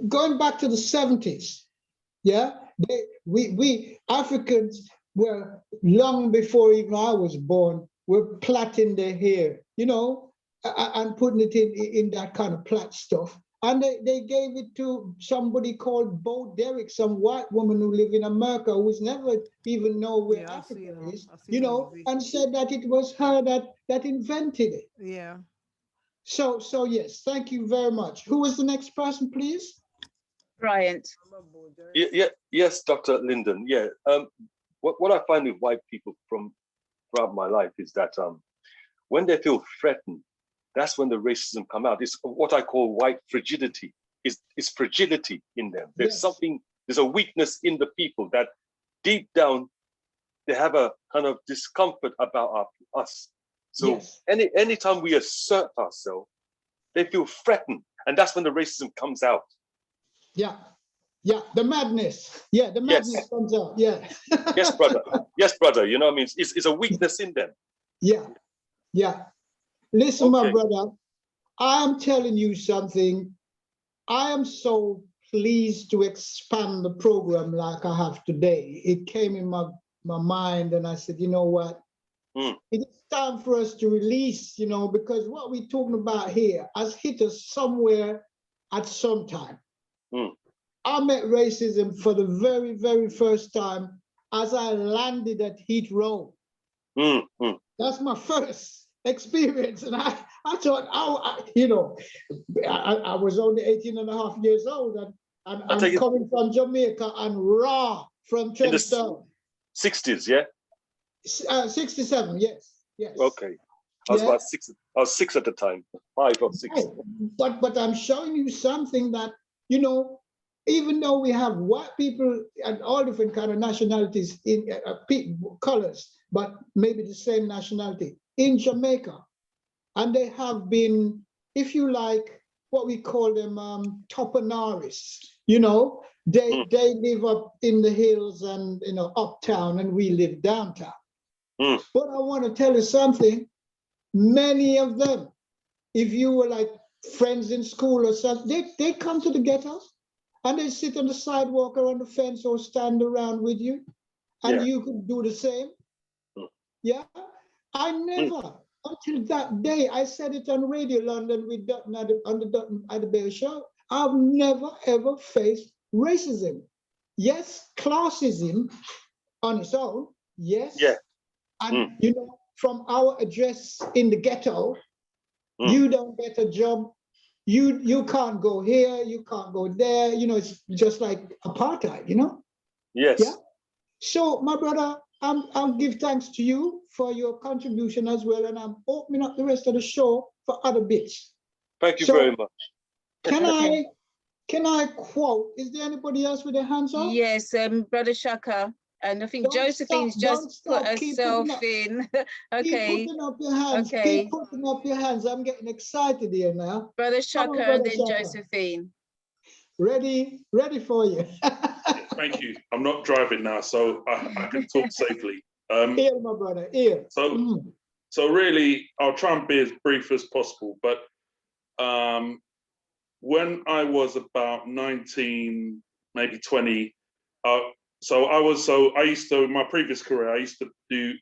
going back to the 70s, yeah, we Africans were, long before even I was born, were plaiting their hair, you know, and putting it in that kind of plait stuff. And they gave it to somebody called Bo Derek, some white woman who lived in America, who's never even know where Africa is, you know, and said that it was her that invented it. Yeah. So yes, thank you very much. Who is the next person, please? Bryant. Yes, Dr. Linden. Yeah. What I find with white people throughout my life is that when they feel threatened, that's when the racism come out. It's what I call white frigidity. It's fragility in them. There's something. There's a weakness in the people that deep down they have a kind of discomfort about us. So anytime we assert ourselves, they feel threatened, and that's when the racism comes out. Yeah, the madness. Yeah, the madness comes out. Yeah. Yes, brother. Yes, brother. You know what I mean? It's a weakness in them. Yeah. Listen, my brother, I am telling you something. I am so pleased to expand the program like I have today. It came in my mind, and I said, you know what? It's time for us to release, you know, because what we're talking about here has hit us somewhere at some time. I met racism for the very, very first time as I landed at Heathrow. That's my first experience. And I thought, you know, I was only 18 and a half years old. And And I take I'm it coming from Jamaica and raw from in the Trenchtown. 60s, yeah? 67, yes, yes. Okay. I was Yeah. about 6. I was 6 at the time, 5 or 6. Right. But I'm showing you something that, you know, even though we have white people and all different kind of nationalities in colors, but maybe the same nationality in Jamaica, and they have been, if you like, what we call them toponaris. You know, they live up in the hills and, you know, uptown, and we live downtown. But I want to tell you something. Many of them, if you were like friends in school or something, they come to the ghettos and they sit on the sidewalk or on the fence or stand around with you, and you could do the same. Yeah, I never, until that day, I said it on Radio London with Dutton on the Dutton at the Bay show, I've never ever faced racism. Yes, classism on its own, yes. Yeah. And you know, from our address in the ghetto, you don't get a job, you can't go here, you can't go there, you know, it's just like apartheid, you know? Yes. Yeah. So my brother, I'll give thanks to you for your contribution as well, and I'm opening up the rest of the show for other bits. Thank you very much. Can I quote? Is there anybody else with their hands up? Yes, Brother Shaka. And I think Josephine's just put herself in. Okay. Keep putting up your hands. Okay. Keep putting up your hands. I'm getting excited here now. Brother Come on, Shaka Brother and then Shaka. Josephine. Ready for you. Thank you. I'm not driving now, so I can talk safely. Here, my brother, here. So really, I'll try and be as brief as possible. But when I was about 19, maybe 20, I used to, in my previous career, I used to do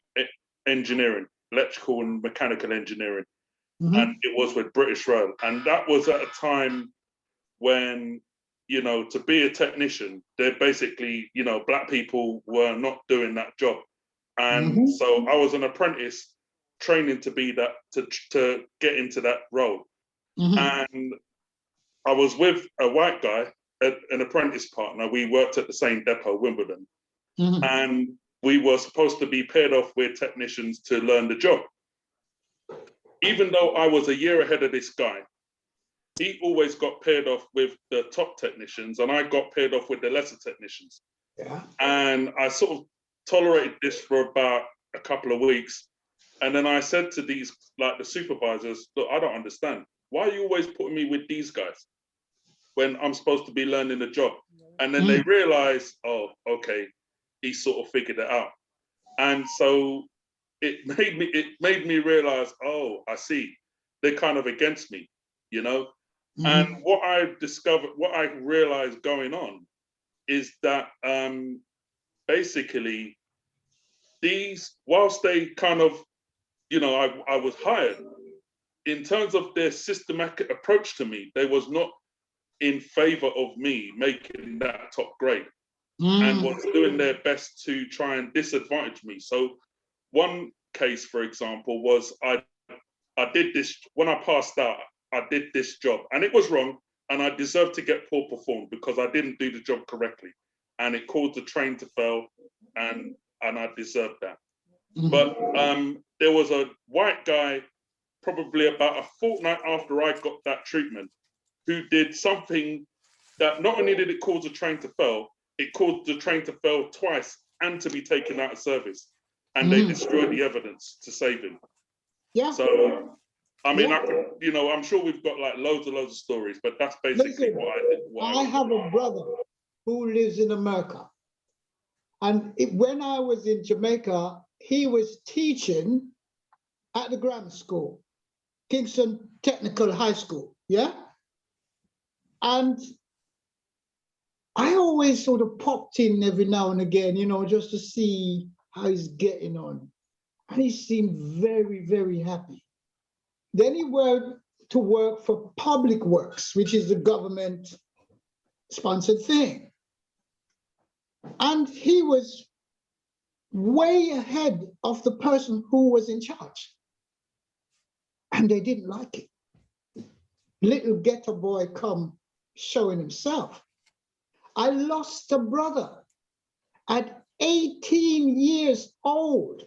engineering, electrical and mechanical engineering. And it was with British Rail. And that was at a time when, you know, to be a technician, they're basically, you know, Black people were not doing that job. And so I was an apprentice training to be that, to get into that role. And I was with a white guy, an apprentice partner. We worked at the same depot, Wimbledon. And we were supposed to be paired off with technicians to learn the job. Even though I was a year ahead of this guy, he always got paired off with the top technicians, and I got paired off with the lesser technicians. Yeah. And I sort of tolerated this for about a couple of weeks. And then I said to these, like the supervisors, look, I don't understand. Why are you always putting me with these guys when I'm supposed to be learning the job? And then they realized, oh, okay, he sort of figured it out. And so it made me realize, oh, I see, they're kind of against me, you know? And what I discovered, what I realized going on is that basically these, whilst they kind of, you know, I was hired, in terms of their systematic approach to me, they was not in favor of me making that top grade and was doing their best to try and disadvantage me. So one case, for example, was I did this, when I passed out, I did this job and it was wrong and I deserved to get poor performed because I didn't do the job correctly and it caused the train to fail and I deserved that. But there was a white guy probably about a fortnight after I got that treatment who did something that not only did it cause the train to fail, it caused the train to fail twice and to be taken out of service. And they destroyed the evidence to save him. Yeah. So, I mean, you know, I'm sure we've got like loads of stories, but that's basically what I did. I have a brother who lives in America. And when I was in Jamaica, he was teaching at the grammar school, Kingston Technical High School, yeah? And I always sort of popped in every now and again, you know, just to see how he's getting on. And he seemed very, very happy. Then he went to work for Public Works, which is the government-sponsored thing. And he was way ahead of the person who was in charge. And they didn't like it. Little ghetto boy come showing himself. I lost a brother at 18 years old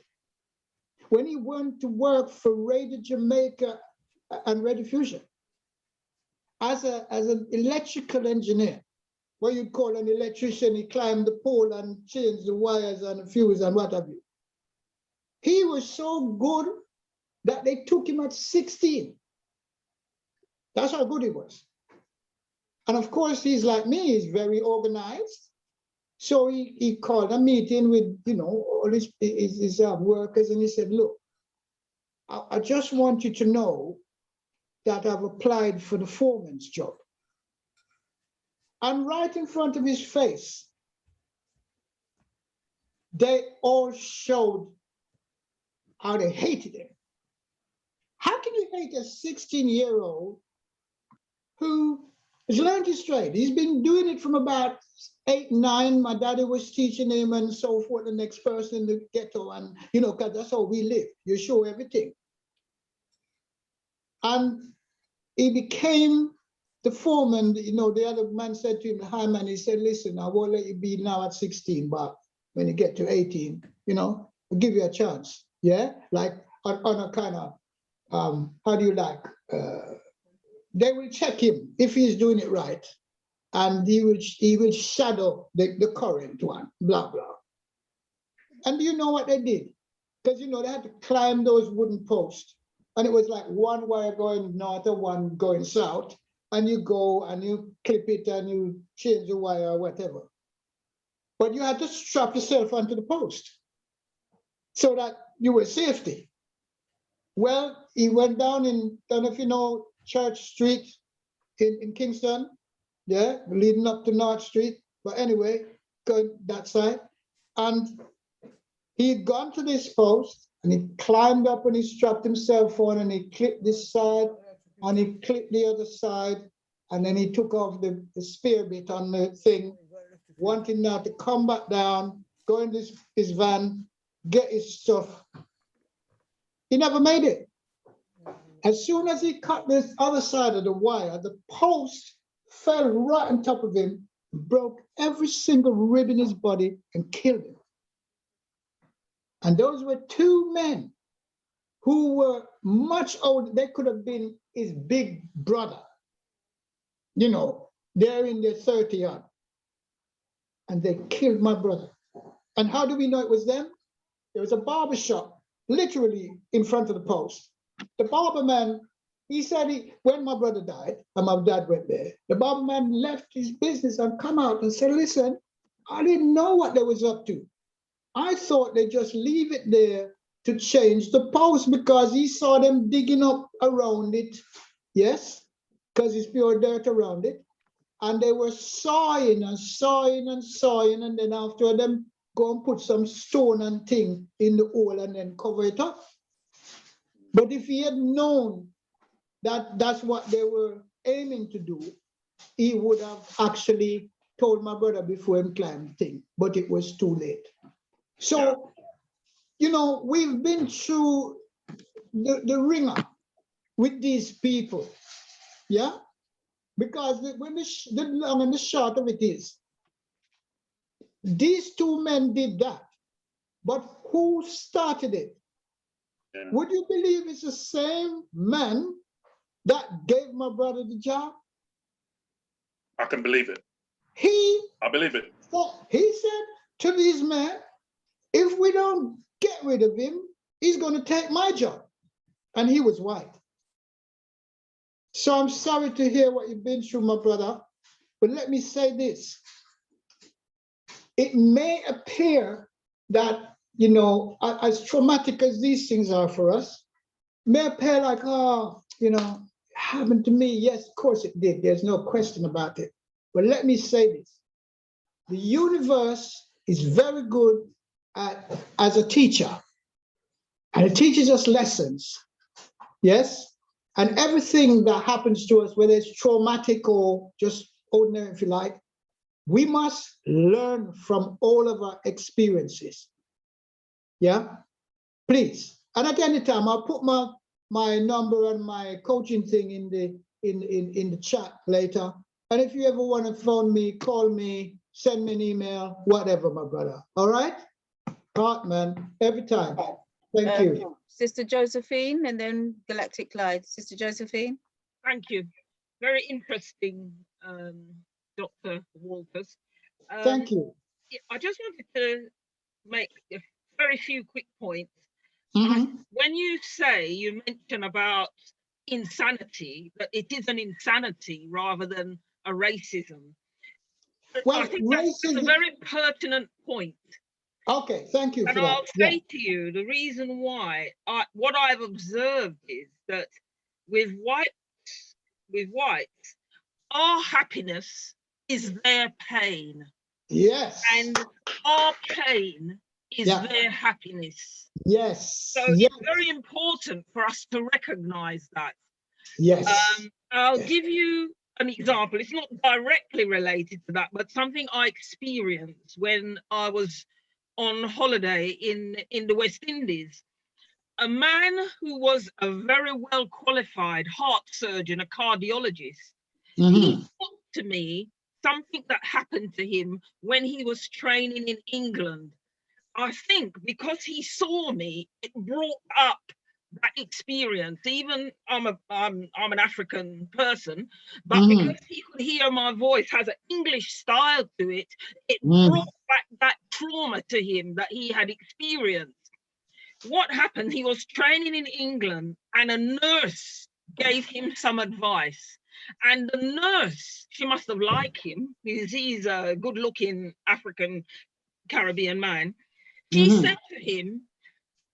when he went to work for Radio Jamaica and Radio Fusion as an electrical engineer, what you'd call an electrician. He climbed the pole and changed the wires and the fuse and what have you. He was so good that they took him at 16. That's how good he was. And of course, he's like me, he's very organized. So he called a meeting with, you know, all his workers, and he said, look, I just want you to know that I've applied for the foreman's job. And right in front of his face, they all showed how they hated him. How can you hate a 16-year-old who has learned his trade? He's been doing it from about 8, 9. My daddy was teaching him and so forth, the next person in the ghetto. And, you know, because that's how we live. You show everything. And he became the foreman. You know, the other man said to him, the high man, he said, listen, I won't let you be now at 16, but when you get to 18, you know, I'll give you a chance. Yeah, like on a kind of, how do you like, they will check him if he's doing it right, and he will shadow the current one, blah, blah. And do you know what they did? Because, you know, they had to climb those wooden posts, and it was like one wire going north and one going south, and you go and you clip it and you change the wire or whatever. But you had to strap yourself onto the post so that you were safety. Well, he went down in, don't know if you know, Church Street in Kingston, yeah, leading up to North Street. But anyway, going that side. And he'd gone to this post and he climbed up and he strapped himself on and he clipped this side and he clipped the other side. And then he took off the spear bit on the thing, wanting now to come back down, go in his van, get his stuff. He never made it. As soon as he cut this other side of the wire, the post fell right on top of him, broke every single rib in his body and killed him. And those were two men who were much older. They could have been his big brother. You know, they're in their 30s. And they killed my brother. And how do we know it was them? There was a barber shop literally in front of the post. The barber man, he said when my brother died and my dad went there, the barber man left his business and come out and said, listen, I didn't know what they was up to. I thought they just leave it there to change the post because he saw them digging up around it. Yes, because it's pure dirt around it. And they were sawing and sawing and sawing, and then after them go and put some stone and thing in the hole and then cover it up. But if he had known that that's what they were aiming to do, he would have actually told my brother before him climbed the thing, but it was too late. So, you know, we've been through the ringer with these people, yeah? Because the long and the short of it is, these two men did that, but who started it? Yeah. Would you believe it's the same man that gave my brother the job? I can believe it. I believe it. He said to these men, if we don't get rid of him, he's going to take my job. And he was white. So I'm sorry to hear what you've been through, my brother, but let me say this. It may appear that, you know, as traumatic as these things are for us, may appear like, oh, you know, it happened to me. Yes, of course it did. There's no question about it. But let me say this. The universe is very good as a teacher, and it teaches us lessons. Yes? And everything that happens to us, whether it's traumatic or just ordinary, if you like, we must learn from all of our experiences. Yeah, please. And at any time, I'll put my number and my coaching thing in the chat later. And if you ever want to phone me, call me, send me an email, whatever, my brother. All right? Heart, man, every time. Thank you. Sister Josephine, and then Galactic Clyde. Sister Josephine. Thank you. Very interesting, Dr. Walters. Thank you. I just wanted to make a very few quick points. When you mention about insanity, that it is an insanity rather than a racism. Well, I think that's a very pertinent point. Okay, thank you for and that. I'll say to you, the reason why, what I've observed is that with whites, our happiness is their pain. Yes. And our pain is their happiness. Yes. So it's very important for us to recognize that. Yes. I'll give you an example. It's not directly related to that, but something I experienced when I was on holiday in the West Indies. A man who was a very well qualified heart surgeon, a cardiologist, he put to me something that happened to him when he was training in England. I think because he saw me, it brought up that experience. Even I'm an African person, but because he could hear my voice has an English style to it, it brought back that trauma to him that he had experienced. What happened? He was training in England, and a nurse gave him some advice. And the nurse, she must have liked him because he's a good-looking African Caribbean man. She said to him,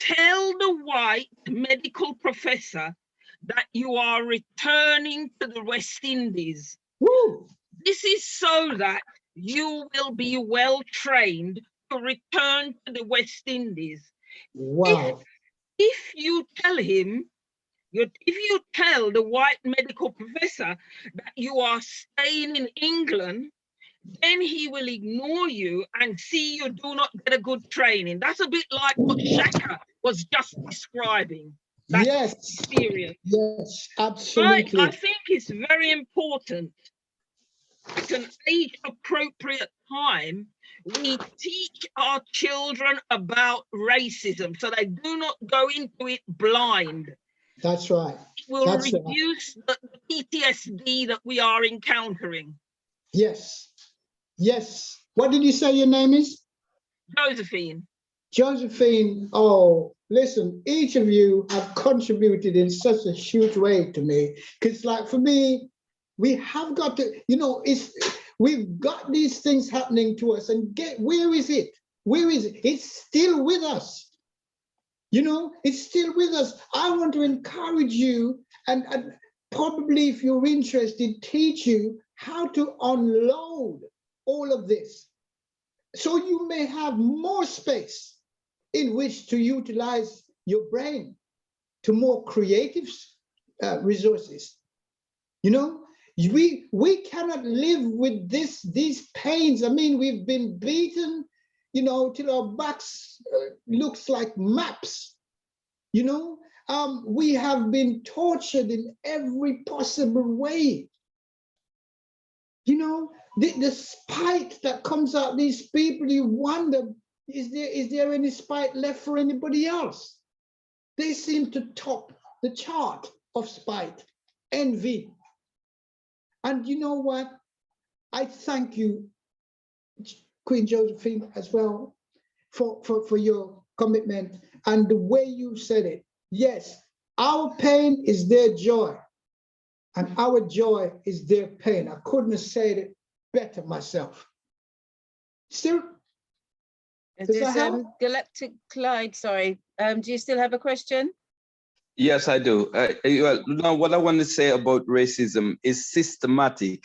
"Tell the white medical professor that you are returning to the West Indies. This is so that you will be well trained to return to the West Indies." Wow. If you tell him, if you tell the white medical professor that you are staying in England, then he will ignore you and see you do not get a good training. That's a bit like what Shaka was just describing. That experience. Yes, absolutely. I think it's very important at an age-appropriate time, we teach our children about racism so they do not go into it blind. That's right. It will reduce the PTSD that we are encountering. Yes. Yes. What did you say your name is? Josephine. Josephine, oh, listen, each of you have contributed in such a huge way to me. Because like for me, we have got to, we've got these things happening to us, and where is it? Where is it? It's still with us. It's still with us. I want to encourage you and probably, if you're interested, teach you how to unload all of this. So you may have more space in which to utilize your brain to more creative resources. We cannot live with these pains. I mean, we've been beaten, till our backs looks like maps. We have been tortured in every possible way. The spite that comes out of these people, you wonder, is there any spite left for anybody else? They seem to top the chart of spite, envy. And you know what? I thank you, Queen Josephine, as well, for your commitment and the way you said it. Yes, our pain is their joy, and our joy is their pain. I couldn't have said it better myself. Still, Galactic Clyde, sorry. Do you still have a question? Yes, I do. Well, now what I want to say about racism is systematic.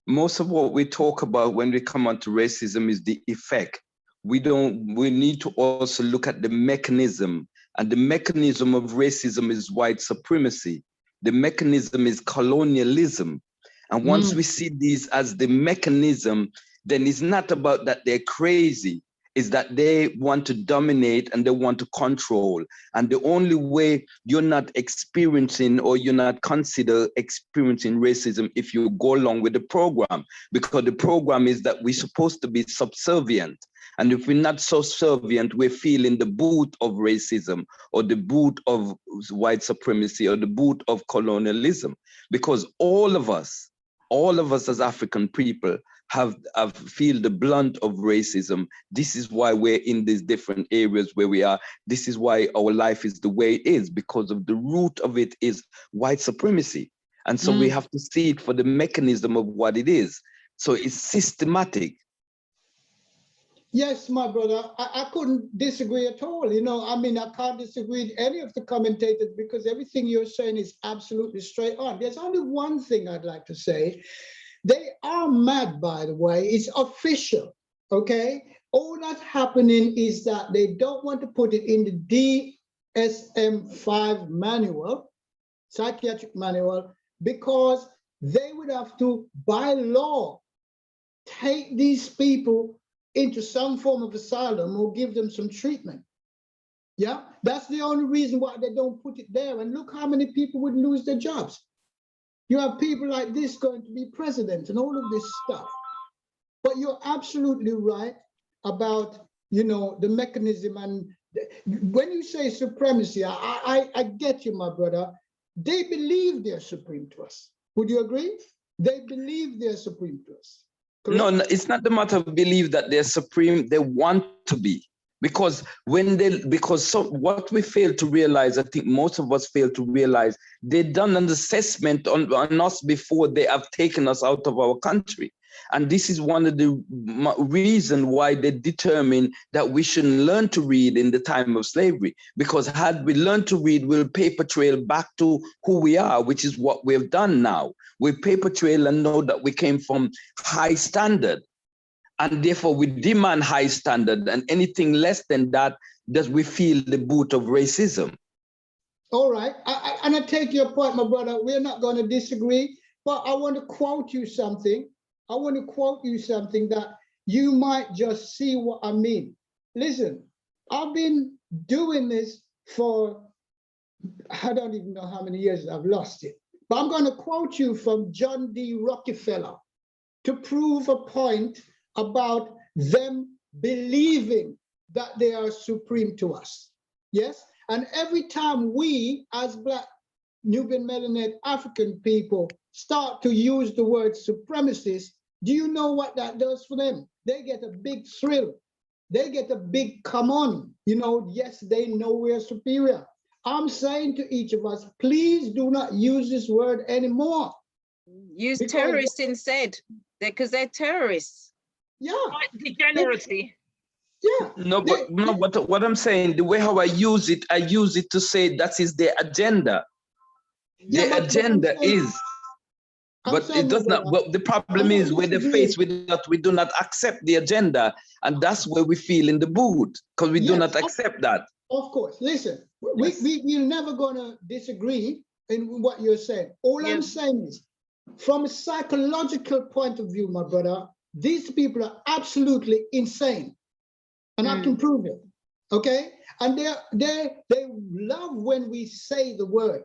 Most of what we talk about when we come onto racism is the effect. We need to also look at the mechanism, and the mechanism of racism is white supremacy. The mechanism is colonialism. And once we see these as the mechanism, then it's not about that they're crazy. is that they want to dominate and they want to control. And the only way you're not experiencing or you're not consider experiencing racism if you go along with the program, because the program is that we're supposed to be subservient. And if we're not subservient, we're feeling the boot of racism or the boot of white supremacy or the boot of colonialism, because all of us as African people have feel the blunt of racism. This is why we're in these different areas where we are. This is why our life is the way it is, because of the root of it is white supremacy. And so we have to see it for the mechanism of what it is. So it's systematic. Yes, my brother, I couldn't disagree at all. You know, I mean, I can't disagree with any of the commentators because everything you're saying is absolutely straight on. There's only one thing I'd like to say. They are mad, by the way. It's official, okay? All that's happening is that they don't want to put it in the DSM-5 manual, psychiatric manual, because they would have to, by law, take these people into some form of asylum or give them some treatment. Yeah, that's the only reason why they don't put it there. And look how many people would lose their jobs. You have people like this going to be president and all of this stuff. But you're absolutely right about, you know, the mechanism. And when you say supremacy, I get you, my brother. They believe they're supreme to us. Would you agree? They believe they're supreme to us. Correct? No, it's not the matter of believe that they're supreme. They want to be. Because what we fail to realize, I think most of us fail to realize, they've done an assessment on us before they have taken us out of our country. And this is one of the reasons why they determined that we shouldn't learn to read in the time of slavery. Because had we learned to read, we'll paper trail back to who we are, which is what we've done now. We paper trail and know that we came from high standard. And therefore we demand high standard, and anything less than that, does we feel the boot of racism. All right, and I take your point, my brother. We're not going to disagree, but I want to quote you something. I want to quote you something that you might just see what I mean. Listen, I've been doing this for, I don't even know how many years, I've lost it. But I'm going to quote you from John D. Rockefeller to prove a point about them believing that they are supreme to us. Yes? And every time we, as Black, Nubian, melanated African people, start to use the word supremacist, do you know what that does for them? They get a big thrill. They get a big come on. You know, yes, they know we're superior. I'm saying to each of us, please do not use this word anymore. Use terrorists instead, because they're terrorists. Yeah. Degeneracy. Yeah. No, but no, what I'm saying, the way how I use it to say that is their agenda. Yeah, their agenda is, but it does not. Well, the problem is when they're faced with that, we do not accept the agenda, and that's where we feel in the boot, because we do not accept that. Of course, listen, we're never going to disagree in what you're saying. All I'm saying is, from a psychological point of view, my brother, these people are absolutely insane, and I can prove it. Okay, and they love when we say the word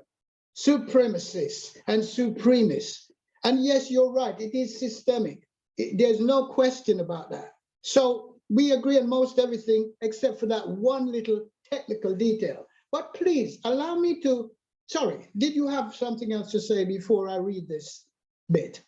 supremacists and supremists. And yes, you're right, it is systemic. There's no question about that. So we agree on most everything except for that one little technical detail. But please allow me to, sorry, did you have something else to say before I read this bit?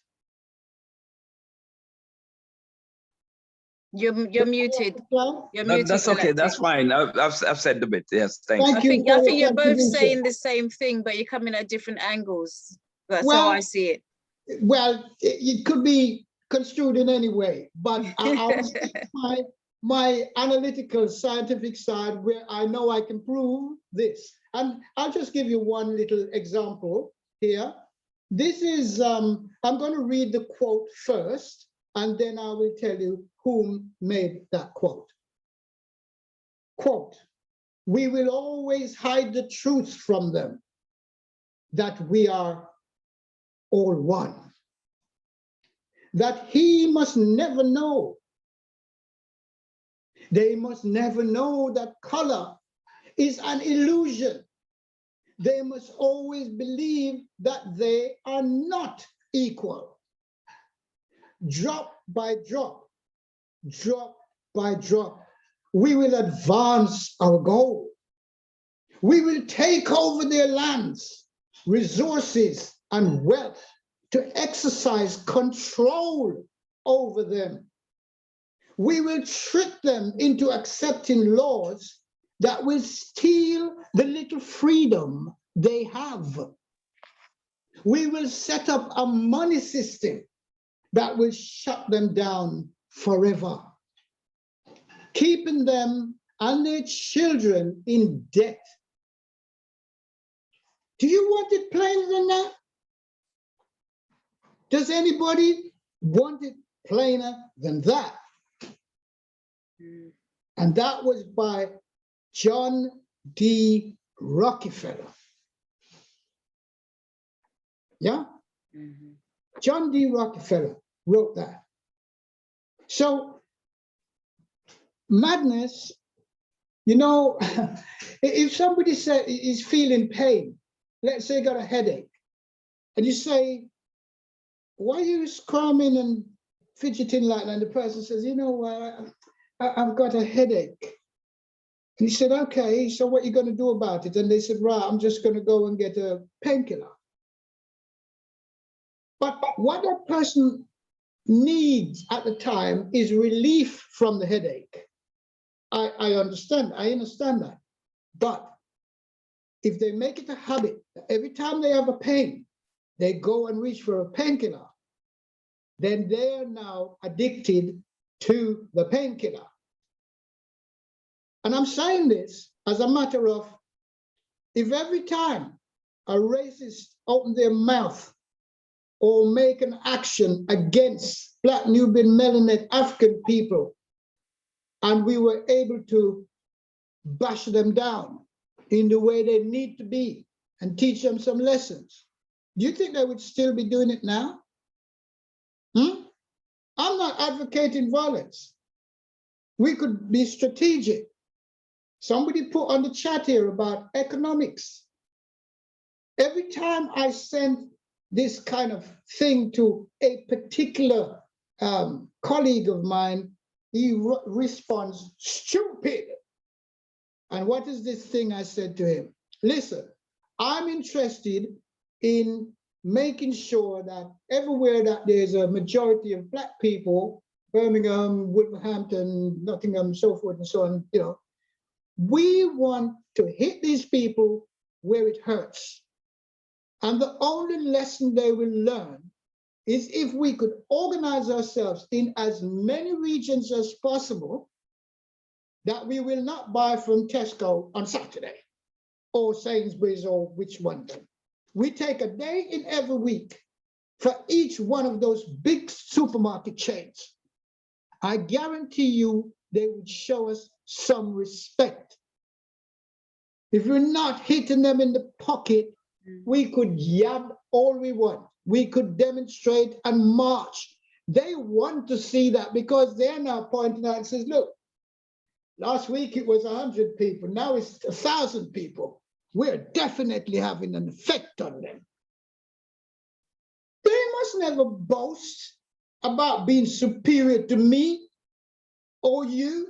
You're muted. You're muted. That's okay. That's fine. I've said the bit. Yes, thanks. I think you're both saying the same thing, but you're coming at different angles. That's how I see it. Well, it could be construed in any way, but I'll stick my analytical scientific side where I know I can prove this. And I'll just give you one little example here. This is, I'm going to read the quote first, and then I will tell you whom made that quote. Quote, "We will always hide the truth from them, that we are all one, that he must never know, They must never know that color is an illusion. They must always believe that they are not equal. Drop by drop, drop by drop, we will advance our goal. We will take over their lands, resources, and wealth to exercise control over them. We will trick them into accepting laws that will steal the little freedom they have. We will set up a money system that will shut them down forever, keeping them and their children in debt. Do you want it plainer than that? Does anybody want it plainer than that? And that was by John D. Rockefeller. Yeah? John D. Rockefeller wrote that. So, madness, you know, if somebody is feeling pain, let's say got a headache, and you say, why are you scrumming and fidgeting like that? And the person says, you know, I've got a headache. And he said, okay, so what are you going to do about it? And they said, right, I'm just going to go and get a painkiller. But what that person needs at the time is relief from the headache. I understand that. But if they make it a habit, every time they have a pain, they go and reach for a painkiller, then they are now addicted to the painkiller. And I'm saying this as a matter of, if every time a racist open their mouth or make an action against Black, Nubian, melanated African people, and we were able to bash them down in the way they need to be and teach them some lessons, do you think they would still be doing it now? I'm not advocating violence. We could be strategic. Somebody put on the chat here about economics. Every time I send this kind of thing to a particular colleague of mine, he responds, stupid. And what is this thing I said to him? Listen, I'm interested in making sure that everywhere that there's a majority of Black people, Birmingham, Wolverhampton, Nottingham, so forth and so on, you know, we want to hit these people where it hurts. And the only lesson they will learn is if we could organize ourselves in as many regions as possible, that we will not buy from Tesco on Saturday or Sainsbury's or which one. We take a day in every week for each one of those big supermarket chains. I guarantee you they would show us some respect. If we're not hitting them in the pocket, we could yab all we want. We could demonstrate and march. They want to see that because they're now pointing out and says, look, last week it was 100 people, now it's 1,000 people. We're definitely having an effect on them. They must never boast about being superior to me or you.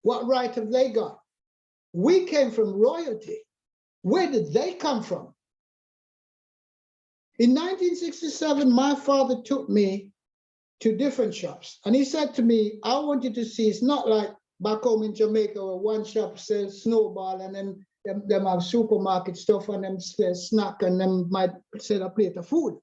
What right have they got? We came from royalty. Where did they come from? In 1967, my father took me to different shops. And he said to me, I want you to see, it's not like back home in Jamaica where one shop sells Snowball and then them have supermarket stuff and them sell snack and them might sell a plate of food.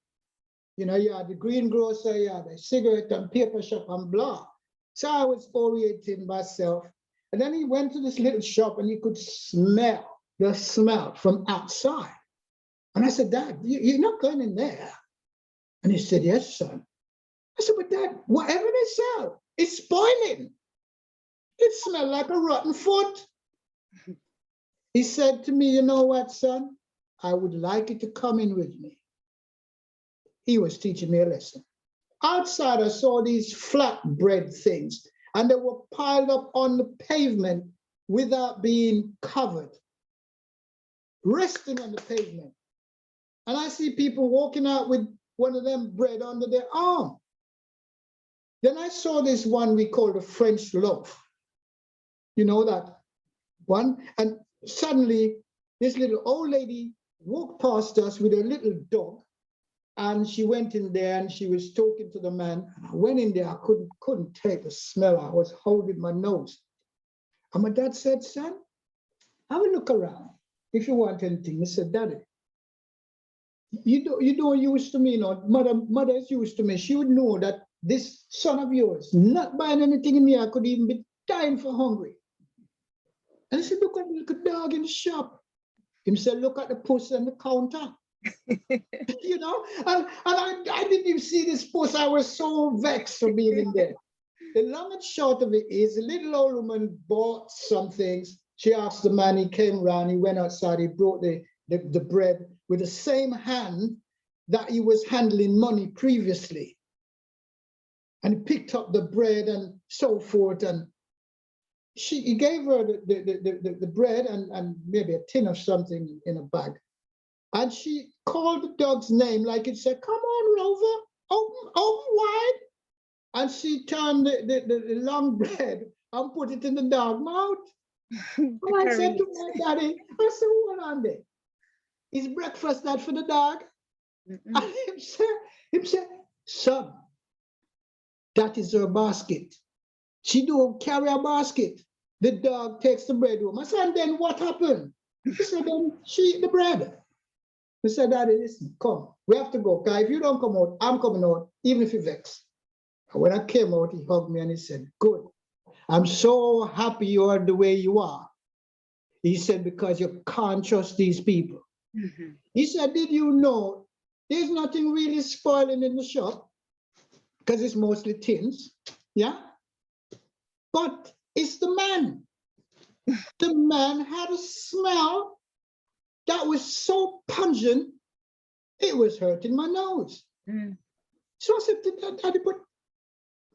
You know, you had the greengrocer, you had the cigarette and paper shop and blah. So I was orienting myself. And then he went to this little shop and you could smell the smell from outside. And I said, Dad, you're not going in there. And he said, yes, son. I said, but Dad, whatever they sell, it's spoiling. It smelled like a rotten foot. He said to me, you know what, son? I would like you to come in with me. He was teaching me a lesson. Outside, I saw these flatbread things. and they were piled up on the pavement without being covered, resting on the pavement. And I see people walking out with one of them bread under their arm. Then I saw this one we call the French loaf. You know that one? And suddenly this little old lady walked past us with a little dog, and she went in there and she was talking to the man. And I went in there, I couldn't take the smell. I was holding my nose. And my dad said, son, have a look around. If you want anything. I said, Daddy, you don't use to me, you know, mother is used to me. She would know that this son of yours, not buying anything in here, I could even be dying for hungry. And I said, look at the little dog in the shop. He said, look at the puss on the counter. You know, and I didn't even see this puss. I was so vexed for being in there. The long and short of it is, the little old woman bought some things. She asked the man, he came around, he went outside, he brought the bread with the same hand that he was handling money previously. And he picked up the bread and so forth. And he gave her the bread and maybe a tin of something in a bag. And she called the dog's name like it said, come on, Rover, open wide. And she turned the long bread and put it in the dog's mouth. And I said to my daddy, I said, what on there? Is breakfast that for the dog? And him said, son, that is her basket. She don't carry a basket. The dog takes the bread home. I said, and then what happened? He said, then she eat the bread. I said, Daddy, listen, come. We have to go. Because if you don't come out, I'm coming out, even if you vex. And when I came out, he hugged me and he said, good. I'm so happy you are the way you are. He said, because you can't trust these people. He said, did you know there's nothing really spoiling in the shop? Because it's mostly tins, yeah? But it's the man. The man had a smell that was so pungent, it was hurting my nose. So I said to Daddy, but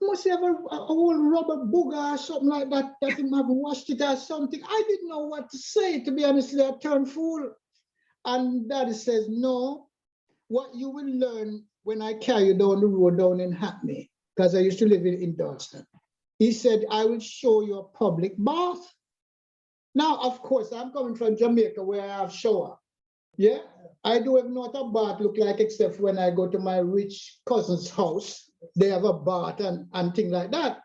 must have a whole rubber booger or something like that, that him have washed it or something. I didn't know what to say, to be honest. I turned fool. And Daddy says, no, what you will learn when I carry you down the road down in Hackney, because I used to live in Dalston. He said, I will show you a public bath. Now, of course, I'm coming from Jamaica where I have shower. Yeah, I do have not a bath look like, except when I go to my rich cousin's house. They have a bath and things like that.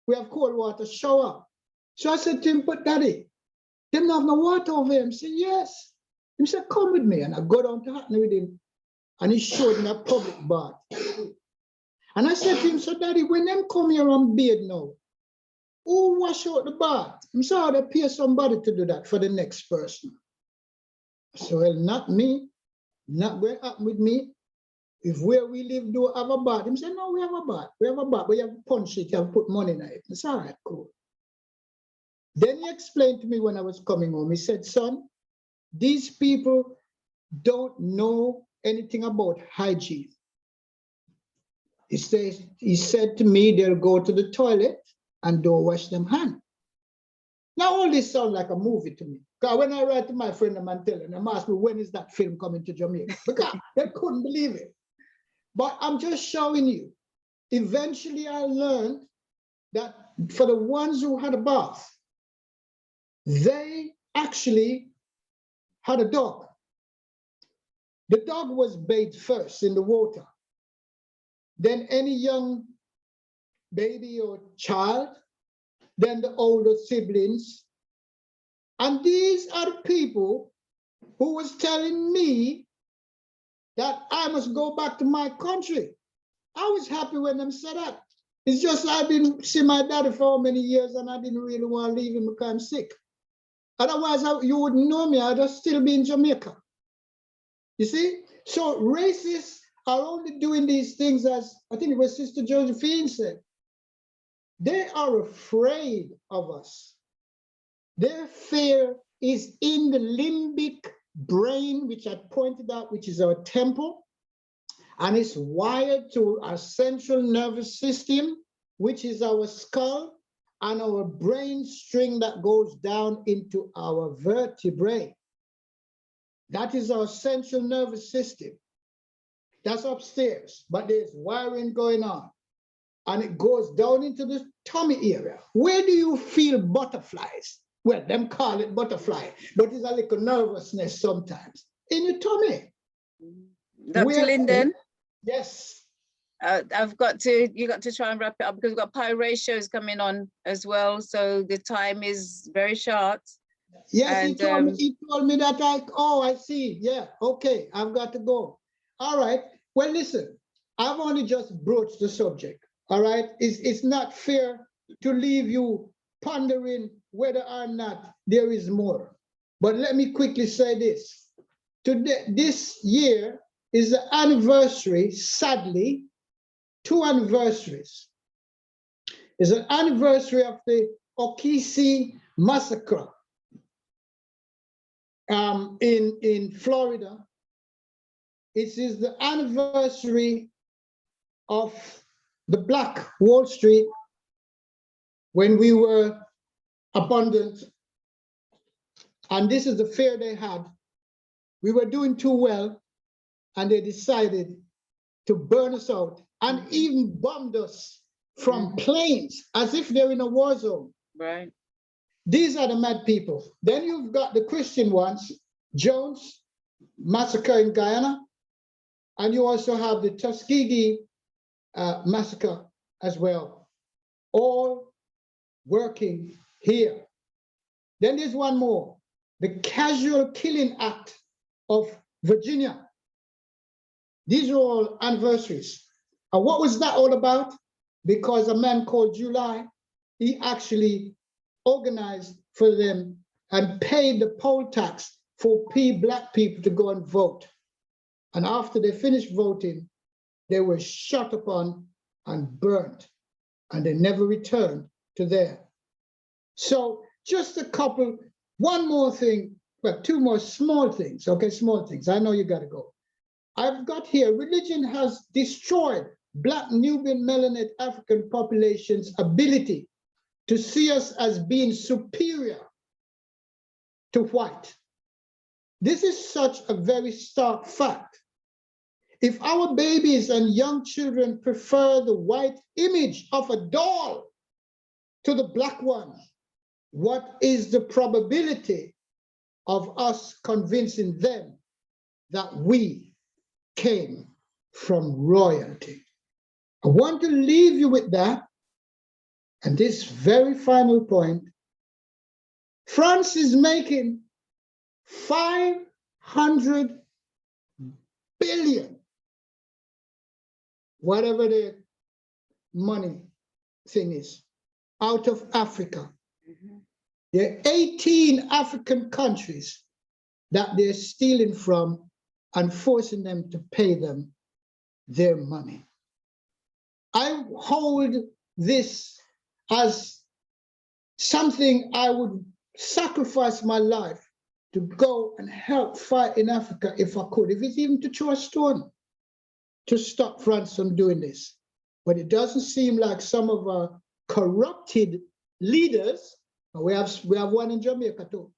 We have cold water shower. So I said to him, but Daddy, they don't have no water over here. He said, yes. He said, come with me. And I go down to Hackney with him. And he showed me a public bath. And I said to him, so Daddy, when them come here and bathe now, who wash out the bath? I'm sorry, they pay somebody to do that for the next person. So, well, not me, not going up with me. If where we live do have a bath, he said, no, we have a bath. We have a bath, but you have to punch it, you have to put money in it. It's all right, cool. Then he explained to me when I was coming home, he said, son, these people don't know anything about hygiene. He said to me, they'll go to the toilet and don't wash them hands. Now all this sounds like a movie to me. Because when I write to my friend and tell them, I'm asking me, when is that film coming to Jamaica? Because they couldn't believe it. But I'm just showing you. Eventually I learned that for the ones who had a bath, they actually had a dog. The dog was bathed first in the water. Then any young baby or child, then the older siblings. And these are the people who was telling me that I must go back to my country. I was happy when them said that. It's just I didn't see my daddy for many years and I didn't really want to leave him because I'm sick. Otherwise, you wouldn't know me. I'd just still be in Jamaica. You see? So racists are only doing these things, as I think it was Sister Josephine said. They are afraid of us. Their fear is in the limbic brain, which I pointed out, which is our temple, and it's wired to our central nervous system, which is our skull, and our brain string that goes down into our vertebrae. That is our central nervous system. That's upstairs, but there's wiring going on. And it goes down into the tummy area. Where do you feel butterflies? Well, them call it butterfly, but it's a little nervousness sometimes. In your tummy. Dr. Linden? Yes. You got to try and wrap it up because we've got Pi ratios coming on as well. So the time is very short. Yes, and, he told me that I see. Yeah, okay, I've got to go. All right. Well, listen, I've only just broached the subject. All right. It's not fair to leave you pondering whether or not there is more. But let me quickly say this. Today, this year is the anniversary, sadly, 2 anniversaries. It's an anniversary of the Okese massacre in Florida. It is the anniversary of the Black Wall Street when we were abundant. And this is the fear they had. We were doing too well, and they decided to burn us out and even bombed us from planes as if they're in a war zone. Right. These are the mad people. Then you've got the Christian ones, Jones massacre in Guyana, and you also have the Tuskegee massacre as well, all working here. Then there's one more, the Casual Killing Act of Virginia. These are all anniversaries. And what was that all about? Because a man called July, he actually organized for them and paid the poll tax for Black people to go and vote. And after they finished voting, they were shot upon and burnt, and they never returned to there. So just a couple, one more thing, well, 2 more small things, okay, small things. I know you gotta go. I've got here, religion has destroyed Black Nubian melanated African population's ability to see us as being superior to white. This is such a very stark fact. If our babies and young children prefer the white image of a doll to the Black one, what is the probability of us convincing them that we came from royalty? I want to leave you with that. And this very final point, France is making 500 billion, whatever the money thing is, out of Africa. There are 18 African countries that they're stealing from and forcing them to pay them their money. I hold this as something I would sacrifice my life to go and help fight in Africa if I could, if it's even to throw a stone to stop France from doing this. But it doesn't seem like some of our corrupted leaders, we have one in Jamaica too,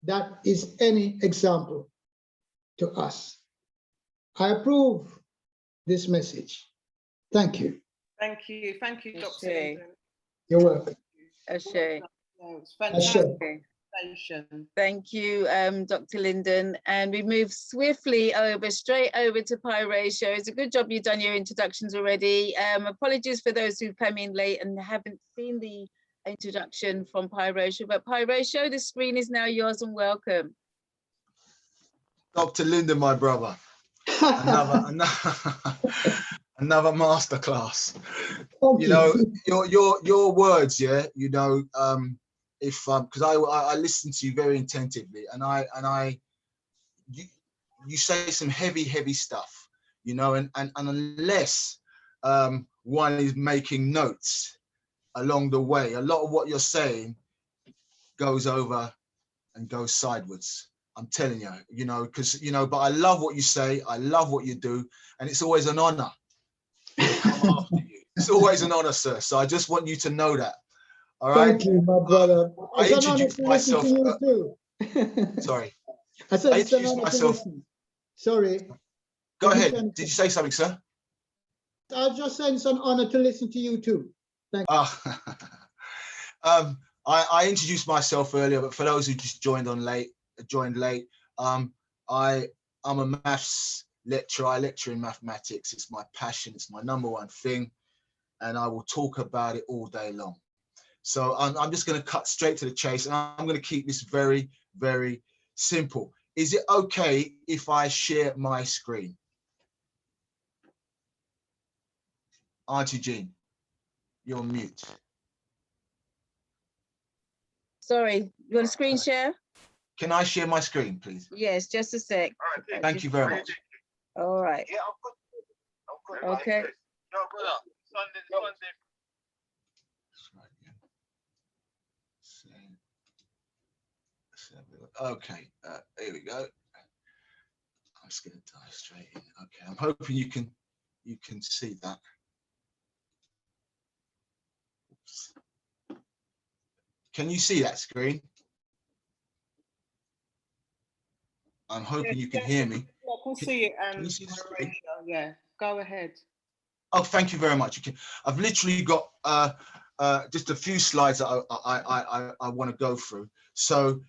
that is any example to us. I approve this message. Thank you. Thank you, Dr. Ashe. Linden. You're welcome. Ashe. It was Ashe. fantastic. Thank you, Dr. Linden. And we move swiftly straight over to Pi Ratio. It's a good job you've done your introductions already. Apologies for those who come in late and haven't seen the introduction from Pi Ratio, but Pi Ratio, the screen is now yours and welcome. Dr. Linden, my brother. Another masterclass. You know, your words, yeah. You know, if because I listen to you very attentively, and you say some heavy stuff, you know, and unless one is making notes along the way, a lot of what you're saying goes over and goes sideways. I'm telling you, you know, because, you know, but I love what you say. I love what you do. And it's always an honor to come after you. It's always an honor, sir. So I just want you to know that. All right. Thank you, my brother. I It's an honor introduced to listen myself. to you too. Sorry. I said I it's an introduced honor to myself. listen. Sorry. Go Let me ahead. finish. Did you say something, sir? I was just saying it's an honor to listen to you too. Thank you. I introduced myself earlier, but for those who just joined late, I'm a maths lecturer. I lecture in mathematics. It's my passion. It's my #1 thing, and I will talk about it all day long. So I'm just going to cut straight to the chase, and I'm going to keep this very, very simple. Is it okay if I share my screen? Auntie Jean, you're on mute. Sorry, you want a screen share? Can I share my screen, please? Yes, just a sec. Thank you very much. All right. Okay. Okay, here we go. I'm just going to dive straight in. Okay, I'm hoping you can see that. Oops. Can you see that screen? I'm hoping you can hear me. I can see it. Can you see the screen? Yeah, go ahead. Oh, thank you very much. I've literally got just a few slides that I want to go through. So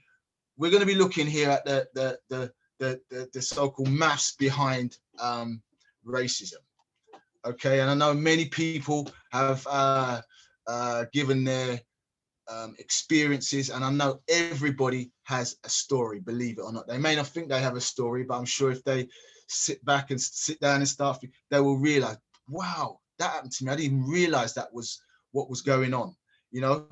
we're going to be looking here at the so-called maths behind racism. Okay, and I know many people have given their experiences, and I know everybody has a story, believe it or not. They may not think they have a story, but I'm sure if they sit back and sit down and start, they will realize, wow, that happened to me. I didn't even realize that was what was going on. You know,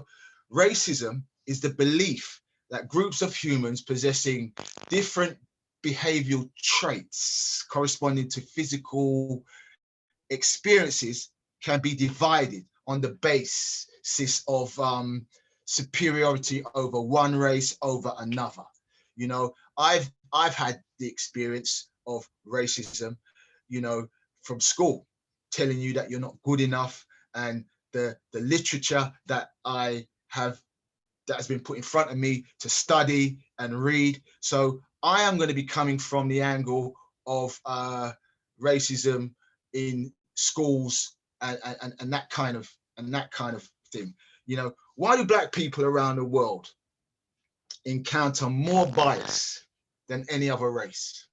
racism is the belief that groups of humans possessing different behavioral traits corresponding to physical experiences can be divided on the basis of superiority over one race over another. You know, I've had the experience of racism, you know, from school, telling you that you're not good enough, and the literature that I have that has been put in front of me to study and read. So I am going to be coming from the angle of racism in schools and that kind of thing. You know, why do Black people around the world encounter more bias than any other race?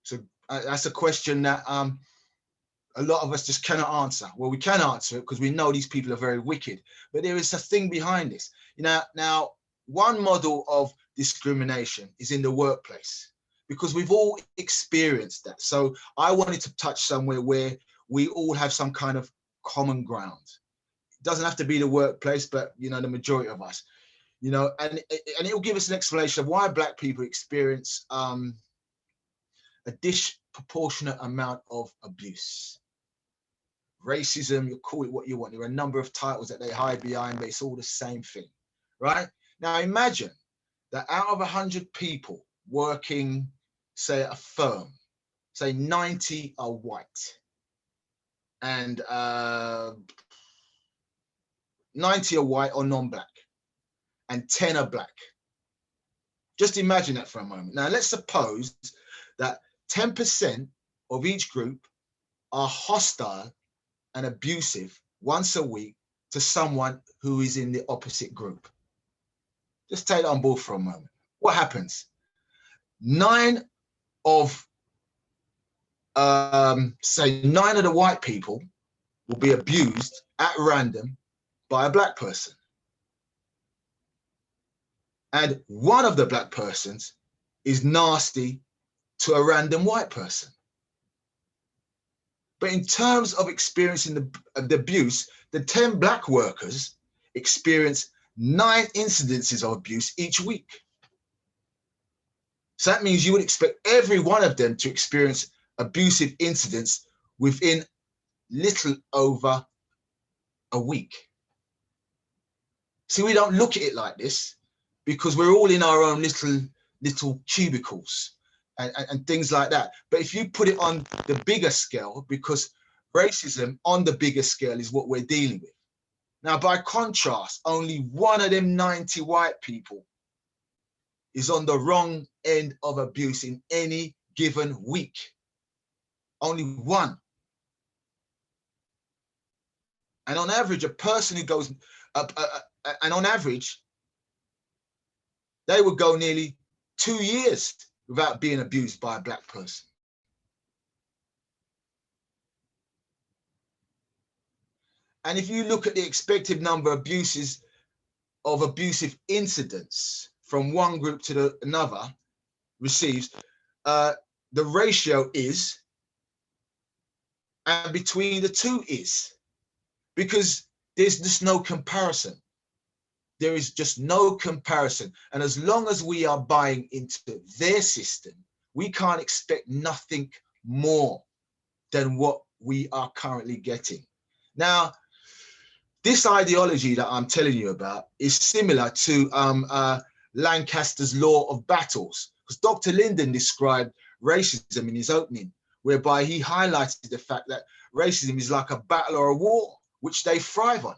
So that's a question that a lot of us just cannot answer. Well, we can answer it because we know these people are very wicked, but there is a thing behind this. You know, now one model of discrimination is in the workplace, because we've all experienced that. So I wanted to touch somewhere where we all have some kind of common ground. It doesn't have to be the workplace, but you know, the majority of us, you know, and it will give us an explanation of why Black people experience a disproportionate amount of abuse. Racism, you call it what you want. There are a number of titles that they hide behind, but it's all the same thing, right? Now imagine that out of 100 people working, say, at a firm, say 90 are white and 90 are white or non-Black and 10 are Black. Just imagine that for a moment. Now let's suppose that 10% of each group are hostile and abusive once a week to someone who is in the opposite group. Just take it on board for a moment. What happens? 9 of the white people will be abused at random by a Black person. And 1 of the Black persons is nasty to a random white person. But in terms of experiencing the abuse, the 10 Black workers experience 9 incidences of abuse each week. So that means you would expect every one of them to experience abusive incidents within little over a week. See, we don't look at it like this because we're all in our own little cubicles and things like that. But if you put it on the bigger scale, because racism on the bigger scale is what we're dealing with. Now, by contrast, only one of them 90 white people is on the wrong end of abuse in any given week. Only one. And on average, a person who goes, and on average, they would go nearly 2 years without being abused by a black person. And if you look at the expected number of abusive incidents from one group to another receives, the ratio is, and between the two is, because there's just no comparison. There is just no comparison. And as long as we are buying into their system, we can't expect nothing more than what we are currently getting. Now, this ideology that I'm telling you about is similar to Lancaster's law of battles, because Dr. Linden described racism in his opening, whereby he highlighted the fact that racism is like a battle or a war, which they thrive on.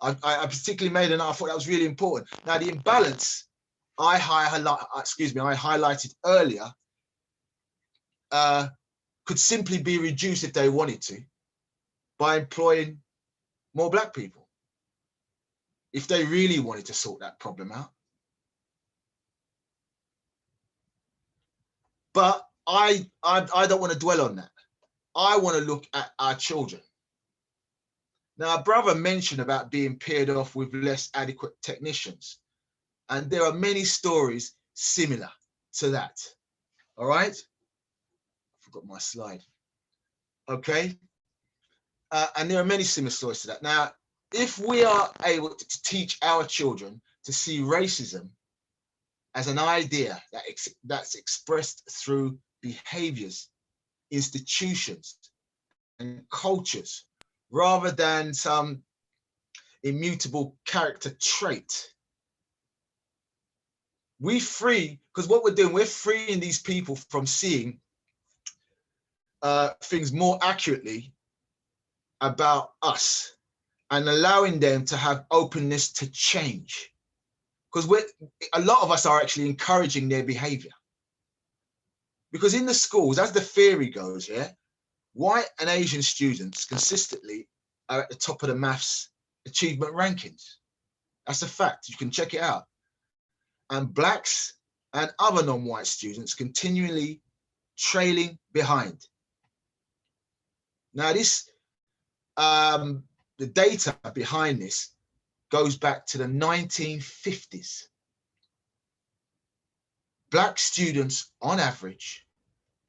I particularly made an, I thought that was really important. Now, the imbalance I highlighted earlier could simply be reduced if they wanted to by employing more black people, if they really wanted to sort that problem out. But I don't want to dwell on that. I want to look at our children. Now, a brother mentioned about being paired off with less adequate technicians, and there are many stories similar to that. All right? I forgot my slide. Okay. And there are many similar stories to that. Now, if we are able to teach our children to see racism as an idea that's expressed through behaviors, institutions, and cultures, rather than some immutable character trait, we free, because what we're doing, we're freeing these people from seeing things more accurately about us and allowing them to have openness to change. Because a lot of us are actually encouraging their behavior. Because in the schools, as the theory goes, yeah, white and Asian students consistently are at the top of the maths achievement rankings. That's a fact, you can check it out. And blacks and other non-white students continually trailing behind. Now this, the data behind this goes back to the 1950s. Black students on average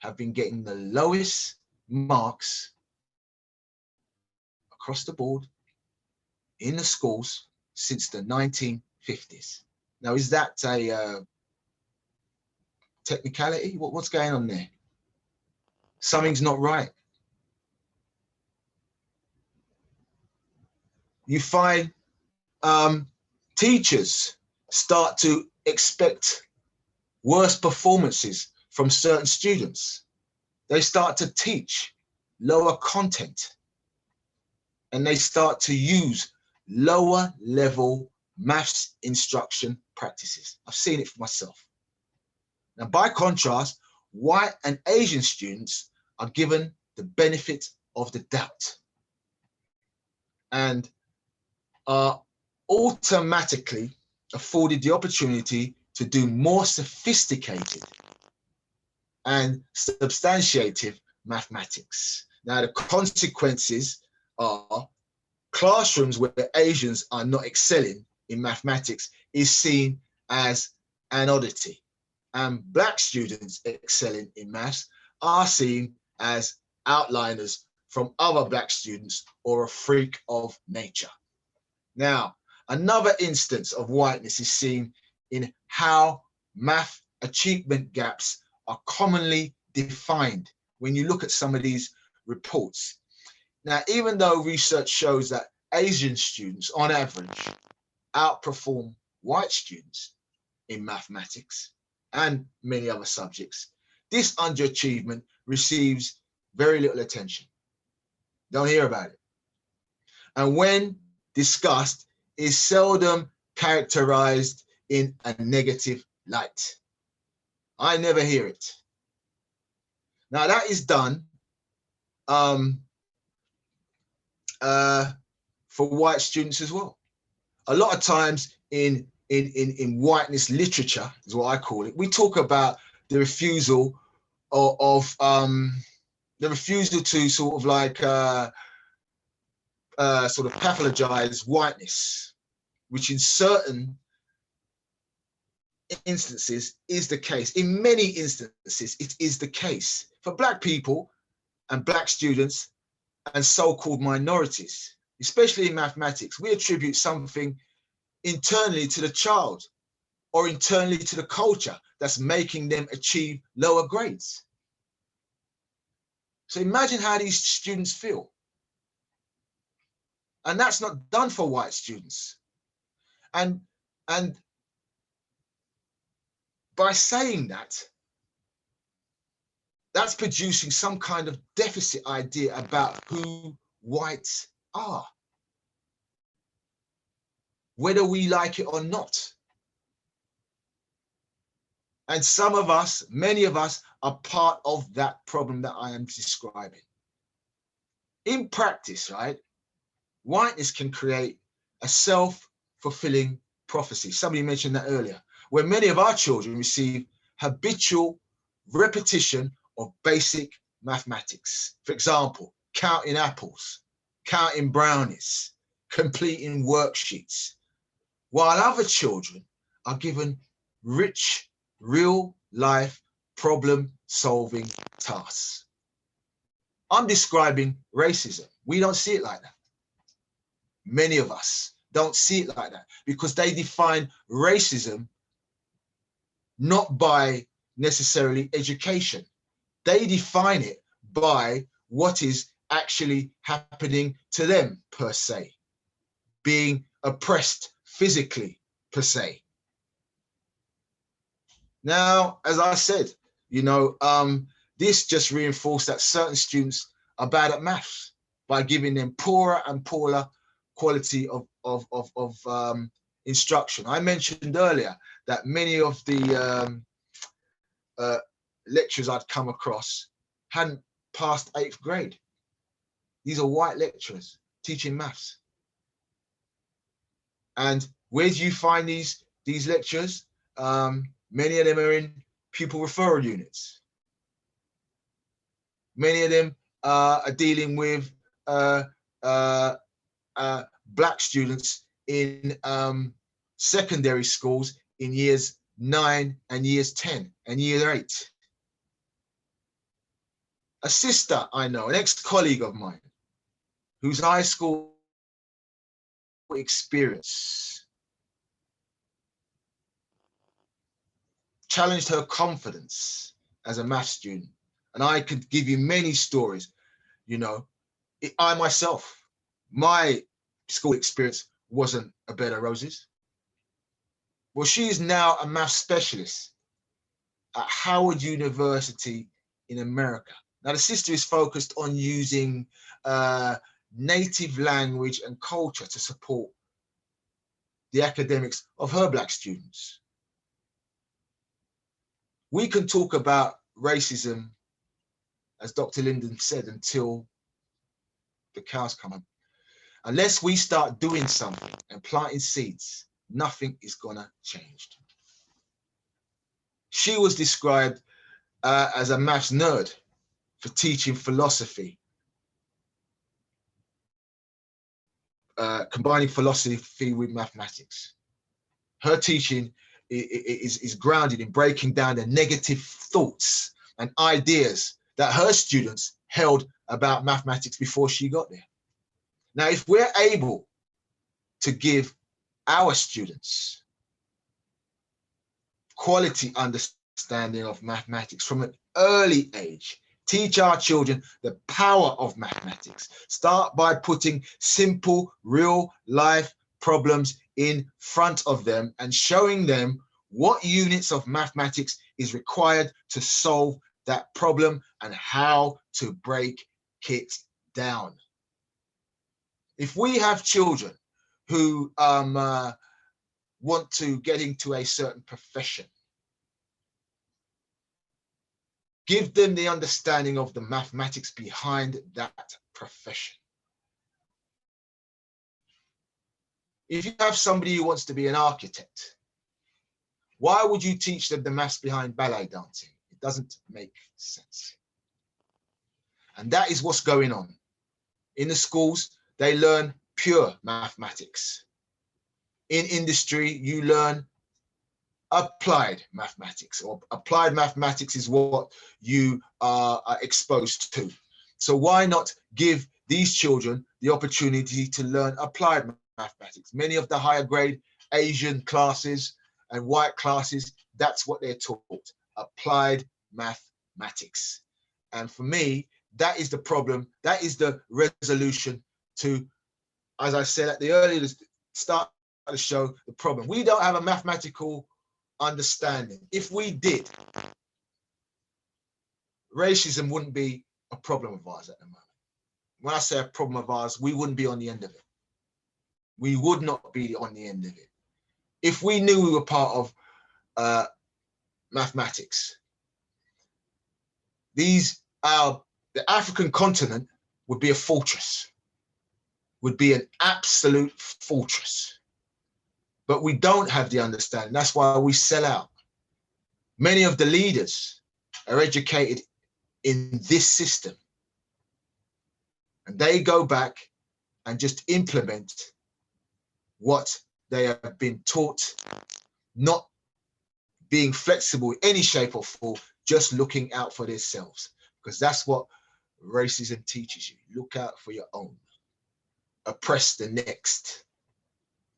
have been getting the lowest marks across the board in the schools since the 1950s. Now, is that a technicality? What's going on there? Something's not right. You find teachers start to expect worse performances from certain students. They start to teach lower content, and they start to use lower level maths instruction practices. I've seen it for myself. Now, by contrast, white and Asian students are given the benefit of the doubt and are automatically afforded the opportunity to do more sophisticated and substantiative mathematics. Now, the consequences are classrooms where Asians are not excelling in mathematics is seen as an oddity, and black students excelling in maths are seen as outliners from other black students or a freak of nature. Now, another instance of whiteness is seen in how math achievement gaps are commonly defined when you look at some of these reports. Now, even though research shows that Asian students on average outperform white students in mathematics and many other subjects, this underachievement receives very little attention. Don't hear about it. And when discussed is seldom characterized in a negative light. I never hear it. Now that is done for white students as well. A lot of times in whiteness literature, is what I call it, we talk about the refusal of the refusal to sort of like sort of pathologize whiteness, which in certain instances is the case. In many instances, it is the case. For Black people and Black students and so-called minorities, especially in mathematics, we attribute something internally to the child or internally to the culture that's making them achieve lower grades. So imagine how these students feel. And that's not done for white students. And by saying that, that's producing some kind of deficit idea about who whites are, whether we like it or not. And some of us, many of us, are part of that problem that I am describing. In practice, right, whiteness can create a self-fulfilling prophecy. Somebody mentioned that earlier, where many of our children receive habitual repetition of basic mathematics. For example, counting apples, counting brownies, completing worksheets, while other children are given rich, real-life problem-solving tasks. I'm describing racism. We don't see it like that. Many of us don't see it like that because they define racism not by necessarily education. They define it by what is actually happening to them per se, being oppressed physically per se. Now, as I said, you know, this just reinforced that certain students are bad at maths by giving them poorer and poorer quality of instruction. I mentioned earlier that many of the lecturers I'd come across hadn't passed 8th grade. These are white lecturers teaching maths. And where do you find these lecturers? Many of them are in pupil referral units. Many of them are dealing with Black students in secondary schools in years 9 and years 10 and year 8. A sister I know, an ex-colleague of mine, whose high school experience challenged her confidence as a math student. And I could give you many stories. You know, I myself, my school experience wasn't a bed of roses. Well, she is now a math specialist at Howard University in America. Now, the sister is focused on using native language and culture to support the academics of her Black students. We can talk about racism, as Dr. Linden said, until the cows come home. Unless we start doing something and planting seeds, nothing is gonna change. She was described as a maths nerd for teaching philosophy, combining philosophy with mathematics. Her teaching is grounded in breaking down the negative thoughts and ideas that her students held about mathematics before she got there. Now, if we're able to give our students quality understanding of mathematics from an early age, teach our children the power of mathematics, start by putting simple, real life problems in front of them and showing them what units of mathematics is required to solve that problem and how to break it down. If we have children who want to get into a certain profession. Give them the understanding of the mathematics behind that profession. If you have somebody who wants to be an architect, why would you teach them the maths behind ballet dancing? It doesn't make sense. And that is what's going on. In the schools, they learn pure mathematics. In industry, you learn applied mathematics, or applied mathematics is what you are exposed to. So why not give these children the opportunity to learn applied mathematics? Many of the higher grade Asian classes and white classes, that's what they're taught, applied mathematics. And for me, that is the problem. That is the resolution to, as I said at the earlier start of the show, the problem. We don't have a mathematical understanding. If we did, racism wouldn't be a problem of ours at the moment. When I say a problem of ours, we wouldn't be on the end of it. We would not be on the end of it. If we knew we were part of mathematics, the African continent would be a fortress, would be an absolute fortress. But we don't have the understanding. That's why we sell out. Many of the leaders are educated in this system. And they go back and just implement what they have been taught, not being flexible in any shape or form, just looking out for themselves. Because that's what racism teaches you. Look out for your own. Oppress the next.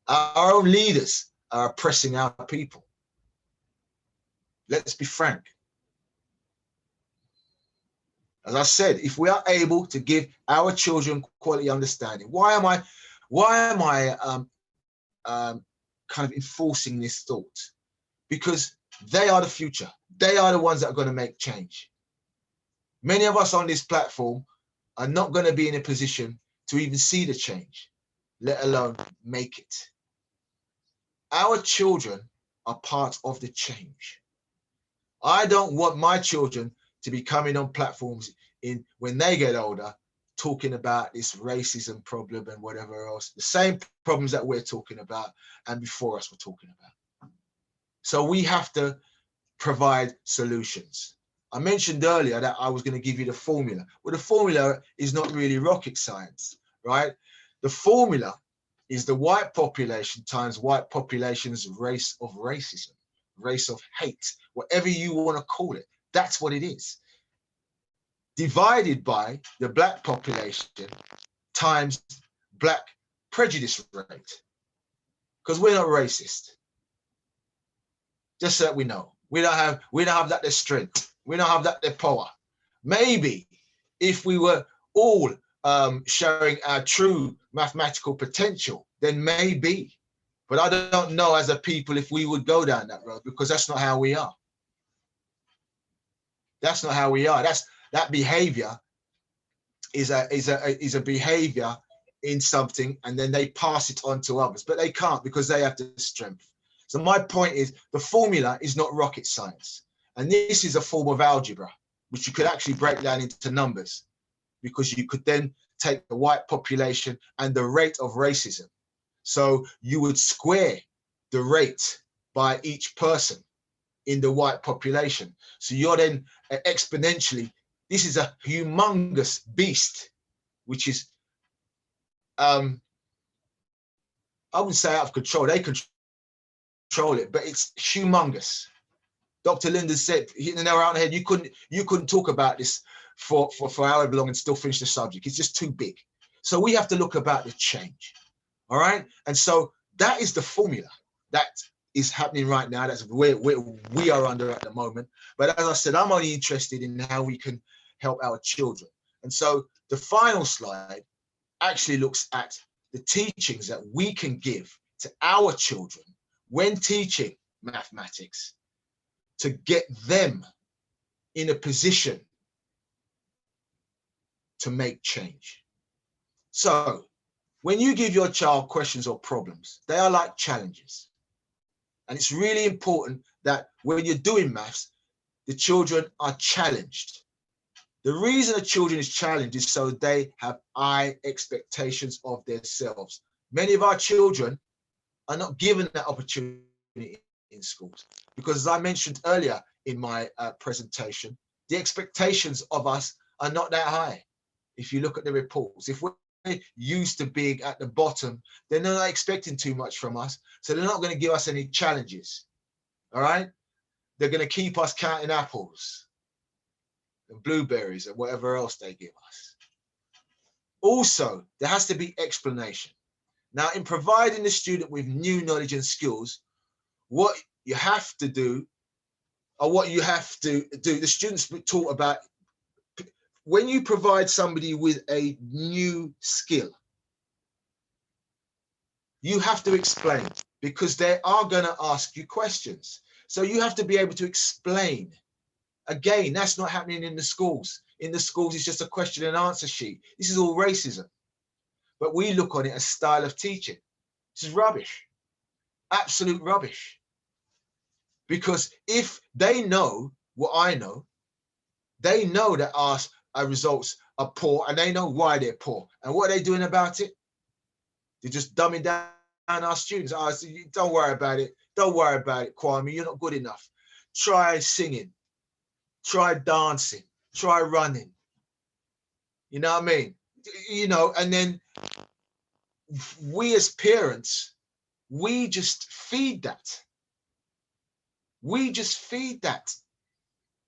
Our own leaders are oppressing our people. Let's be frank. As I said, if we are able to give our children quality understanding, why am I kind of enforcing this thought? Because they are the future. They are the ones that are going to make change. Many of us on this platform are not going to be in a position to even see the change, let alone make it. Our children are part of the change. I don't want my children to be coming on platforms when they get older, talking about this racism problem and whatever else, the same problems that we're talking about and before us were talking about. So we have to provide solutions. I mentioned earlier that I was going to give you the formula. Well, the formula is not really rocket science, right? The formula is the white population times white population's race of racism, race of hate, whatever you want to call it. That's what it is. Divided by the black population times black prejudice rate. Because we're not racist. Just so that we know. We don't have that their strength. We don't have that their power. Maybe if we were all showing our true mathematical potential, then maybe. But I don't know as a people if we would go down that road, because that's not how we are. That's not how we are. That behavior is a behavior in something, and then they pass it on to others, but they can't because they have the strength. So my point is, the formula is not rocket science. And this is a form of algebra, which you could actually break down into numbers, because you could then take the white population and the rate of racism. So you would square the rate by each person in the white population. So you're then exponentially, this is a humongous beast, which is, I wouldn't say out of control. They control it, but it's humongous. Dr. Linden said, hitting the nail around the head, you couldn't talk about this for however long and still finish the subject. It's just too big. So we have to look about the change. All right. And so that is the formula that is happening right now. That's where we are under at the moment. But as I said, I'm only interested in how we can help our children. And so the final slide actually looks at the teachings that we can give to our children when teaching mathematics to get them in a position to make change. So When you give your child questions or problems, they are like challenges. And it's really important that when you're doing maths, the children are challenged. The reason the children is challenged is so they have high expectations of themselves. Many of our children are not given that opportunity in schools because, as I mentioned earlier in my presentation, the expectations of us are not that high. If you look at the reports, if we're used to being at the bottom, then they're not expecting too much from us. So they're not going to give us any challenges. All right. They're going to keep us counting apples and blueberries and whatever else they give us. Also, there has to be explanation. Now, in providing the student with new knowledge and skills, what you have to do, the students taught about, when you provide somebody with a new skill, you have to explain, because they are going to ask you questions. So you have to be able to explain. Again, that's not happening in the schools. In the schools, it's just a question and answer sheet. This is all racism. But we look on it as style of teaching. This is rubbish. Absolute rubbish. Because if they know what I know, they know that our results are poor and they know why they're poor. And what are they doing about it? They're just dumbing down our students. Oh, so don't worry about it. Don't worry about it, Kwame. You're not good enough. Try singing. Try dancing. Try running. You know what I mean? You know, and then we as parents, we just feed that. We just feed that,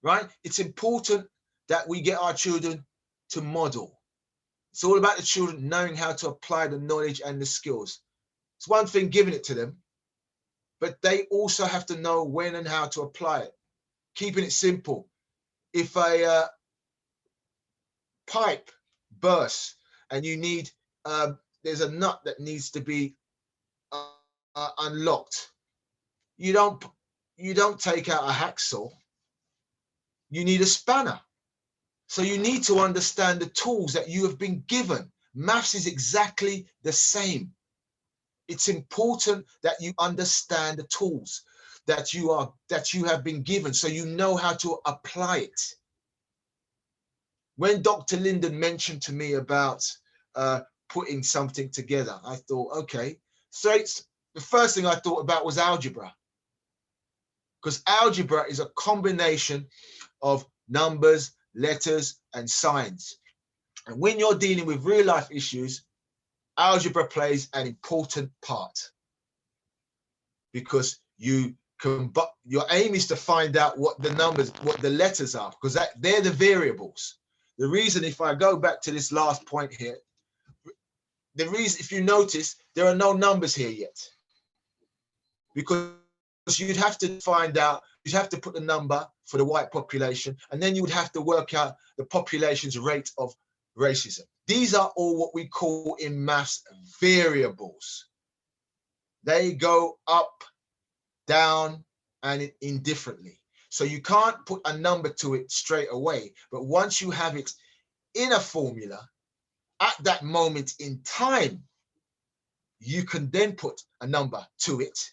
right? It's important that we get our children to model. It's all about the children knowing how to apply the knowledge and the skills. It's one thing giving it to them, but they also have to know when and how to apply it. Keeping it simple. If a pipe bursts and you need, there's a nut that needs to be unlocked, you don't take out a hacksaw. You need a spanner. So you need to understand the tools that you have been given. Maths is exactly the same. It's important that you understand the tools that you have been given, so you know how to apply it. When Dr. Linden mentioned to me about putting something together, I thought, okay. So the first thing I thought about was algebra, because algebra is a combination of numbers, letters, and signs. And when you're dealing with real life issues, algebra plays an important part, because your aim is to find out what the numbers, what the letters are, because they're the variables. The reason, if I go back to this last point here, the reason, if you notice, there are no numbers here yet, because you'd have to find out, you'd have to put the number for the white population, and then you would have to work out the population's rate of racism. These are all what we call in maths variables. They go up, down, and indifferently. So you can't put a number to it straight away, but once you have it in a formula, at that moment in time, you can then put a number to it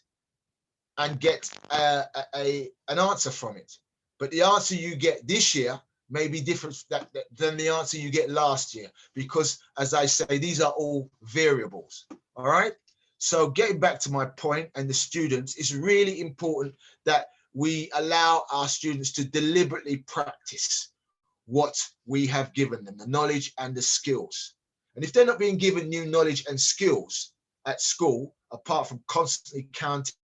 and get an answer from it. But the answer you get this year may be different than the answer you get last year, because, as I say, these are all variables. All right. So getting back to my point and the students, it's really important that we allow our students to deliberately practice what we have given them, the knowledge and the skills. And if they're not being given new knowledge and skills at school, apart from constantly counting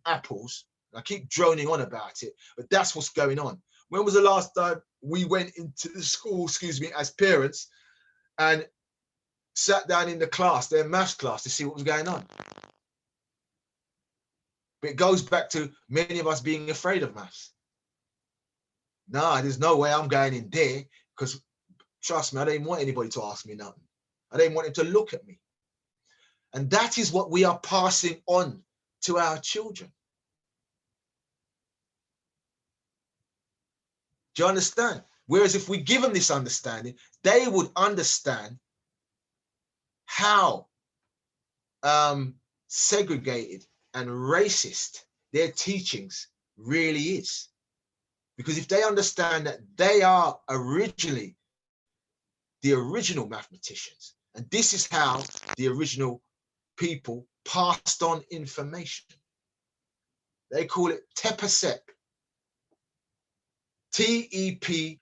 apples, I keep droning on about it, but that's what's going on. When was the last time we went into the school, as parents, and sat down in the class, their maths class, to see what was going on? But it goes back to many of us being afraid of maths. No, there's no way I'm going in there, because trust me, I didn't want anybody to ask me nothing. I didn't want them to look at me. And that is what we are passing on to our children. Do you understand? Whereas if we give them this understanding, they would understand how segregated and racist their teachings really is. Because if they understand that they are originally the original mathematicians, and this is how the original people passed on information. They call it TEPHESEP. T-E-P-H-E-S-E-P.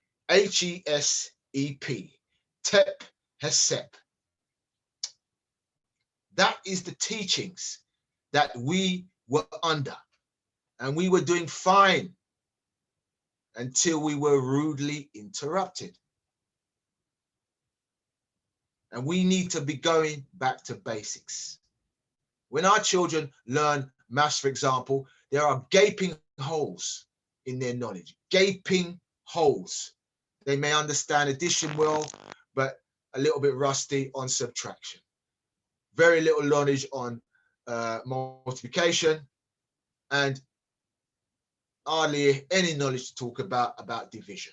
TEPHESEP. That is the teachings that we were under. And we were doing fine until we were rudely interrupted. And we need to be going back to basics. When our children learn maths, for example, there are gaping holes in their knowledge, gaping holes. They may understand addition well, but a little bit rusty on subtraction. Very little knowledge on multiplication, and hardly any knowledge to talk about division.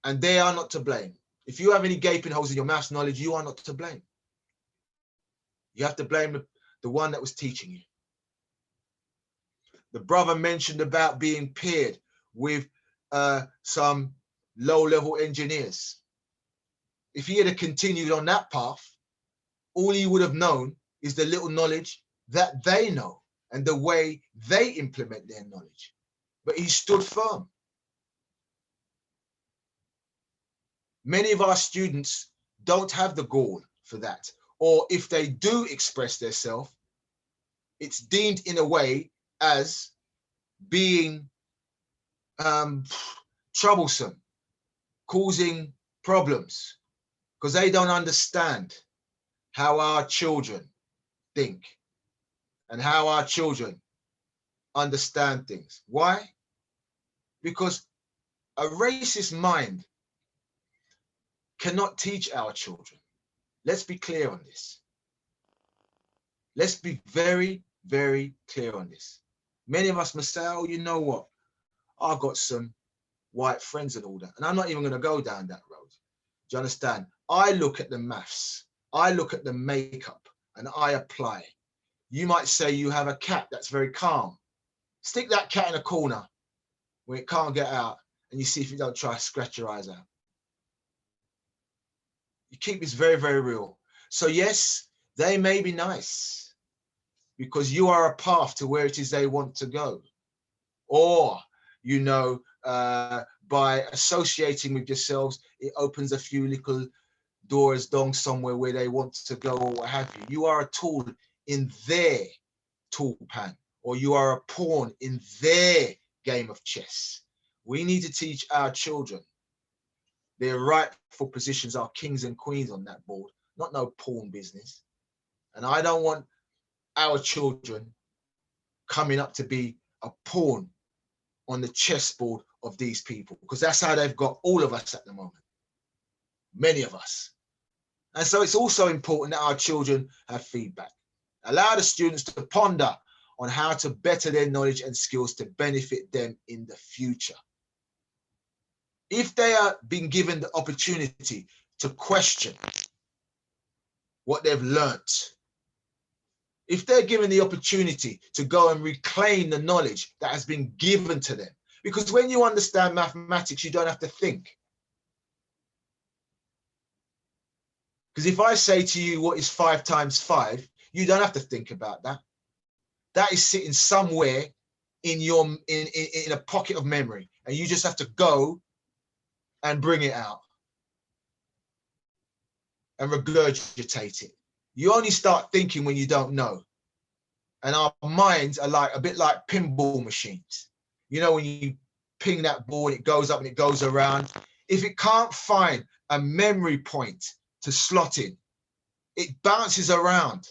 And they are not to blame. If you have any gaping holes in your maths knowledge, you are not to blame. You have to blame the one that was teaching you. The brother mentioned about being paired with some low-level engineers. If he had continued on that path, all he would have known is the little knowledge that they know and the way they implement their knowledge. But he stood firm. Many of our students don't have the gall for that. Or if they do express themselves, it's deemed in a way as being troublesome, causing problems, because they don't understand how our children think and how our children understand things. Why? Because a racist mind cannot teach our children. Let's be clear on this. Let's be very, very clear on this. Many of us must say, oh, you know what? I've got some white friends and all that. And I'm not even going to go down that road. Do you understand? I look at the maths, I look at the makeup, and I apply. You might say you have a cat that's very calm. Stick that cat in a corner where it can't get out, and you see if you don't try to scratch your eyes out. You keep this very, very real. So yes, they may be nice because you are a path to where it is they want to go. Or, you know, by associating with yourselves, it opens a few little doors down somewhere where they want to go or what have you. You are a tool in their tool pan, or you are a pawn in their game of chess. We need to teach our children their rightful positions are kings and queens on that board, not no pawn business. And I don't want our children coming up to be a pawn on the chessboard of these people, because that's how they've got all of us at the moment, many of us. And so it's also important that our children have feedback. Allow the students to ponder on how to better their knowledge and skills to benefit them in the future. If they are being given the opportunity to question what they've learnt, if they're given the opportunity to go and reclaim the knowledge that has been given to them, because when you understand mathematics, you don't have to think. Because if I say to you, what is 5 times 5, you don't have to think about that. That is sitting somewhere in your in a pocket of memory, and you just have to go and bring it out and regurgitate it. You only start thinking when you don't know. And our minds are like a bit like pinball machines. You know, when you ping that ball, it goes up and it goes around. If it can't find a memory point to slot in, it bounces around.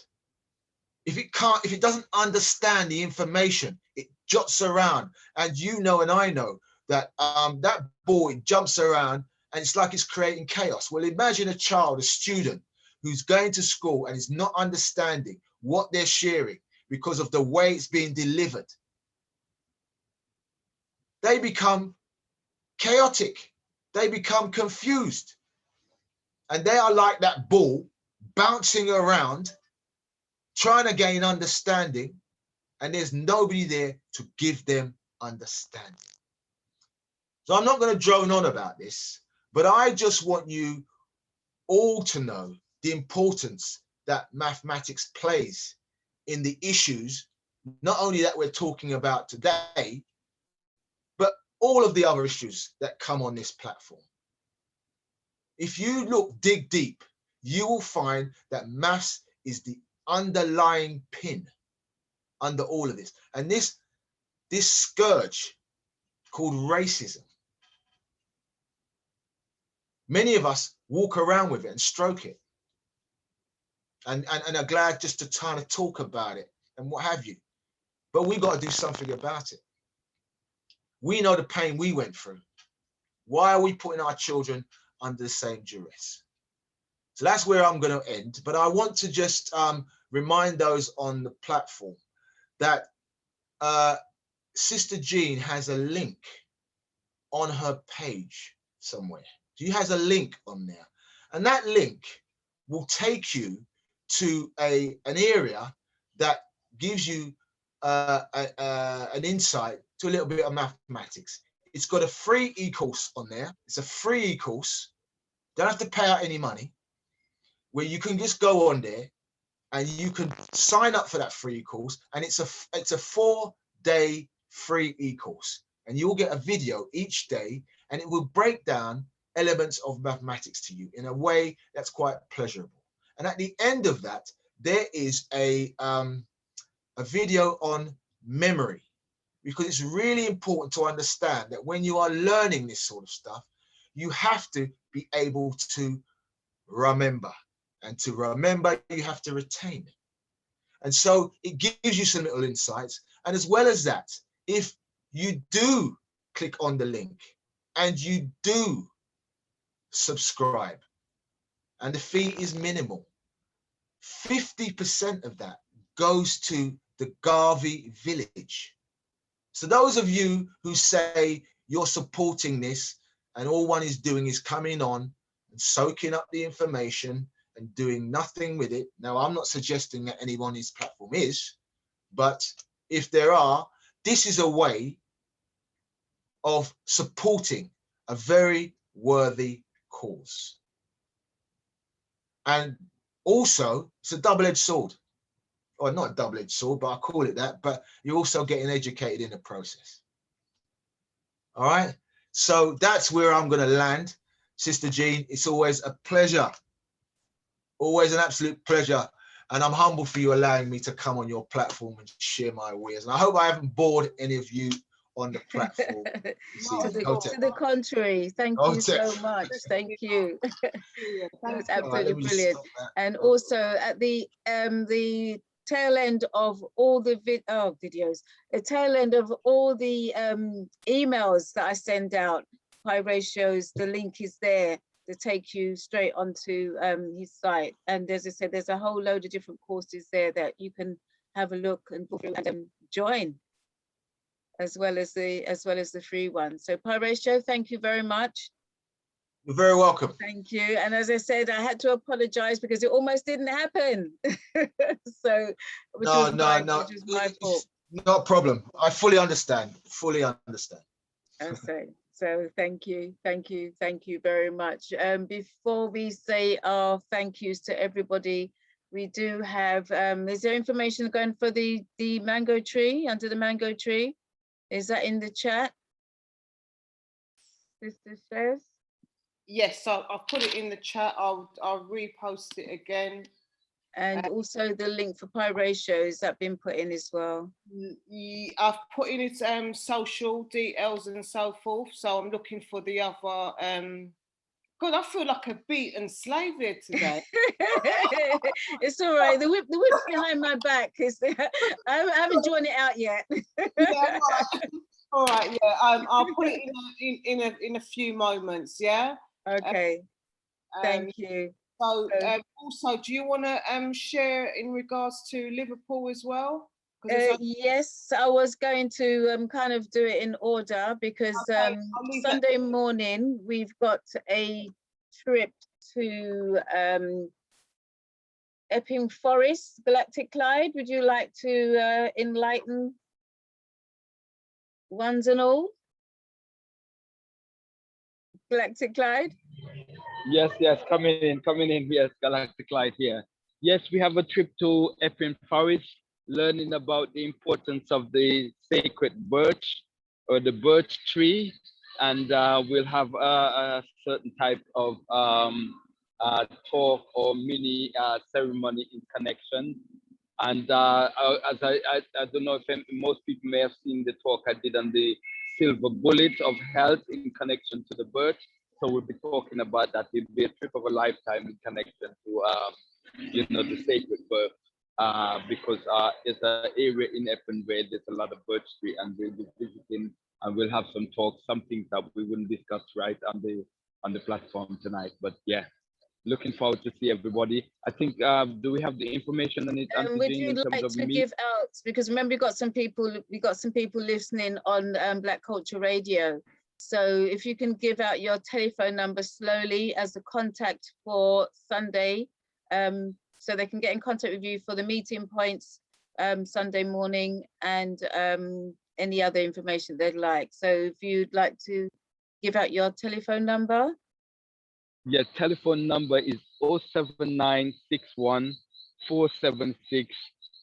If it doesn't understand the information, it jots around. And you know, and I know that that ball, it jumps around and it's like it's creating chaos. Well, imagine a child, a student who's going to school and is not understanding what they're sharing because of the way it's being delivered. They become chaotic. They become confused. And they are like that ball bouncing around, trying to gain understanding, and there's nobody there to give them understanding. So I'm not going to drone on about this, but I just want you all to know the importance that mathematics plays in the issues, not only that we're talking about today, but all of the other issues that come on this platform. If you dig deep, you will find that maths is the underlying pin under all of this. And this scourge called racism, many of us walk around with it and stroke it and are glad just to try to talk about it and what have you. But we got to do something about it. We know the pain we went through. Why are we putting our children under the same duress? So that's where I'm going to end. But I want to just remind those on the platform that Sister Jean has a link on her page somewhere. She has a link on there. And that link will take you to an area that gives you an insight to a little bit of mathematics. It's got a free e-course on there. It's a free e-course. Don't have to pay out any money, where you can just go on there and you can sign up for that free e-course. And it's a 4-day free e-course. And you'll get a video each day, and it will break down elements of mathematics to you in a way that's quite pleasurable. And at the end of that, there is a video on memory, because it's really important to understand that when you are learning this sort of stuff, you have to be able to remember. And to remember, you have to retain it. And so it gives you some little insights. And as well as that, if you do click on the link and you do subscribe, and the fee is minimal, 50% of that goes to the Garvey Village. So those of you who say you're supporting this and all one is doing is coming on and soaking up the information and doing nothing with it. Now, I'm not suggesting that anyone on this platform is, but if there are, this is a way of supporting a very worthy cause. And also, it's a double-edged sword. Or not a double-edged sword, but I call it that, but you're also getting educated in the process. All right, so that's where I'm going to land. Sister Jean, it's always a pleasure. Always an absolute pleasure. And I'm humble for you allowing me to come on your platform and share my wares. And I hope I haven't bored any of you on the platform. To the contrary, thank you so much. Thank you. That's absolutely brilliant. And also at the tail end of all the videos, the tail end of all the emails that I send out, Pi Ratios, the link is there to take you straight onto his site. And as I said, there's a whole load of different courses there that you can have a look and join, as well as the free one. So Pi Ratio, thank you very much. You're very welcome. Thank you. And as I said, I had to apologize because it almost didn't happen. So which was my fault. Not a problem. I fully understand. Fully understand. Okay. So thank you very much. Before we say our thank yous to everybody, we do have, is there information going for the mango tree, under the mango tree? Is that in the chat? Sister says? Yes, so I'll put it in the chat. I'll repost it again. And also the link for Pi Ratio, has that been put in as well? I've put in its social details and so forth. So I'm looking for the other. God, I feel like a beaten slave here today. It's all right. The whip's behind my back. I haven't drawn it out yet. Yeah, all right. Yeah, I'll put it in a few moments. Yeah. Okay. Thank you. So also, do you want to share in regards to Liverpool as well? Yes, I was going to kind of do it in order because Sunday morning we've got a trip to Epping Forest, Galactic Clyde, would you like to enlighten ones and all? Galactic Clyde? Yes, coming in, yes, Galactic Light here. Yes, we have a trip to Epping Forest, learning about the importance of the sacred birch or the birch tree, and we'll have a certain type of talk or mini ceremony in connection. And as I don't know if most people may have seen the talk I did on the silver bullet of health in connection to the birch. So we'll be talking about that. It'll be a trip of a lifetime in connection to, the sacred birch, because there's an area in Epping where there's a lot of birch tree, and we'll be visiting, and we'll have some talks, some things that we wouldn't discuss right on the platform tonight. But yeah, looking forward to see everybody. I think, do we have the information on it? Would you like to give out, because remember we got some people listening on Black Culture Radio. So if you can give out your telephone number slowly as a contact for Sunday, so they can get in contact with you for the meeting points Sunday morning, and any other information they'd like. So if you'd like to give out your telephone number. Yeah, telephone number is 07961 476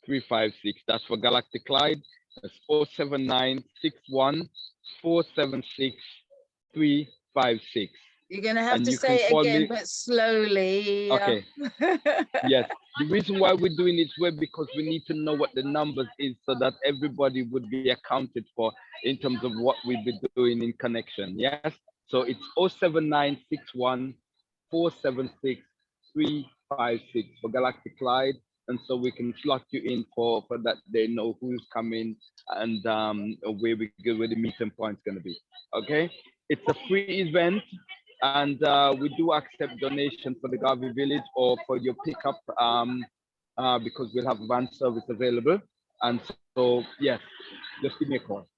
356. That's for Galactic Clyde. That's 07961 476 356. You're gonna have to say it again, but slowly. Okay. Yes. The reason why we're doing it is because we need to know what the numbers is, so that everybody would be accounted for in terms of what we'll be doing in connection. Yes. So it's 07961 476 356 for Galactic Clyde, and so we can slot you in for that. They know who's coming and where we go, where the meeting point's going to be. Okay, it's a free event, and we do accept donation for the Garvey Village or for your pickup, because we'll have van service available. And so yes, just give me a call.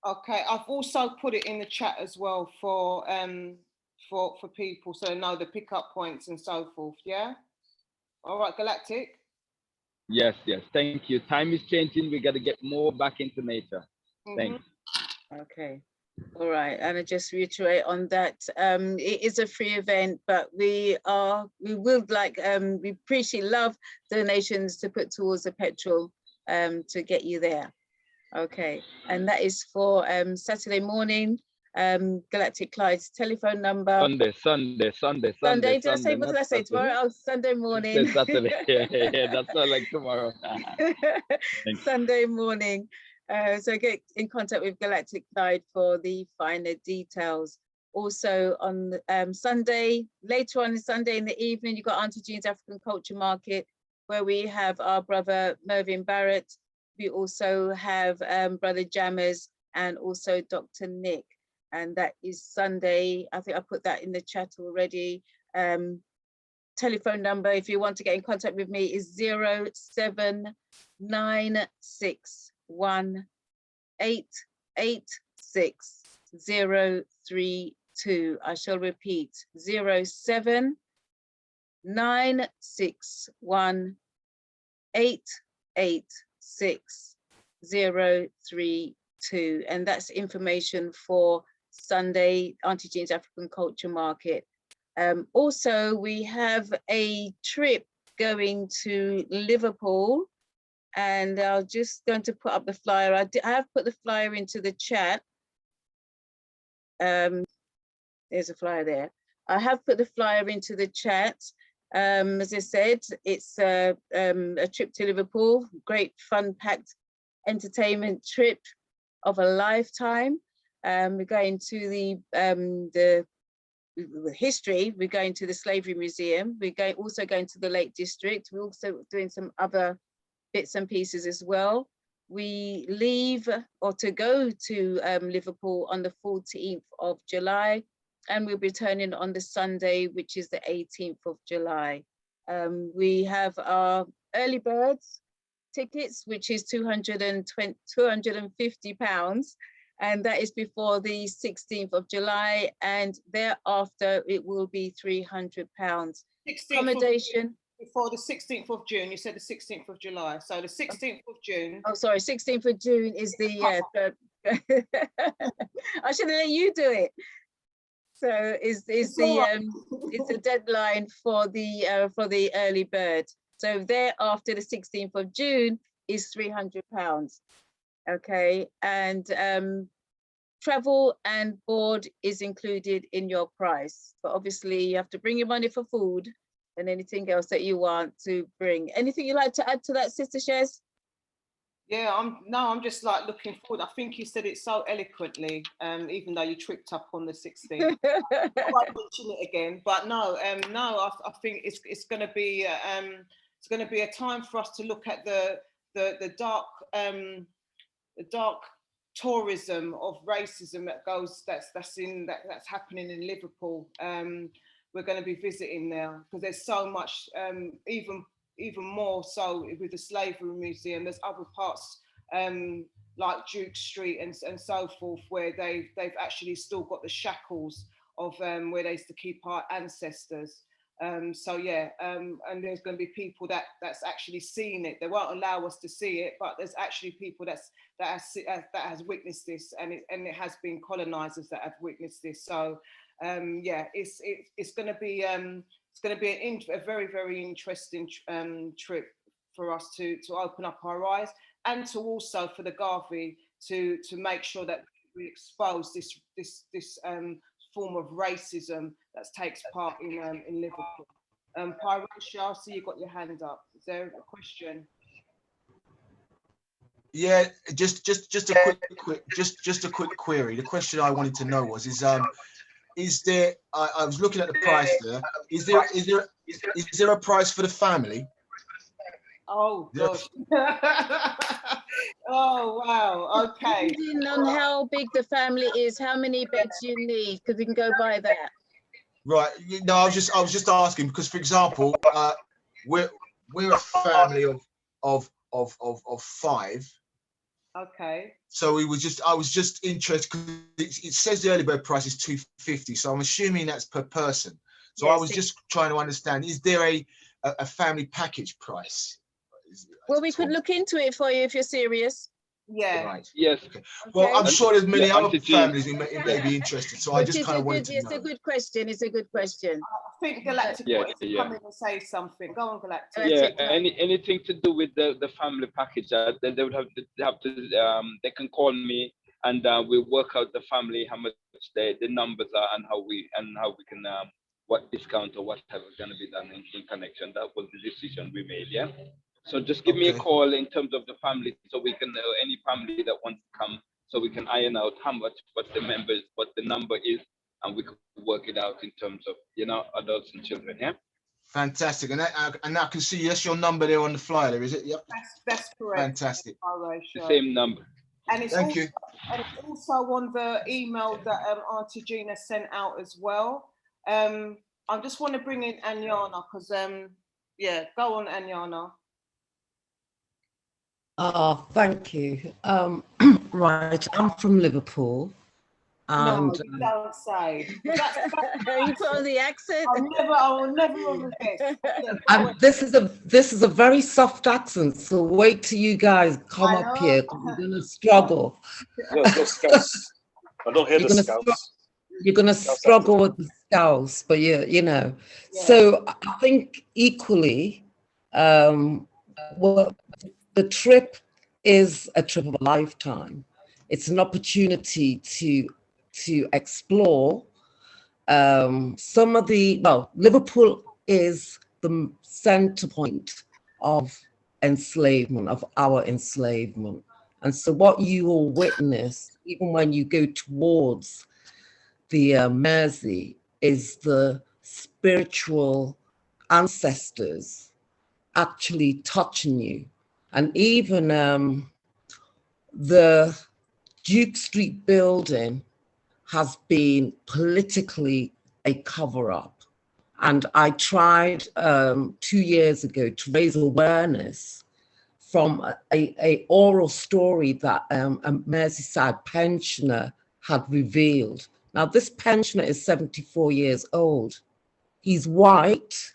Okay, I've also put it in the chat as well for people, so they know the pickup points and so forth. Yeah. All right, Galactic. Yes. Thank you. Time is changing. We got to get more back into nature. Thanks. Okay. All right. And I just reiterate on that. It is a free event, but we appreciate love donations to put towards the petrol to get you there. Okay, and that is for Saturday morning. Galactic Clyde's telephone number. Sunday. Did I say, what did I say? Tomorrow? Oh, Sunday morning. Saturday. Yeah, that's not like tomorrow. Sunday morning. So get in contact with Galactic Clyde for the finer details. Also on Sunday, later on Sunday in the evening, you've got Auntie Jean's African Culture Market, where we have our brother Mervyn Barrett. We also have Brother Jammers and also Dr. Nick. And that is Sunday. I think I put that in the chat already. Telephone number, if you want to get in contact with me, is 07961 886 032. I shall repeat, 07961 886 032. And that's information for Sunday, Auntie Jean's African Culture Market. Also, we have a trip going to Liverpool, and I'm just going to put up the flyer. I have put the flyer into the chat. There's a flyer there. I have put the flyer into the chat. As I said, it's a trip to Liverpool, great fun-packed entertainment trip of a lifetime. We're going to the history. We're going to the Slavery Museum. We're also going to the Lake District. We're also doing some other bits and pieces as well. We leave to go to Liverpool on the 14th of July, and we'll be returning on the Sunday, which is the 18th of July. We have our early birds tickets, which is £250. And that is before the 16th of July, and thereafter it will be £300. Accommodation, before the 16th of June. You said the 16th of July. So the 16th of June. Oh, sorry, 16th of June is the, I should have let you do it. So is the deadline for the early bird. So thereafter the 16th of June is £300. Okay, and travel and board is included in your price, but obviously you have to bring your money for food and anything else that you want to bring. Anything you'd like to add to that, Sister Shez? Yeah, I'm just like looking forward. I think you said it so eloquently, even though you tripped up on the 16th. I won't mention it again, but no, I think it's going to be a time for us to look at the dark tourism of racism that's happening in Liverpool. We're going to be visiting there because there's so much, even more so with the Slavery Museum. There's other parts like Duke Street and so forth where they've actually still got the shackles of where they used to keep our ancestors. So yeah, and there's going to be people that's actually seen it. They won't allow us to see it, but there's actually people that has witnessed this, and it has been colonizers that have witnessed this. So yeah, it's going to be a very, very interesting trip for us to open up our eyes, and to also for the Garvey to make sure that we expose this form of racism that takes part in Liverpool. Pyracia, I see you got your hand up. Is there a question? Yeah, just a quick query. The question I wanted to know was is there? I was looking at the price there. Is there a price for the family? Oh gosh. Oh wow. Okay. Depending on how big the family is, how many beds you need, because we can go by that. Right. No, I was just asking because, for example, we're a family of 5. Okay. So I was just interested because it says the early bird price is £250, so I'm assuming that's per person. So Yes, I was just trying to understand: is there a family package price? Well, we could look into it for you if you're serious. Yeah. Right. Yes. Okay. Well, I'm sure there's many other families who may be interested, so I Which just is kind of wanted to know. It's a good question. It's a good question. I think Galactic wanted to come in and say something. Go on, Galactic. Yeah, anything to do with the family package, they would have to they can call me and we'll work out the family, how much the numbers are, and how we can what discount or whatever is going to be done in connection. That was the decision we made. Yeah. So just give me a call in terms of the family, so we can know any family that wants to come, so we can iron out how much, what the number is, and we can work it out in terms of adults and children. Yeah. Fantastic, and I can see that's your number there on the flyer. There is it? Yep. That's correct. Fantastic. The same number. And it's also on the email that Auntie Gina sent out as well. I just want to bring in Anyana because yeah, go on, Anyana. Oh, thank you. Right, I'm from Liverpool. And, no, you don't say. You put on the accent. I will never and this is a very soft accent, so wait till you guys come up here. You're gonna struggle. No scouts. I don't hear the scouts. You're gonna struggle with the scouts, but yeah. So I think equally, well, the trip is a trip of a lifetime. It's an opportunity to explore some of Liverpool is the center point of enslavement, of our enslavement. And so what you will witness, even when you go towards the Mersey, is the spiritual ancestors actually touching you. And even the Duke Street building has been politically a cover-up. And I tried 2 years ago to raise awareness from a oral story that a Merseyside pensioner had revealed. Now, this pensioner is 74 years old. He's white,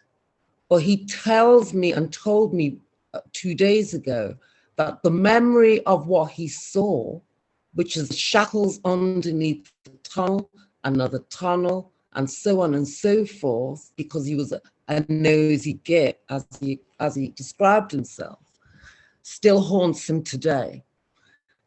But he tells me and told me 2 days ago that the memory of what he saw, which is shackles underneath the tunnel, another tunnel, and so on and so forth, because he was a nosy git, as he described himself, still haunts him today.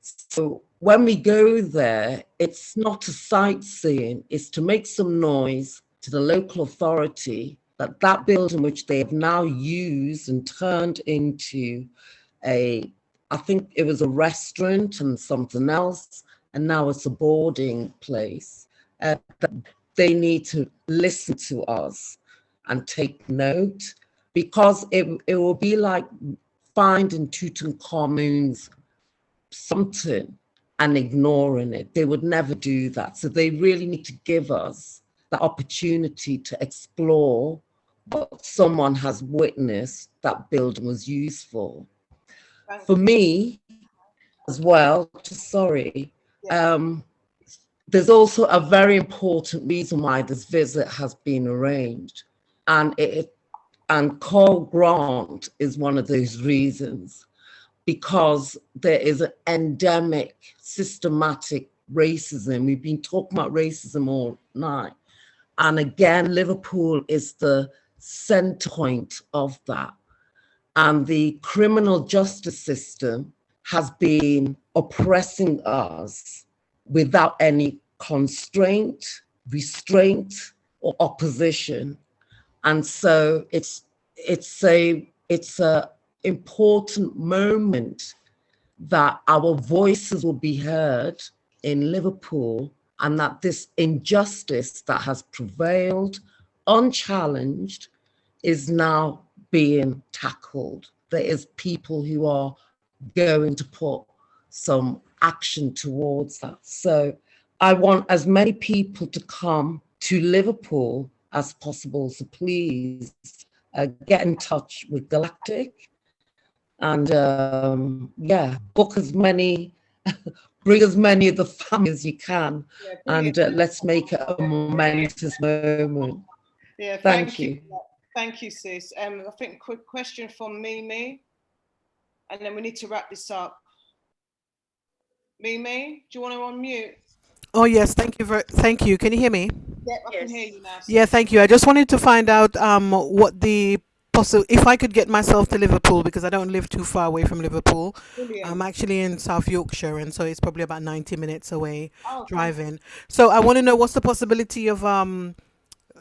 So when we go there, it's not a sightseeing, it's to make some noise to the local authority that that building, which they have now used and turned into I think it was a restaurant and something else, and now it's a boarding place. They need to listen to us and take note, because it will be like finding Tutankhamun's something and ignoring it. They would never do that. So they really need to give us the opportunity to explore what someone has witnessed that building was used for. For me as well, there's also a very important reason why this visit has been arranged. And Carl Grant is one of those reasons, because there is an endemic, systematic racism. We've been talking about racism all night. And again, Liverpool is the center point of that. And the criminal justice system has been oppressing us without any constraint, restraint, or opposition. And so it's a important moment that our voices will be heard in Liverpool, and that this injustice that has prevailed unchallenged is now being tackled. There is people who are going to put some action towards that. So I want as many people to come to Liverpool as possible. So please get in touch with Galactic and book as many, bring as many of the families as you can, and let's make it a momentous moment. Yeah, Thank you. Thank you, sis. I think quick question from Mimi, and then we need to wrap this up. Mimi, do you want to unmute? Oh yes, thank you. Can you hear me? Yeah, I can hear you now. Yeah, thank you. I just wanted to find out what the if I could get myself to Liverpool, because I don't live too far away from Liverpool. Brilliant. I'm actually in South Yorkshire, and so it's probably about 90 minutes away driving. Okay. So I want to know, what's the possibility of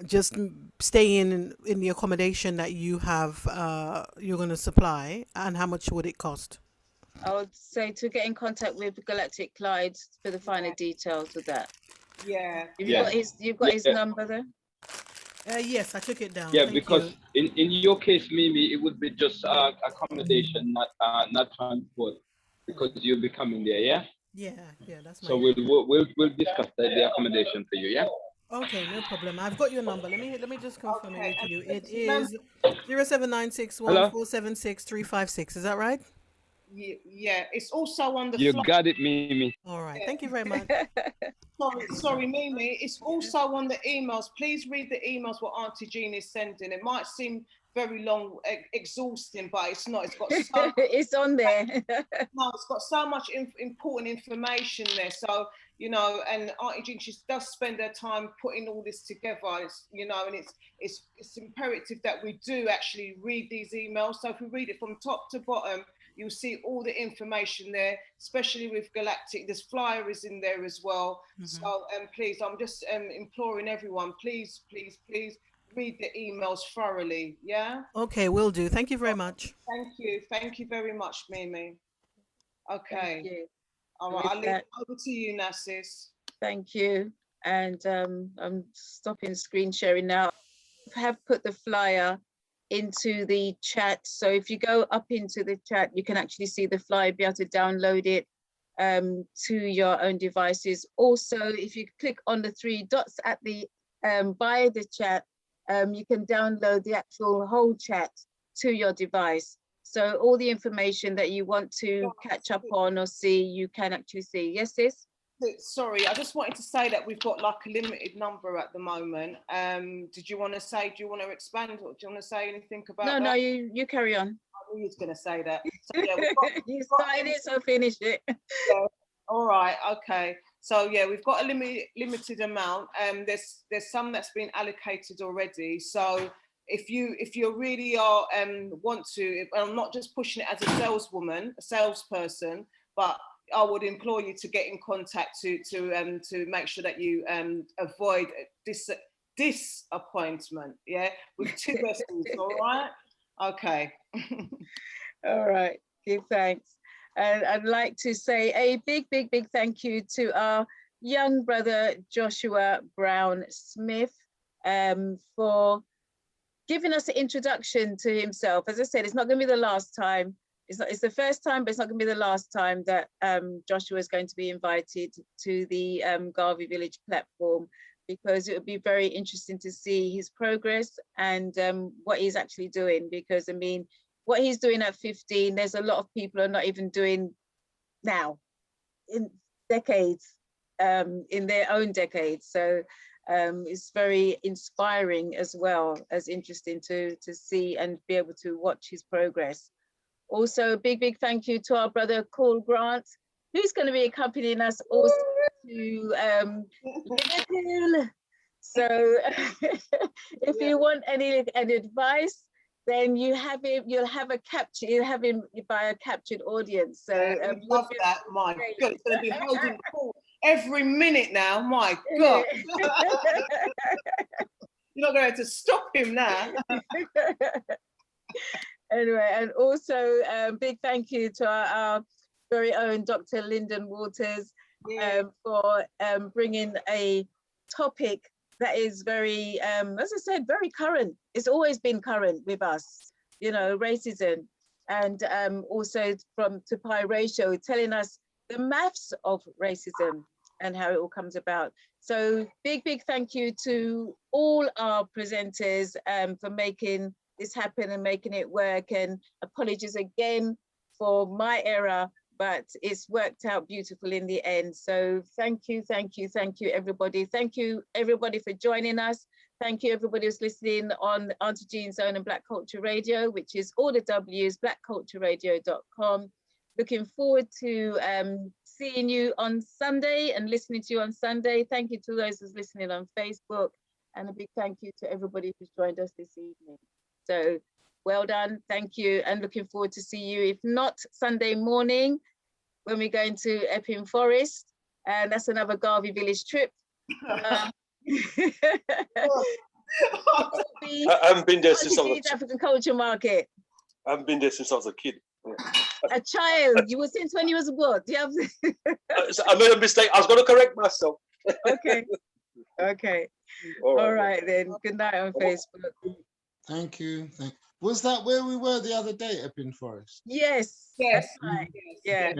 just staying in the accommodation that you have you're going to supply, and how much would it cost? I would say to get in contact with Galactic Clyde for the finer details of that. Yeah. You've got his number there? Yes, I took it down. Yeah, Thank because you. in your case, Mimi, it would be just accommodation, not transport, because you'll be coming there, yeah? Yeah, that's so my we'll discuss the accommodation for you, yeah? Okay, no problem. I've got your number. Let me just confirm it with you. It remember- is 0796147356. Is that right? Yeah, it's also on the You flyer. got it, Mimi. All right. Thank you very much. Sorry, Mimi. It's also on the emails. Please read the emails what Auntie Jean is sending. It might seem very long, exhausting, but it's not. It's got so it's on there. No, it's got so much important information there. So, and Auntie Jean, she does spend her time putting all this together. It's, and it's imperative that we do actually read these emails. So if we read it from top to bottom, you'll see all the information there, especially with Galactic. This flyer is in there as well. So please, I'm just imploring everyone, please read the emails thoroughly. Yeah. Okay, will do. Thank you very much. Thank you very much, Mimi. Okay. Thank you. All right, I'll leave it over to you, Nassis. Thank you. And I'm stopping screen sharing now. I have put the flyer into the chat. So if you go up into the chat, you can actually see the flyer, be able to download it to your own devices. Also, if you click on the 3 dots at the by the chat, you can download the actual whole chat to your device. So all the information that you want to catch up on or see, you can actually see. Yes, sis? Sorry, I just wanted to say that we've got like a limited number at the moment. Did you want to say, do you want to expand, or do you want to say anything about that? No, you carry on. I knew you was going to say that. So, yeah, we've got, you started it, so finish it. Yeah. All right, okay. So yeah, we've got a limited amount. There's some that's been allocated already. So if you really are want to, I'm not just pushing it as a salesperson, but I would implore you to get in contact to make sure that you avoid disappointment. Yeah, with two S's. All right. Okay. All right. Give thanks. And I'd like to say a big thank you to our young brother, Joshua Brown Smith, for giving us an introduction to himself. As I said, it's not going to be the last time. It's the first time, but it's not going to be the last time that Joshua is going to be invited to the Garvey Village platform, because it would be very interesting to see his progress and what he's actually doing. Because I mean, what he's doing at 15, there's a lot of people who are not even doing now, in decades, in their own decades. So it's very inspiring as well as interesting to see and be able to watch his progress. Also, a big thank you to our brother, Paul Grant, who's going to be accompanying us also to Liverpool. So if you want any advice, then you'll have him by a captured audience. So I love that. My God, it's going to be holding Paul every minute now. My God. You're not going to stop him now. Anyway, and also big thank you to our very own Dr. Lyndon Waters for bringing a topic that is very, as I said, very current. It's always been current with us, you know, racism, and also to pi ratio, telling us the maths of racism and how it all comes about. So big thank you to all our presenters for making this happen and making it work, and apologies again for my error, but it's worked out beautiful in the end. So thank you everybody. Thank you everybody for joining us. Thank you everybody who's listening on Auntie Jean's Own and Black Culture Radio, which is all the W's, blackcultureradio.com. Looking forward to seeing you on Sunday and listening to you on Sunday. Thank you to those who's listening on Facebook, and a big thank you to everybody who's joined us this evening. So well done, thank you, and looking forward to see you, if not Sunday morning, when we're going to Epping Forest, and that's another Garvey Village trip. I haven't been there since I was African Culture Market. I haven't been there since I was a kid. A child, you were since when you was what? Do you have... I made a mistake. I was going to correct myself. Okay. All right then. Good night on Facebook. Thank you. Was that where we were the other day, Epping Forest? Yes. That's right. Yeah.